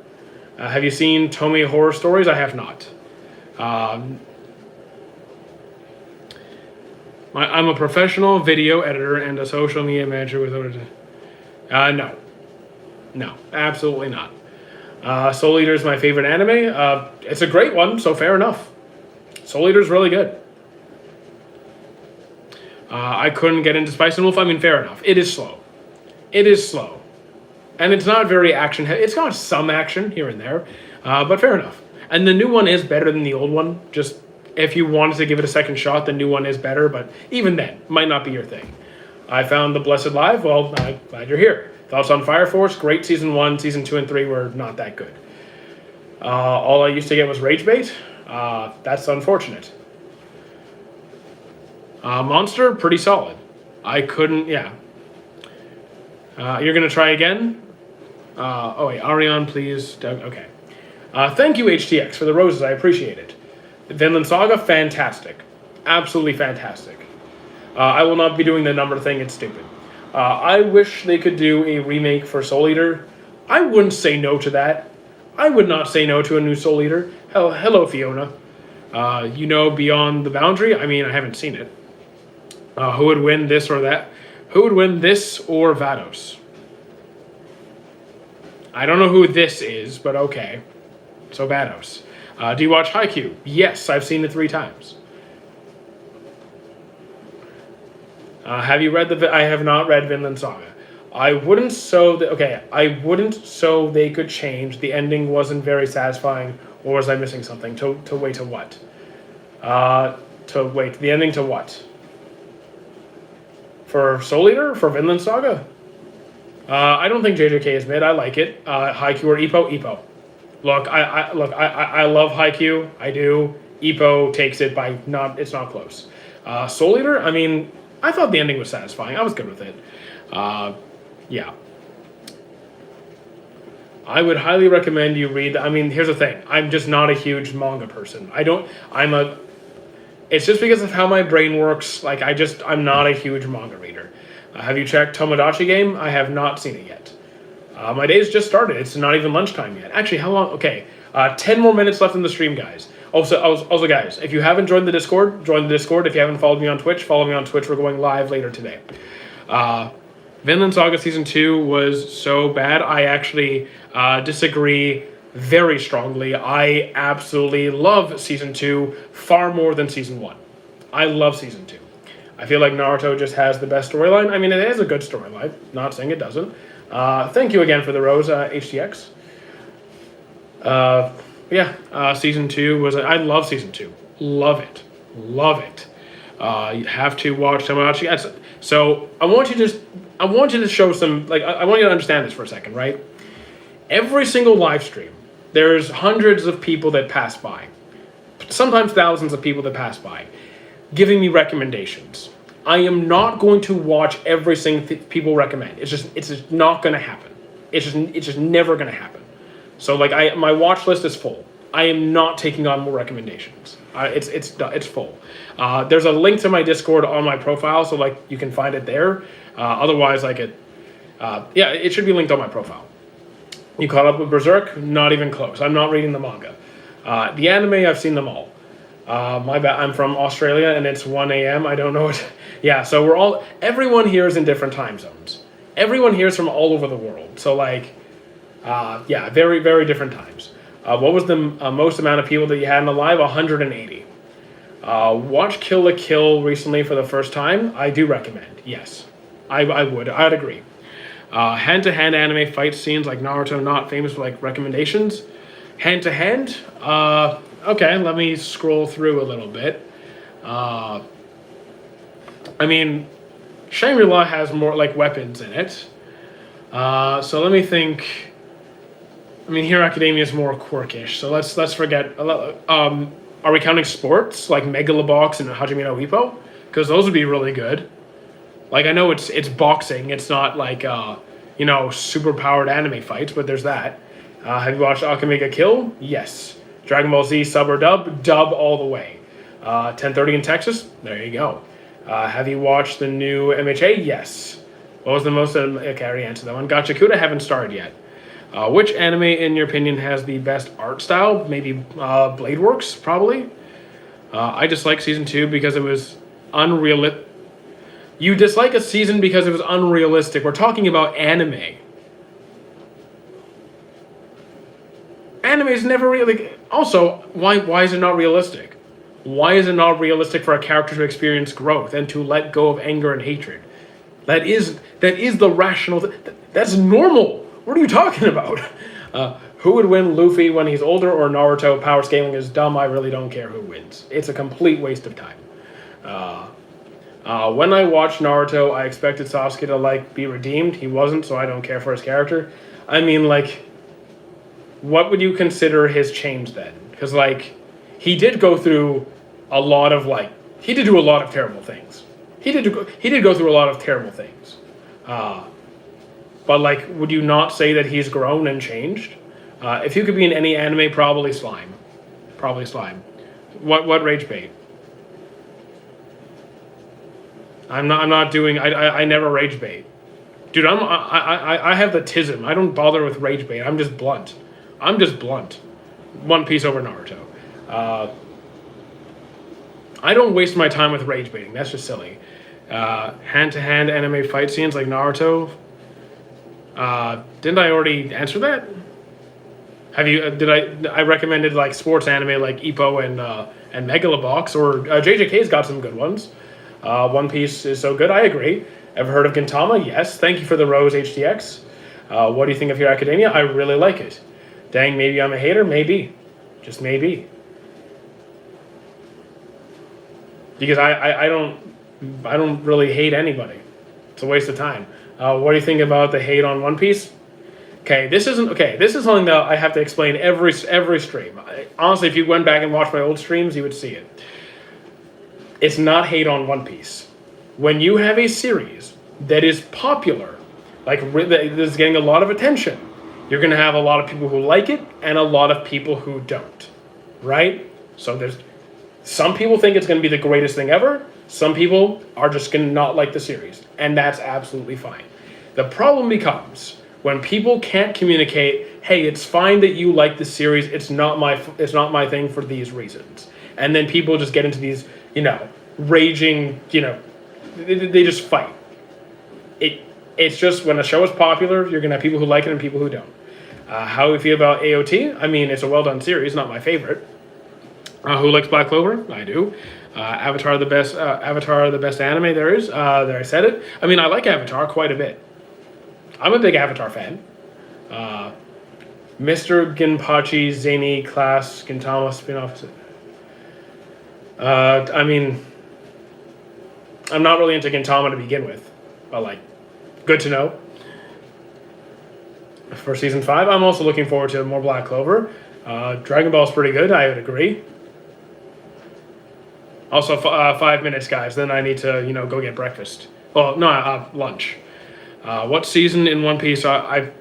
Have you seen Tomy Horror Stories? I have not. I'm a professional video editor and a social media manager with... No. No, absolutely not. Soul Eater is my favorite anime. It's a great one, so fair enough. Soul Eater's really good. I couldn't get into Spice and Wolf. I mean, fair enough. It is slow. It is slow. And it's not very action heavy. It's got some action here and there, but fair enough. And the new one is better than the old one. Just if you wanted to give it a second shot, the new one is better, but even then, might not be your thing. I found The Blessed Live. Well, I'm glad you're here. Thoughts on Fire Force? Great season 1, season 2 and 3 were not that good. All I used to get was Rage Bait. That's unfortunate. Monster, pretty solid. I couldn't, yeah. You're going to try again? Oh wait, Arion, please. Okay. Thank you, HTX, for the roses. I appreciate it. Vinland Saga, fantastic. Absolutely fantastic. I will not be doing the number thing. It's stupid. I wish they could do a remake for Soul Eater. I wouldn't say no to that. I would not say no to a new Soul Eater. Hello, Fiona. You know Beyond the Boundary? I mean, I haven't seen it. Who would win this or that? Who would win this or Vados? I don't know who this is, but okay. So Vados. Do you watch Haikyuu? Yes, I've seen it 3 times. Have you read I have not read Vinland Saga. I wouldn't I wouldn't so they could change. The ending wasn't very satisfying, or was I missing something? To wait to what? The ending to what? For Soul Eater? For Vinland Saga? I don't think JJK is mid. I like it. Haikyuu or Ippo? Ippo. Look, I love Haikyuu. I do. Ippo takes it by not. It's not close. Soul Eater. I mean, I thought the ending was satisfying. I was good with it. Yeah. I would highly recommend you read. I mean, here's the thing. I'm just not a huge manga person. It's just because of how my brain works. Like, I'm not a huge manga reader. Have you checked Tomodachi Game? I have not seen it yet. My day's just started. It's not even lunchtime yet. Actually, how long? Okay, 10 more minutes left in the stream, guys. Also, guys, if you haven't joined the Discord, join the Discord. If you haven't followed me on Twitch, follow me on Twitch. We're going live later today. Vinland Saga Season 2 was so bad. I actually disagree very strongly. I absolutely love Season 2 far more than Season 1. I love Season 2. I feel like Naruto just has the best storyline. I mean, it is a good storyline. Not saying it doesn't. Thank you again for the rose, HTX. Season 2 was... I love Season 2. Love it. Love it. You have to watch Tomodachi. So, I want you to show some... Like, I want you to understand this for a second, right? Every single live stream, there's hundreds of people that pass by. Sometimes thousands of people that pass by, giving me recommendations. I am not going to watch every single people recommend. It's just not going to happen. It's just never going to happen. So like my watch list is full. I am not taking on more recommendations. It's full. There's a link to my Discord on my profile, so like you can find it there. Otherwise, it should be linked on my profile. You caught up with Berserk? Not even close. I'm not reading the manga. The anime, I've seen them all. My bad. I'm from Australia and it's 1 a.m. I don't know what. Yeah, so everyone here is in different time zones. Everyone here is from all over the world. So very, very different times. What was the most amount of people that you had in the live? 180. Watch Kill la Kill recently for the first time. I do recommend. Yes, I would. I'd agree. Hand-to-hand anime fight scenes like Naruto, not famous for like recommendations. Hand-to-hand. Okay, let me scroll through a little bit. I mean, Shangri-La has more like weapons in it. So let me think. I mean, Hero Academia is more quirkish. So let's forget. Are we counting sports like Megalobox and Hajime no Ippo? Because those would be really good. Like I know it's boxing. It's not like super powered anime fights, but there's that. Have you watched Akame ga Kill? Yes. Dragon Ball Z sub or dub? Dub all the way. 10:30 in Texas? There you go. Have you watched the new MHA? Yes. What was the most... Okay, I already answered that one. Gachakuda, haven't started yet. Which anime, in your opinion, has the best art style? Maybe Blade Works, probably. I dislike Season 2 because it was unrealistic. You dislike a season because it was unrealistic. We're talking about anime. Anime is never really... Also, why is it not realistic? Why is it not realistic for a character to experience growth and to let go of anger and hatred? That is the rational... That's normal. What are you talking about? Who would win, Luffy when he's older or Naruto? Power scaling is dumb. I really don't care who wins. It's a complete waste of time. When I watched Naruto, I expected Sasuke to be redeemed. He wasn't, so I don't care for his character. I mean, what would you consider his change then? Because he did go through a lot of he did do a lot of terrible things. He did go through a lot of terrible things. But would you not say that he's grown and changed? If you could be in any anime, probably Slime. Probably Slime. What rage bait? I'm not doing. I never rage bait, dude. I have the tism. I don't bother with rage bait. I'm just blunt. One Piece over Naruto. I don't waste my time with rage baiting. That's just silly. Hand-to-hand anime fight scenes like Naruto. Didn't I already answer that? Have you? I recommended sports anime like Ippo and Megalobox, or JJK's got some good ones. One Piece is so good. I agree. Ever heard of Gintama? Yes. Thank you for the rose, HTX. What do you think of Hero Academia? I really like it. Dang, maybe I'm a hater. Maybe, just maybe. Because I don't really hate anybody. It's a waste of time. What do you think about the hate on One Piece? Okay, this isn't okay. This is something that I have to explain every stream. Honestly, if you went back and watched my old streams, you would see it. It's not hate on One Piece. When you have a series that is popular, like that is getting a lot of attention, you're going to have a lot of people who like it and a lot of people who don't, right? So there's some people think it's going to be the greatest thing ever. Some people are just going to not like the series, and that's absolutely fine. The problem becomes when people can't communicate, hey, it's fine that you like the series, it's not my thing for these reasons. And then people just get into these, raging, they just fight. It's just when a show is popular, you're going to have people who like it and people who don't. How we feel about AOT? I mean, it's a well-done series, not my favorite. Who likes Black Clover? I do. Avatar the best anime there is. There, I said it. I mean, I like Avatar quite a bit. I'm a big Avatar fan. Mr. Ginpachi, Zany, Class, Gintama spin-off. I mean, I'm not really into Gintama to begin with, but good to know. For season 5, I'm also looking forward to more Black Clover. Dragon Ball's pretty good, I would agree. Also, 5 minutes, guys. Then I need to, go get breakfast. Well, no, lunch. What season in One Piece? I'm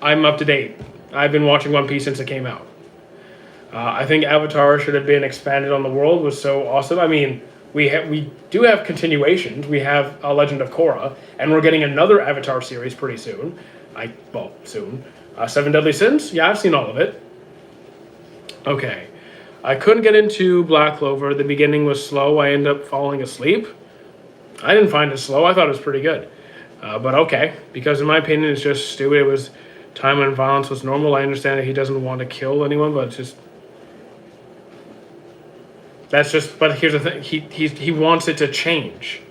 up to date. I've been watching One Piece since it came out. I think Avatar should have been expanded on the world. It was so awesome. I mean, we do have continuations. We have A Legend of Korra, and we're getting another Avatar series pretty soon. Soon. Seven Deadly Sins? Yeah, I've seen all of it. Okay. I couldn't get into Black Clover. The beginning was slow. I ended up falling asleep. I didn't find it slow. I thought it was pretty good. But okay. Because in my opinion, it's just stupid. It was time when violence was normal. I understand that he doesn't want to kill anyone, but it's just... But here's the thing. He wants it to change.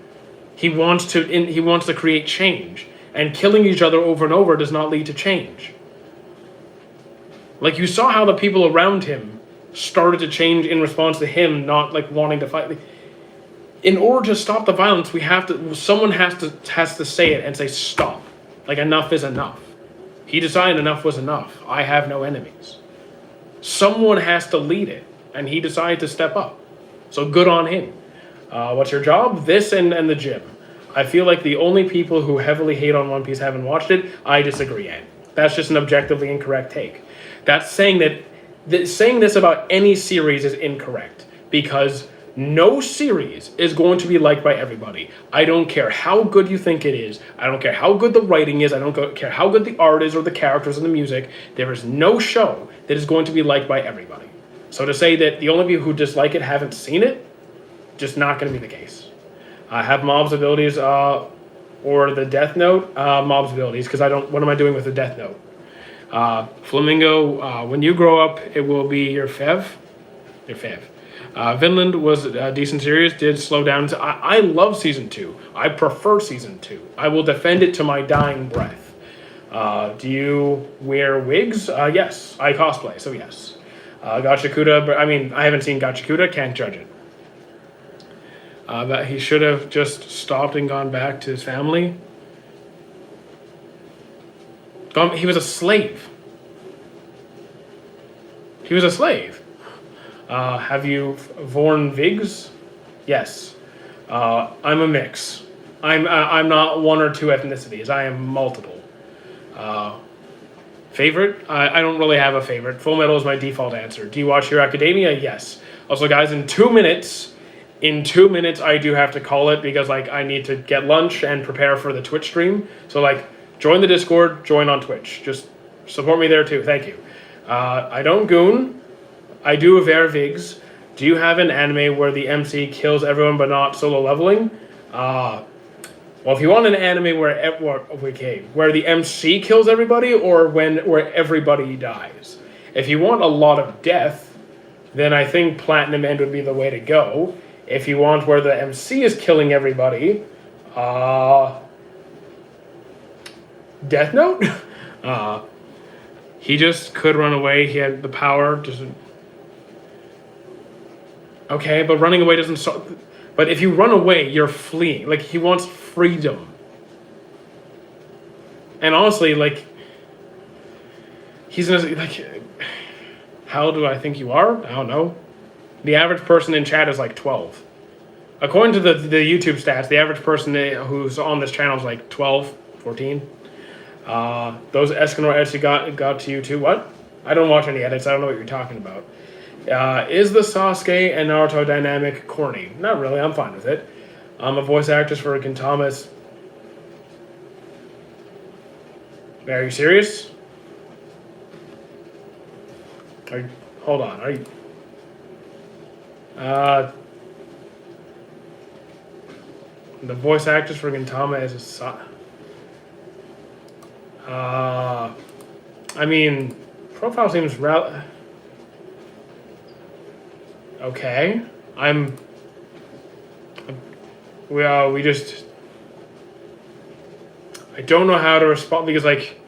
He wants to create change. And killing each other over and over does not lead to change. You saw how the people around him started to change in response to him not wanting to fight. In order to stop the violence, someone has to say it and say stop. Enough is enough. He decided enough was enough. I have no enemies. Someone has to lead it, and he decided to step up. So good on him. What's your job? This and the gym. I feel like the only people who heavily hate on One Piece haven't watched it. I disagree, Anne. That's just an objectively incorrect take. That's saying saying this about any series is incorrect, because no series is going to be liked by everybody. I don't care how good you think it is. I don't care how good the writing is. I don't care how good the art is or the characters and the music. There is no show that is going to be liked by everybody. So to say that the only people who dislike it haven't seen it, just not going to be the case. Have Mob's abilities or the Death Note? Mob's abilities, because what am I doing with the Death Note? Flamingo, when you grow up, it will be your fev. Vinland was a decent series, did slow down. I love Season 2. I prefer Season 2. I will defend it to my dying breath. Do you wear wigs? Yes. I cosplay, so yes. Gachakuda, but I haven't seen Gachakuda, can't judge it. That he should have just stopped and gone back to his family. He was a slave. Have you worn wigs? Yes. I'm a mix. I'm not one or two ethnicities. I am multiple. Favorite? I don't really have a favorite. Full Metal is my default answer. Do you watch Hero Academia? Yes. Also, guys, in 2 minutes, I do have to call it because I need to get lunch and prepare for the Twitch stream. So join the Discord, join on Twitch. Just support me there too. Thank you. I don't goon. I do wear wigs. Do you have an anime where the MC kills everyone but not solo leveling? Well, if you want an anime where the MC kills everybody or where everybody dies. If you want a lot of death, then I think Platinum End would be the way to go. If you want where the MC is killing everybody, Death Note? He just could run away. He had the power. Okay, but running away doesn't stop. But if you run away, you're fleeing. He wants freedom. And honestly, he's like, how old do I think you are? I don't know. The average person in chat is like 12. According to the YouTube stats, the average person who's on this channel is like 12, 14. Those Escanor edits got to you too. What? I don't watch any edits. I don't know what you're talking about. Is the Sasuke and Naruto dynamic corny? Not really. I'm fine with it. I'm a voice actress for Gintama. Are you serious? Hold on. Are you? The voice actress for Gintama is I mean, profile seems okay. We just. I don't know how to respond because like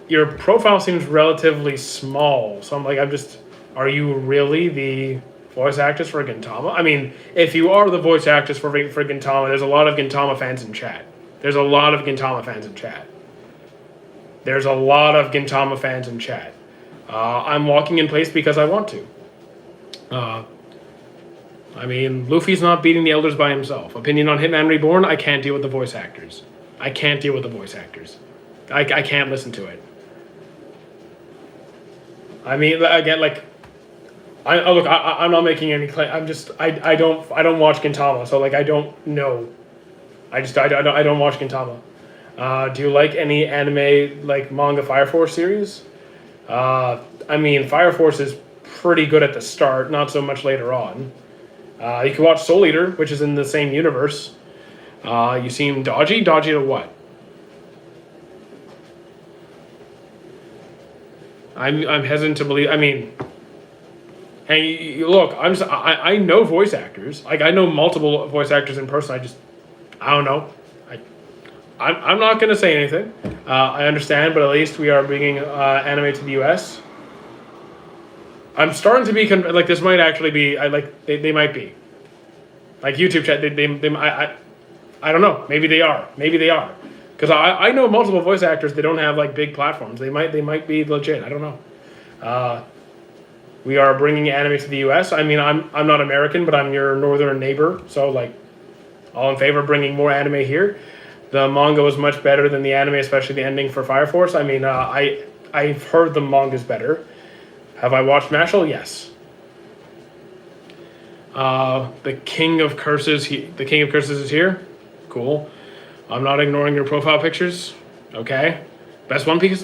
your profile seems relatively small. So I'm just. Are you really the voice actress for Gintama? I mean, if you are the voice actress for Gintama, there's a lot of Gintama fans in chat. I'm walking in place because I want to. I mean, Luffy's not beating the elders by himself. Opinion on Hitman Reborn, I can't deal with the voice actors. I can't listen to it. I mean, again, like, I'm not making any claim. I don't watch Gintama, so like I don't know. I don't watch Gintama. Do you like any anime like manga Fire Force series? I mean, Fire Force is pretty good at the start, not so much later on. You can watch Soul Eater, which is in the same universe. You seem dodgy. Dodgy to what? I'm hesitant to believe. I mean, hey, look, I know voice actors. Like I know multiple voice actors in person. I don't know. I'm not going to say anything. I understand, but at least we are bringing anime to the U.S. I'm starting to be like this might actually be. They might be. Like YouTube chat, I don't know. Maybe they are. Because I know multiple voice actors that don't have like big platforms. They might be legit. I don't know. We are bringing anime to the U.S. I mean, I'm not American, but I'm your northern neighbor, so like, all in favor of bringing more anime here. The manga was much better than the anime, especially the ending for Fire Force. I mean, I've heard the manga's better. Have I watched Mashal? Yes. The King of Curses. The King of Curses is here. Cool. I'm not ignoring your profile pictures. Okay. Best One Piece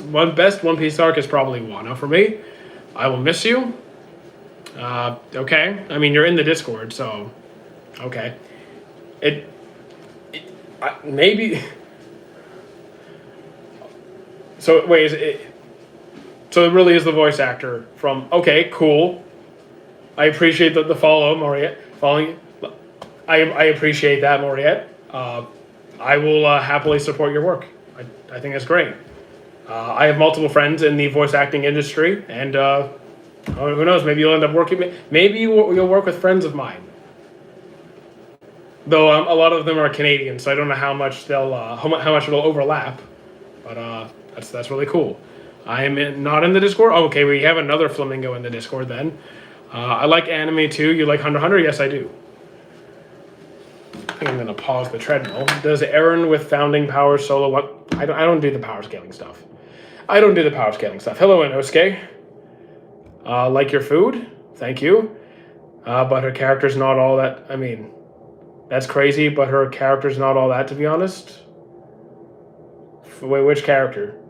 arc is probably Wano for me. I will miss you. Okay. I mean, you're in the Discord, so okay. Maybe. So wait, so it really is the voice actor from? Okay, cool. I appreciate the follow, Moriette. Following, I appreciate that, Moriette. I will happily support your work. I think that's great. I have multiple friends in the voice acting industry, and who knows? Maybe you'll end up working. Maybe you'll work with friends of mine. Though a lot of them are Canadian, so I don't know how much how much it'll overlap. But that's really cool. I am not in the Discord. Oh, okay, we have another flamingo in the Discord then. I like anime too. You like Hunter x Hunter? Yes, I do. I think I'm gonna pause the treadmill. Does Eren with founding power solo what? I don't do the power scaling stuff. Hello, Inosuke. Like your food? Thank you. But her character's not all that. I mean, that's crazy. But her character's not all that, to be honest. Wait, which character?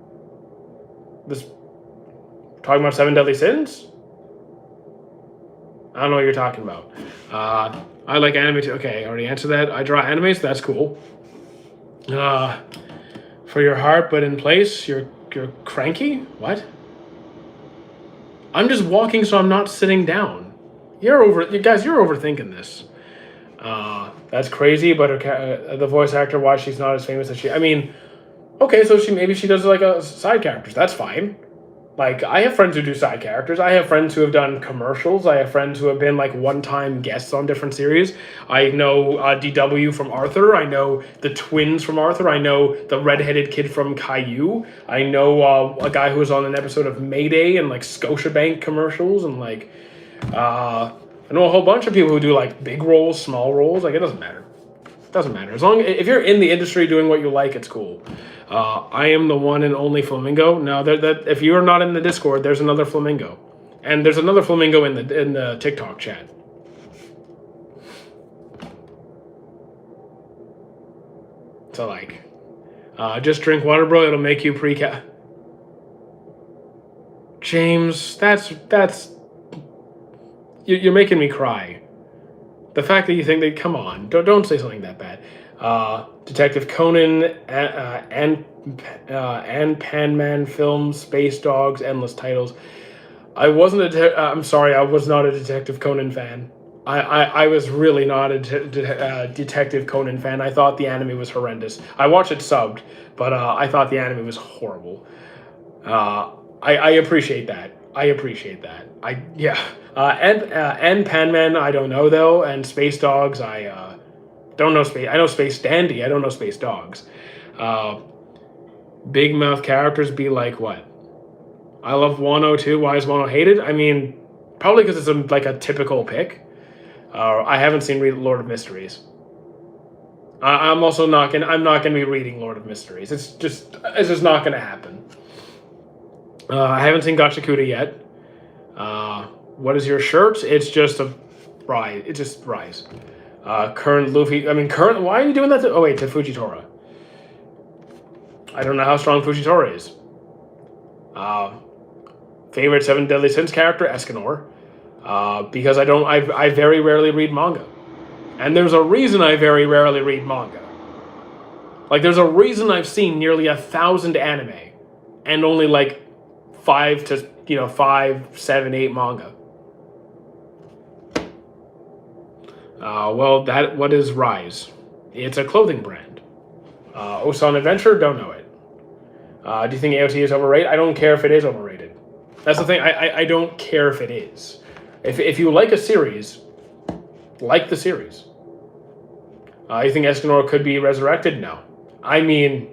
This talking about Seven Deadly Sins? I don't know what you're talking about. I like anime too. Okay, I already answered that. I draw animes. That's cool. For your heart, but in place, you're cranky. What? I'm just walking, so I'm not sitting down. You guys. You're overthinking this. That's crazy. But the voice actor, why she's not as famous as she? I mean, okay, so maybe she does like a side characters. That's fine. Like, I have friends who do side characters. I have friends who have done commercials. I have friends who have been like one-time guests on different series. I know DW from Arthur. I know the twins from Arthur. I know the redheaded kid from Caillou. I know a guy who was on an episode of Mayday and like Scotiabank commercials, and like I know a whole bunch of people who do like big roles, small roles. Like, it doesn't matter. Doesn't matter. As long if you're in the industry doing what you like, it's cool. I am the one and only Flamingo. Now that if you are not in the Discord, there's another Flamingo, and there's another Flamingo in the TikTok chat. So like, just drink water, bro. It'll make you pre-ca. James, that's you're making me cry. The fact that you think that, come on, don't say something that bad. Detective Conan, and Pan-Man films, Space Dogs, endless titles. I wasn't I'm sorry, I was not a Detective Conan fan. I was really not a Detective Conan fan. I thought the anime was horrendous. I watched it subbed, but I thought the anime was horrible. I appreciate that. And Pan-Man, I don't know though, and Space Dogs, I don't know Space. I know Space Dandy. I don't know Space Dogs. Big mouth characters be like what? I love Wano too. Why is Wano hated? I mean, probably because it's like a typical pick. I haven't seen Lord of Mysteries. I'm also not gonna. I'm not gonna be reading Lord of Mysteries. It's just not gonna happen. I haven't seen Gachakuta yet. What is your shirt? It's just a rise. It's just rise. Current Luffy. I mean, current. Why are you doing that? To Fujitora. I don't know how strong Fujitora is. Favorite Seven Deadly Sins character, Escanor. Because I very rarely read manga, and there's a reason I very rarely read manga. Like, there's a reason I've seen nearly 1,000 anime, and only like 5, 7, 8 manga. What is Rise? It's a clothing brand. Osan Adventure, don't know it. Do you think AOT is overrated? I don't care if it is overrated. That's the thing. I don't care if it is. If you like a series, like the series. You think Escanor could be resurrected? No. I mean,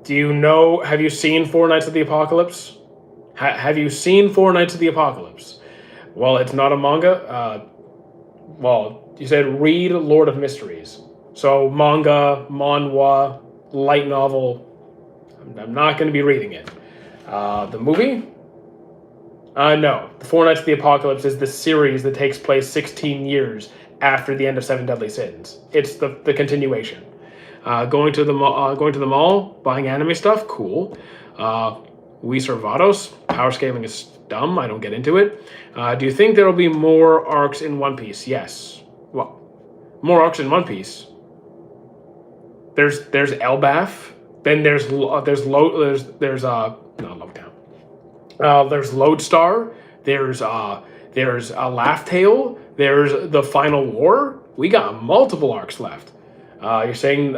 have you seen Four Nights of the Apocalypse? Have you seen Four Nights of the Apocalypse? Well, it's not a manga. You said read Lord of Mysteries. So manga, manhwa, light novel. I'm not going to be reading it. The movie? No. The Four Nights of the Apocalypse is the series that takes place 16 years after the end of Seven Deadly Sins. It's the continuation. Going to the mall, buying anime stuff, cool. We Servados, power scaling is dumb. I don't get into it. Do you think there will be more arcs in One Piece? Yes. Well, more arcs in One Piece. There's Elbaf. Then there's not Logtown. There's Lodestar. There's Laugh Tale. There's the Final War. We got multiple arcs left. You're saying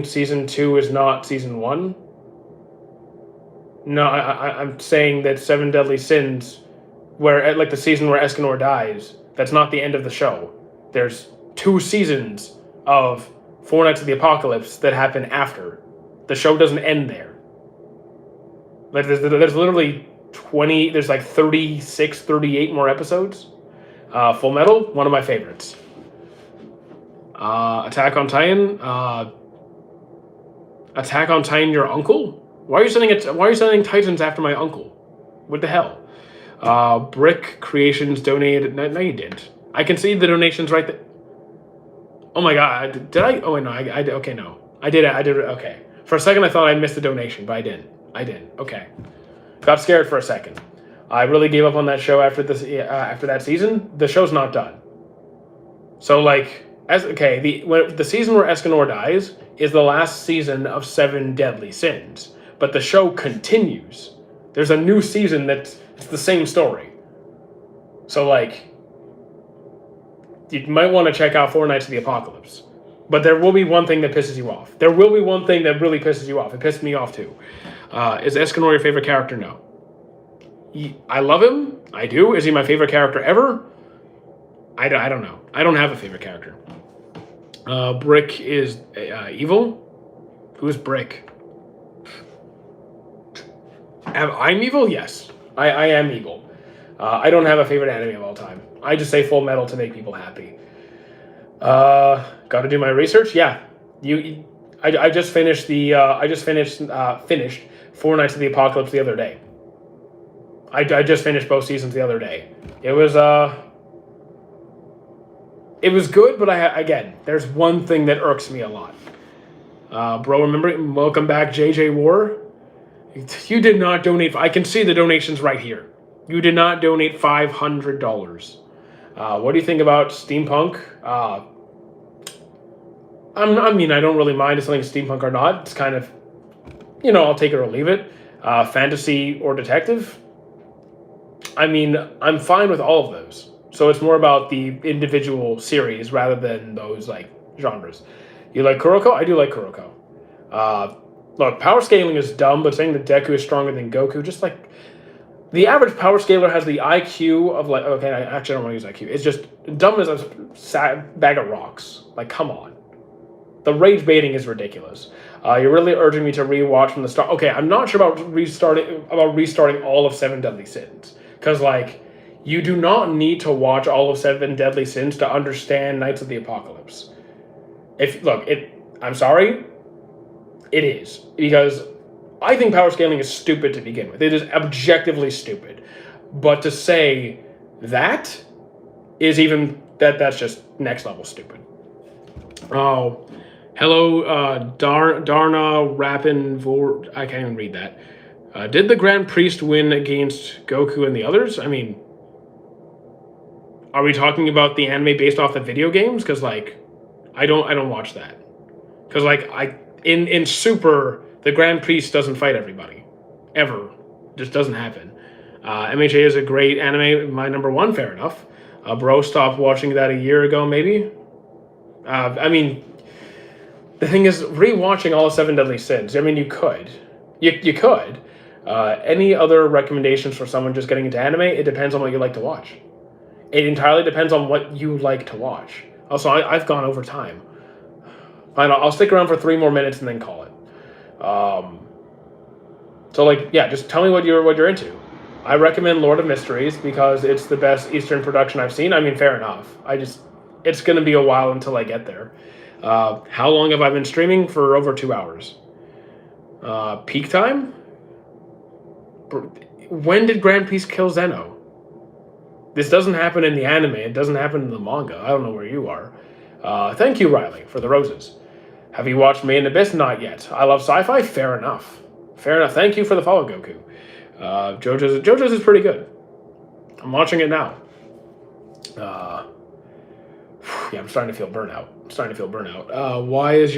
season 2 is not season 1? No, I'm saying that Seven Deadly Sins, where like the season where Escanor dies, that's not the end of the show. There's 2 seasons of Four Nights of the Apocalypse that happen after. The show doesn't end there. Like there's literally 20. There's like 36, 38 more episodes. Full Metal, one of my favorites. Attack on Titan. Attack on Titan, your uncle? Why are you sending Titans after my uncle? What the hell? Brick Creations donated. No, you didn't. I can see the donations right there. Oh my god! Did I? Oh wait, no. I did. Okay, no. I did. Okay. For a second, I thought I missed the donation, but I didn't. Okay. Got scared for a second. I really gave up on that show after that season. The show's not done. So like, the season where Escanor dies is the last season of Seven Deadly Sins, but the show continues. There's a new season it's the same story. So like, you might want to check out Four Nights of the Apocalypse. But there will be one thing that pisses you off. There will be one thing that really pisses you off. It pissed me off too. Is Escanor your favorite character? No. I love him. I do. Is he my favorite character ever? I don't know. I don't have a favorite character. Brick is evil. Who's Brick? I'm evil? Yes. I am evil. I don't have a favorite anime of all time. I just say Full Metal to make people happy. Got to do my research. Yeah, I just finished finished Four Nights of the Apocalypse the other day. I just finished both seasons the other day. It was good, but again, there's one thing that irks me a lot. Bro, remember? Welcome back, JJ War. You did not donate. I can see the donations right here. You did not donate $500. What do you think about steampunk? I mean, I don't really mind if something's steampunk or not. It's kind of, I'll take it or leave it. Fantasy or detective? I mean, I'm fine with all of those. So it's more about the individual series rather than those, genres. You like Kuroko? I do like Kuroko. Look, power scaling is dumb, but saying that Deku is stronger than Goku, just like... The average power scaler has the IQ of, okay, I actually don't want to use IQ. It's just dumb as a bag of rocks. Come on. The rage baiting is ridiculous. You're really urging me to rewatch from the start. Okay, I'm not sure about restarting all of Seven Deadly Sins. Because, you do not need to watch all of Seven Deadly Sins to understand Knights of the Apocalypse. I'm sorry, it is. Because I think power scaling is stupid to begin with. It is objectively stupid. But to say that is that's just next level stupid. Oh, hello, Darna Rappin Vor. I can't even read that. Did the Grand Priest win against Goku and the others? I mean, are we talking about the anime based off the video games? Because I don't watch that. Because in Super, the Grand Priest doesn't fight everybody, ever. Just doesn't happen. MHA is a great anime. My number one, fair enough. Bro stopped watching that a year ago, maybe. I mean, the thing is, rewatching all of Seven Deadly Sins. I mean, you could. You could. Any other recommendations for someone just getting into anime? It depends on what you like to watch. It entirely depends on what you like to watch. Also, I've gone over time. Fine, I'll stick around for 3 more minutes and then call it. Just tell me what you're into. I recommend Lord of Mysteries because it's the best Eastern production I've seen. I mean, fair enough. It's going to be a while until I get there. How long have I been streaming? For over 2 hours. Peak time? When did Grand Priest kill Zeno? This doesn't happen in the anime. It doesn't happen in the manga. I don't know where you are. Thank you, Riley, for the roses. Have you watched Made in Abyss? Not yet. I love sci-fi? Fair enough. Fair enough. Thank you for the follow, Goku. JoJo's is pretty good. I'm watching it now. I'm starting to feel burnout. Why is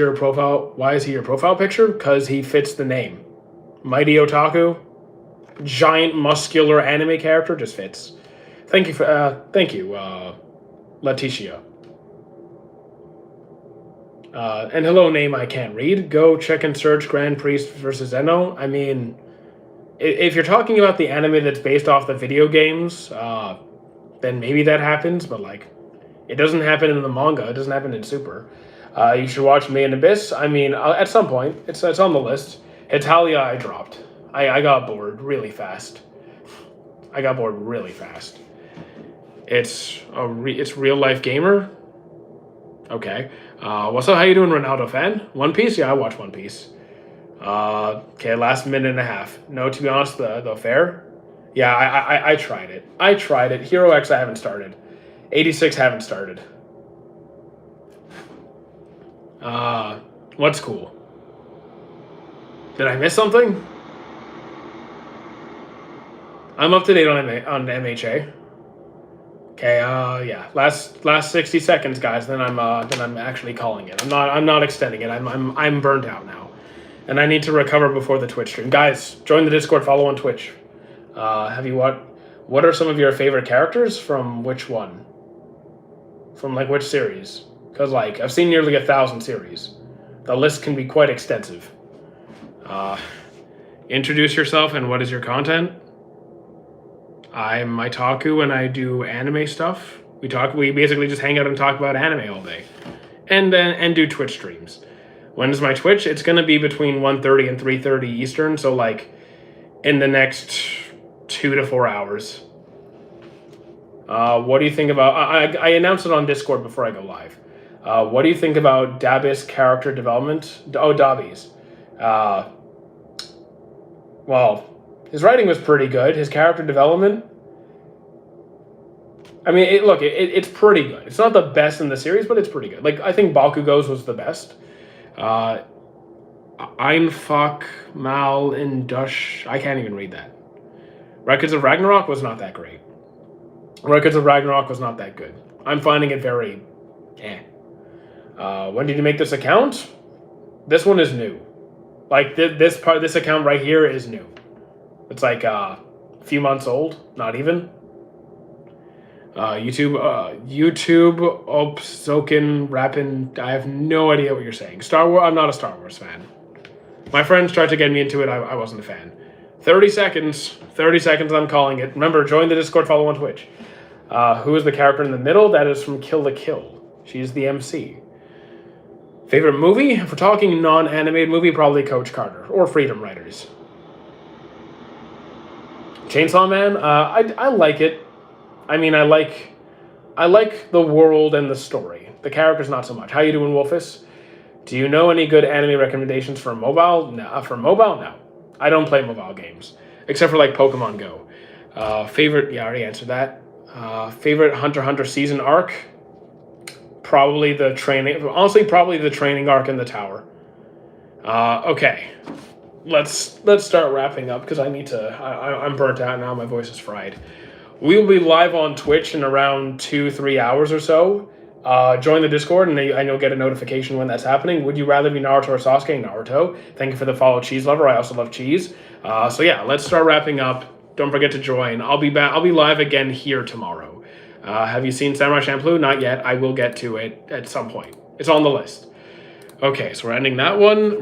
he your profile picture? Because he fits the name. Mighty Otaku. Giant muscular anime character just fits. Thank you, Leticia. And hello, name I can't read. Go check and search Grand Priest versus Zeno. I mean, if you're talking about the anime that's based off the video games, then maybe that happens, but it doesn't happen in the manga. It doesn't happen in Super. You should watch Made in Abyss. I mean, at some point, it's on the list. Hetalia I dropped. I got bored really fast. It's real life gamer. Okay. What's up? How you doing, Ronaldo fan? One Piece? Yeah, I watch One Piece. Okay, last minute and a half. No, to be honest, the fair. Yeah, I tried it. Hero X I haven't started. 86 haven't started. What's cool? Did I miss something? I'm up to date on MHA. Okay, yeah. Last 60 seconds, guys. Then I'm actually calling it. I'm not extending it. I'm burned out now, and I need to recover before the Twitch stream. Guys, join the Discord. Follow on Twitch. What are some of your favorite characters from which one? From which series? because like I've seen nearly 1,000 series. The list can be quite extensive. Introduce yourself and what is your content? I'm Maitaku and I do anime stuff. We basically just hang out and talk about anime all day, and do Twitch streams. When is my Twitch? It's gonna be between 1:30 and 3:30 Eastern. So like in the next 2 to 4 hours. What do you think about? I announced it on Discord before I go live. What do you think about Dabi's character development? Oh, Dabi's. Well, his writing was pretty good. His character development. I mean, it's pretty good. It's not the best in the series, but it's pretty good. Like I think Bakugo's was the best. Einfuck Mal in Dush. I can't even read that. Records of Ragnarok was not that great. Records of Ragnarok was not that good. I'm finding it very when did you make this account? This one is new. Like this account right here is new. It's like a few months old, not even. YouTube Opsokin Rappin. I have no idea what you're saying. Star Wars. I'm not a Star Wars fan. My friends tried to get me into it. I wasn't a fan. 30 seconds. 30 seconds. I'm calling it. Remember, join the Discord. Follow on Twitch. Who is the character in the middle? That is from Kill la Kill. She's the MC. Favorite movie? If we're talking non-animated movie, probably Coach Carter or Freedom Writers. Chainsaw Man. I like it. I mean, I like the world and the story. The characters, not so much. How you doing, Wolfus? Do you know any good anime recommendations for mobile? No. For mobile, no. I don't play mobile games except for like Pokemon Go. Favorite? Yeah, I already answered that. Favorite Hunter x Hunter season arc? Probably the training. Honestly, probably the training arc in the tower. Okay, let's start wrapping up because I need to. I'm burnt out now. My voice is fried. We will be live on Twitch in around 2-3 hours or so. Join the Discord and you'll get a notification when that's happening. Would you rather be Naruto or Sasuke? Naruto. Thank you for the follow, Cheese Lover. I also love cheese. So yeah, let's start wrapping up. Don't forget to join. I'll be back. I'll be live again here tomorrow. Have you seen Samurai Champloo? Not yet. I will get to it at some point. It's on the list. Okay, so we're ending that one.